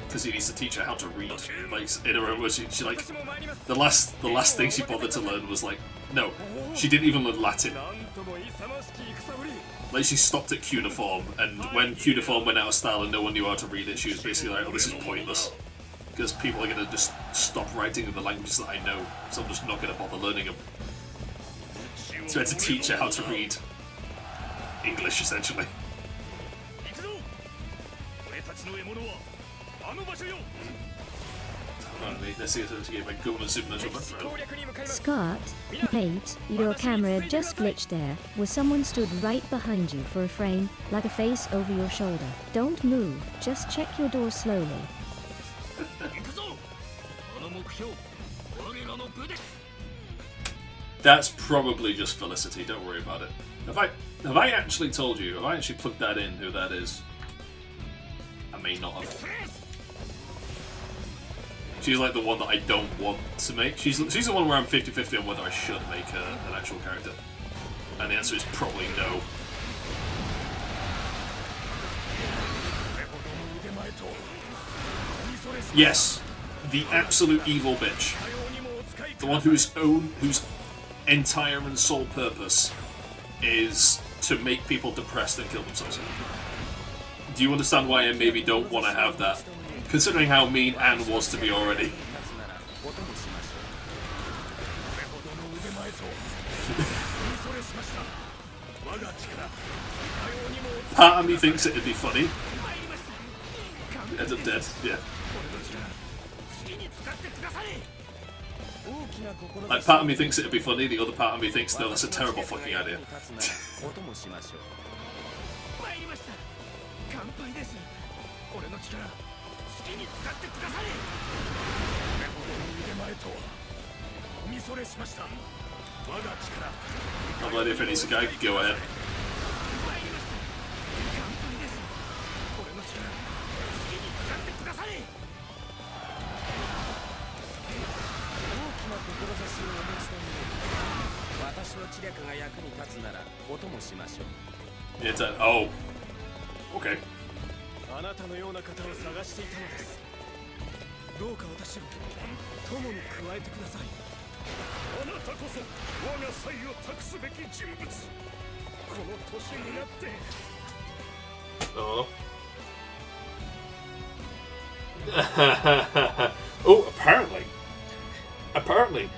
because he needs to teach her how to read. Like in her own words, she like the last thing she bothered to learn was like no, she didn't even learn Latin. Like she stopped at cuneiform, and when cuneiform went out of style and no one knew how to read it, she was basically like, "Oh, this is pointless because people are gonna just stop writing in the languages that I know, so I'm just not gonna bother learning them." So I had to teach her how to read English essentially. Scott, mate, your camera just glitched there. Was someone stood right behind you for a frame, like a face over your shoulder? Don't move, just check your door slowly. That's probably just Felicity, don't worry about it. Have I actually told you, have I actually plugged that in, who that is? I may not have. She's like the one that I don't want to make. She's the one where I'm 50-50 on whether I should make her an actual character. And the answer is probably no. Yes, the absolute evil bitch. The one whose entire and sole purpose is to make people depressed and kill themselves. Do you understand why I maybe don't want to have that? Considering how mean Anne was to me already. Part of me thinks it'd be funny. Ends up dead, yeah. Like, part of me thinks it'd be funny, the other part of me thinks, no, that's a terrible fucking idea. I'm ready if any guy could go ahead. Yeah, it's oh. Okay. あなたのような方を探していたのです。どうか私を友に加えてください。あなたこそ我が才を託すべき人物。この年になって。Oh. Oh, apparently,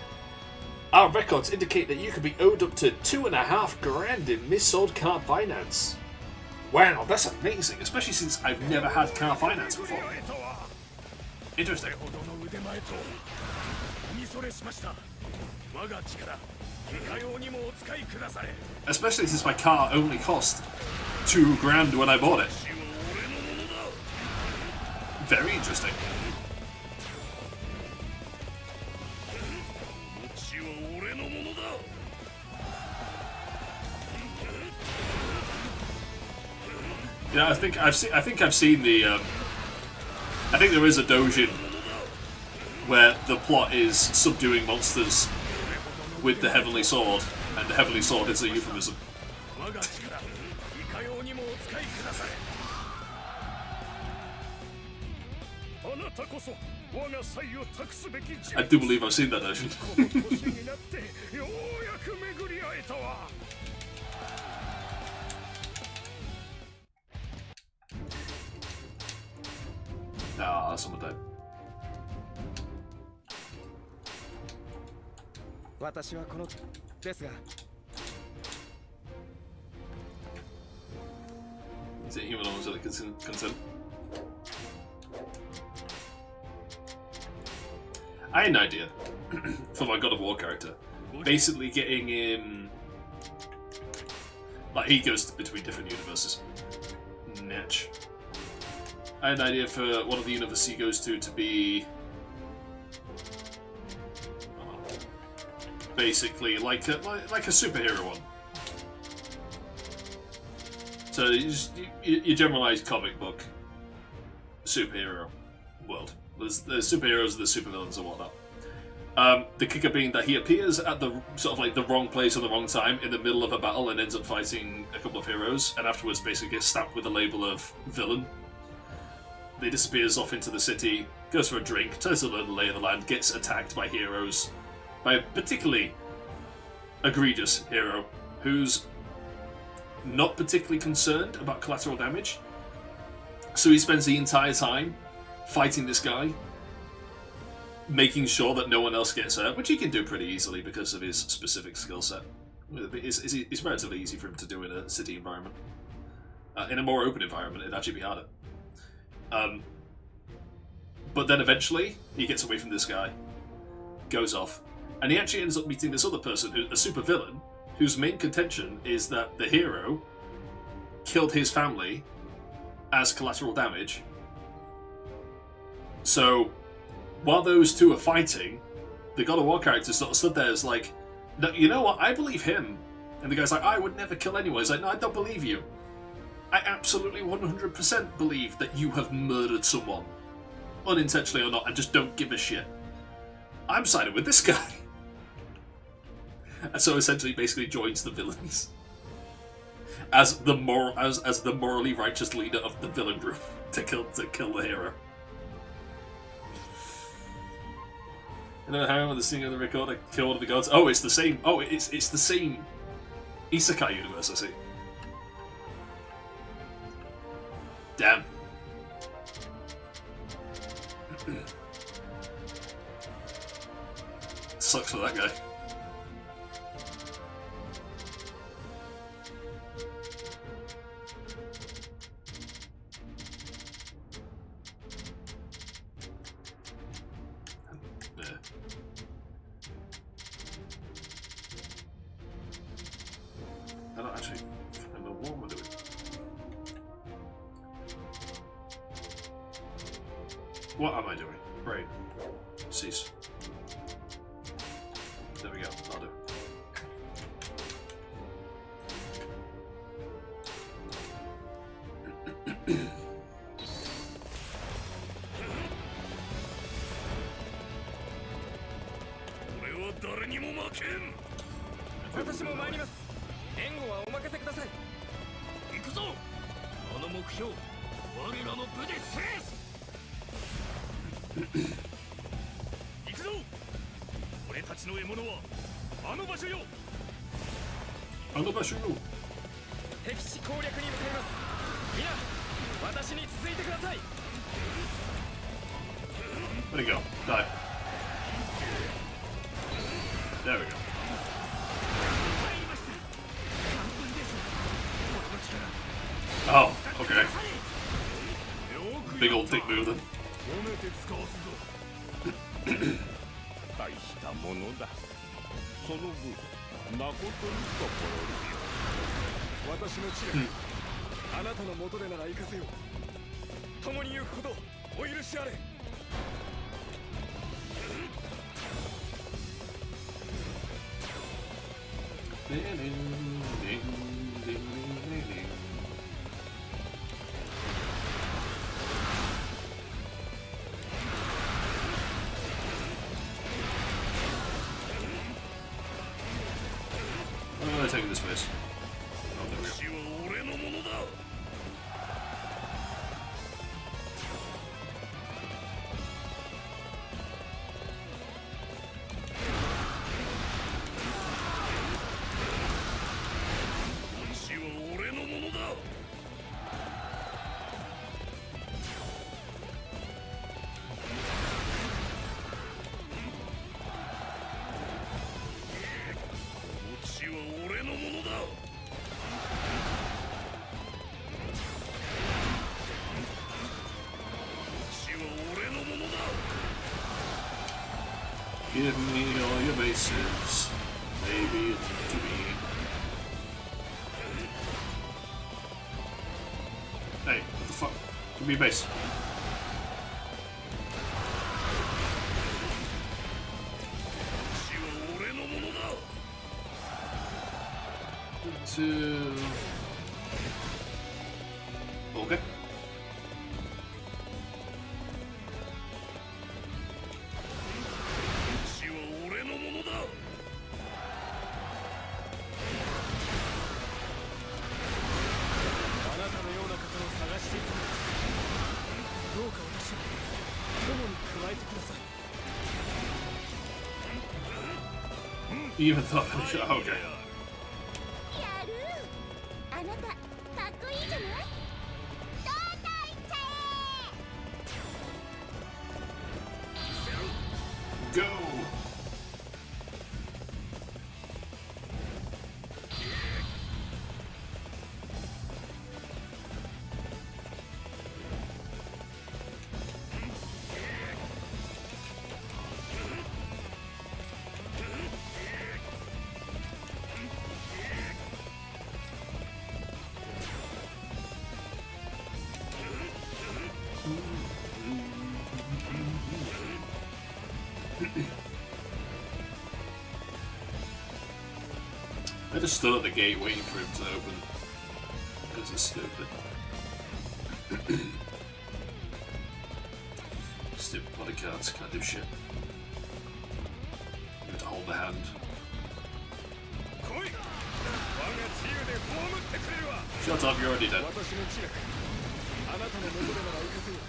our records indicate that you could be owed up to $2.5 grand in missold car finance. Wow, that's amazing, especially since I've never had car finance before. Interesting. Especially since my car only cost $2 grand when I bought it. Very interesting. Yeah, I think I've seen the. I think there is a doujin where the plot is subduing monsters with the heavenly sword, and the heavenly sword is a euphemism. I do believe I've seen that doujin. Ah, someone died. Is it human or is it consent? I had an idea for my God of War character. Basically getting him... Like, he goes between different universes. Natch. I had an idea for one of the universes he goes to be... basically like a superhero one. So you generalized comic book superhero world. There's superheroes, there's supervillains and whatnot. The kicker being that he appears at the sort of like the wrong place at the wrong time in the middle of a battle and ends up fighting a couple of heroes, and afterwards basically gets stamped with the label of villain. He disappears off into the city, goes for a drink, tries to learn the lay of the land, gets attacked by heroes, by a particularly egregious hero who's not particularly concerned about collateral damage. So he spends the entire time fighting this guy, making sure that no one else gets hurt, which he can do pretty easily because of his specific skill set. It's relatively easy for him to do in a city environment. In a more open environment, it'd actually be harder. But then eventually, he gets away from this guy, goes off, and he actually ends up meeting this other person, a super villain, whose main contention is that the hero killed his family as collateral damage. So, while those two are fighting, the God of War character sort of stood there as like, no, you know what, I believe him. And the guy's like, I would never kill anyone. He's like, no, I don't believe you. I absolutely 100% believe that you have murdered someone. Unintentionally or not, I just don't give a shit. I'm siding with this guy. And so essentially basically joins the villains. As the morally righteous leader of the villain group to kill the hero. You know how the singing of the recorder kill one of the gods? Oh, it's the same. Oh, it's the same Isekai universe, I see. Damn. Sucks for that guy. I don't actually remember what we're doing. What am I doing? Right. Cease. There we go. I'll do it. Where'd he go? Die. There we go. Oh, okay. Big old dick move then. 大したものだ。その分、誠に心よ。私の知略、あなたの元でなら行かせよう。共に行くことお許しあれ。I'm taking this space. Oh, there we go. Give me all your bases. Maybe it's to be. Hey, what the fuck? Give me a base. Okay. Even though, okay. やるあなたかっこいいじゃないどうだいって Go! I just stood at the gate waiting for him to open because he's stupid. Stupid bodyguards can't do shit. You have to hold the hand. Shut up, you're already dead. 私の知略あなたの元でなら行かせよう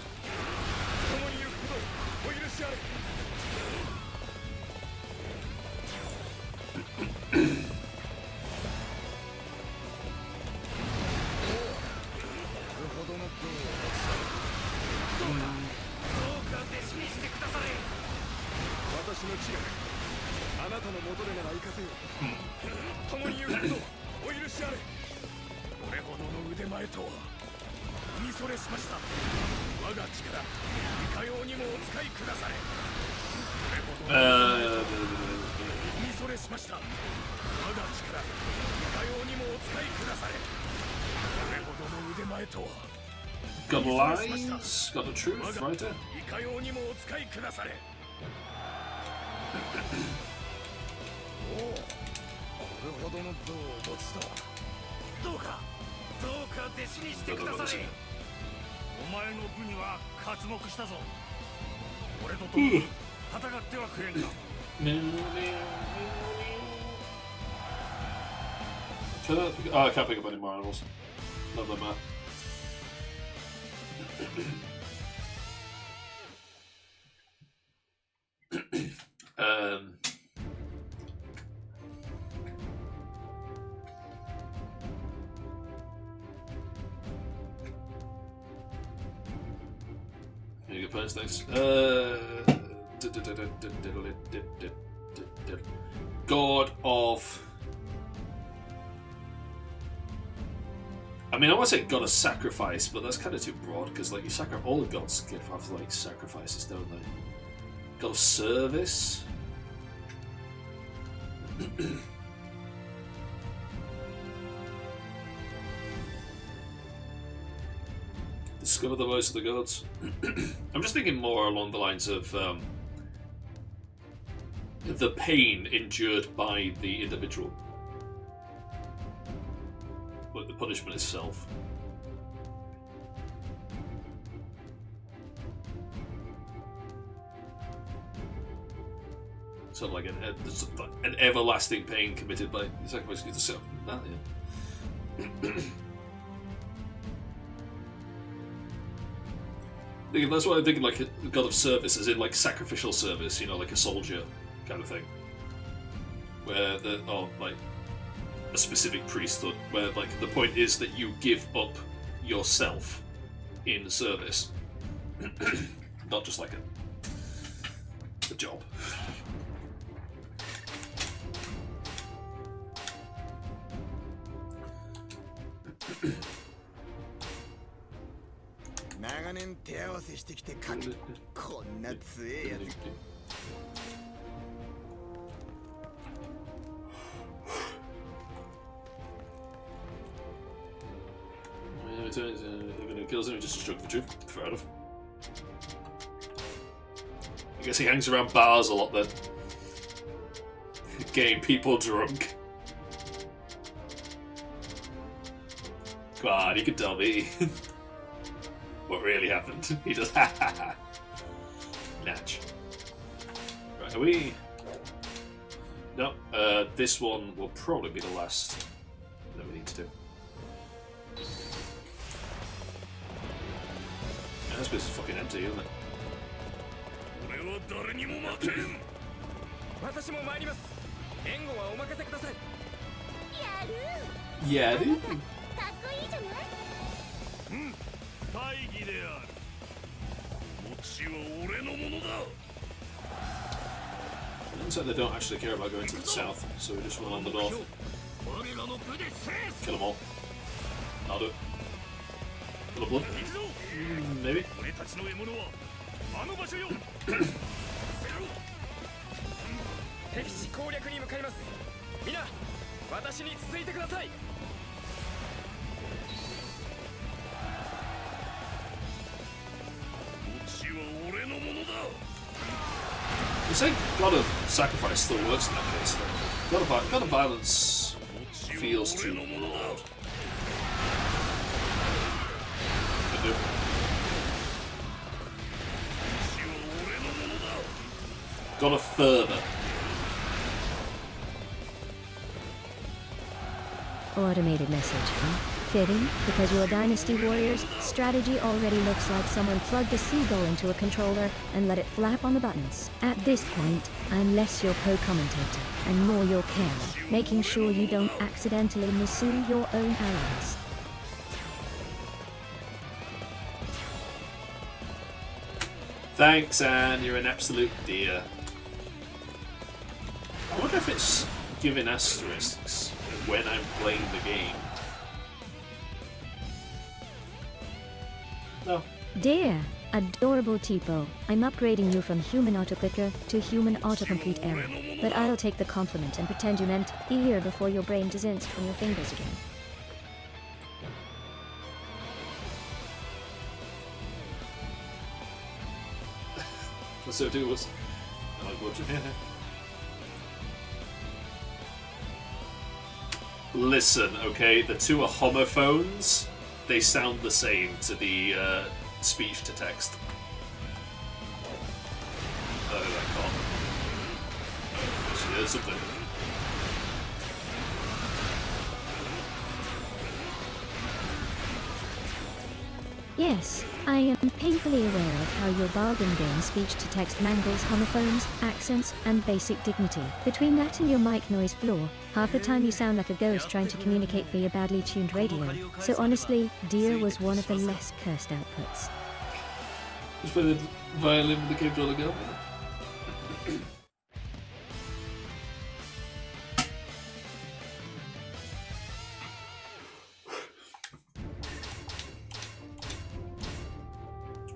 共に行くことお許しあれ私の知略あなたの元でなら行かせよう共に行くことお許しあれこれほどの腕前とは見それしました我が力いかようにもお使いくだされこれほどの見それしました我が力いかようにもお使いくだされこれほどの腕前とは Got the lies, got the truth, right there. いかようにもお使いくだされおおこれほどの武をお持ちとはどうか弟子にしてくだされお前の部には活目したぞ俺と共に戦ってはくれんか I can't pick up any more animals. Not that mad. Any good plans? Thanks. God of. I mean, I want to say God of sacrifice, but that's kind of too broad because, like, all the gods have like sacrifices, don't they? God of service. Discover the voice of the gods. I'm just thinking more along the lines of the pain endured by the individual. Like the punishment itself. Sort of like an everlasting pain committed by sacrifice to self. That's why I'm thinking, like a god of service, as in like sacrificial service, you know, like a soldier kind of thing. Where like a specific priesthood, where like the point is that you give up yourself in service, not just like a job. If it kills him, he just struck the truth. Fair enough. I guess he hangs around bars a lot then. Getting people drunk. Come on, you can tell me what really happened. He does ha ha ha. Natch. Right, are we? No, this one will probably be the last that we need to do. This place is fucking empty, isn't it? 私も参ります援護はお任せください。やる Yeah, あな dude. たかっこいいじゃない。大義である。餅は俺のものだ。 Looks like they don't actually care about going to the south, so we just went on the north. 我らの部で制す。 Kill them all. I'll do it. Kill a blood? 行くぞ。 Maybe? 俺たちの獲物はあの場所よ。敵地攻略に向かいます。みんな、私に続いてください。餅は俺のものだ。 You say God of Sacrifice still works in that case, though. God of Violence feels too broad. Could do. God of Fervor. Automated message, huh? Fitting, because you're Dynasty Warriors, strategy already looks like someone plugged a seagull into a controller and let it flap on the buttons. At this point, I'm less your co-commentator and more your carer, making sure you don't accidentally mislead your own allies. Thanks, Anne. You're an absolute dear. I wonder if it's giving asterisks when I'm playing the game. No. Dear, adorable Tipo, I'm upgrading you from human autoclicker to human autocomplete error. But I'll take the compliment and pretend you meant ear before your brain disinks from your fingers again. So do was. Listen, okay, the two are homophones. They sound the same to the speech to text. Oh, I can't. Actually, there's something. Yes, I am painfully aware of how your bargain game speech-to-text mangles homophones, accents, and basic dignity. Between that and your mic noise flaw, half the time you sound like a ghost trying to communicate via badly tuned radio. So honestly, Dear was one of the less cursed outputs. Just play the violin with the controller girl.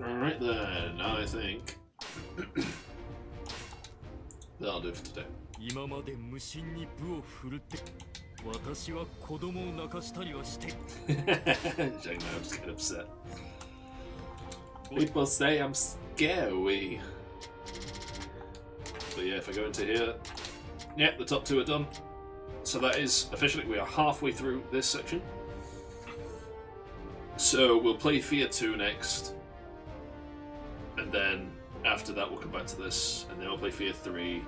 Alright then, I think that'll do for today. 今まで無心に武を振るって私は子供を泣かしたりはして Jang now just get upset. People say I'm scary. But yeah, if I go into here, yeah, the top two are done. So that is officially, we are halfway through this section. So we'll play Fear 2 next. And then after that we'll come back to this, and then we'll play Fear 3,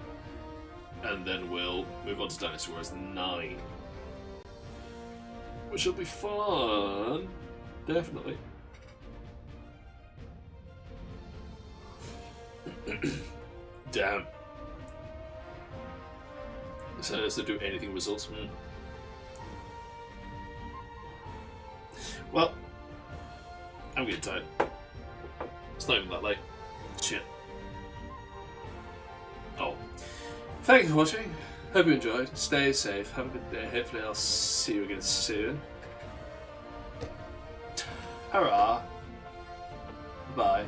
and then we'll move on to Dynasty Warriors 9. Which will be fun, definitely. Damn. This has to do anything results. Well, I'm getting tired. It's not even that late. Shit. Oh. Thank you for watching. Hope you enjoyed. Stay safe. Have a good day. Hopefully I'll see you again soon. Hurrah. Bye.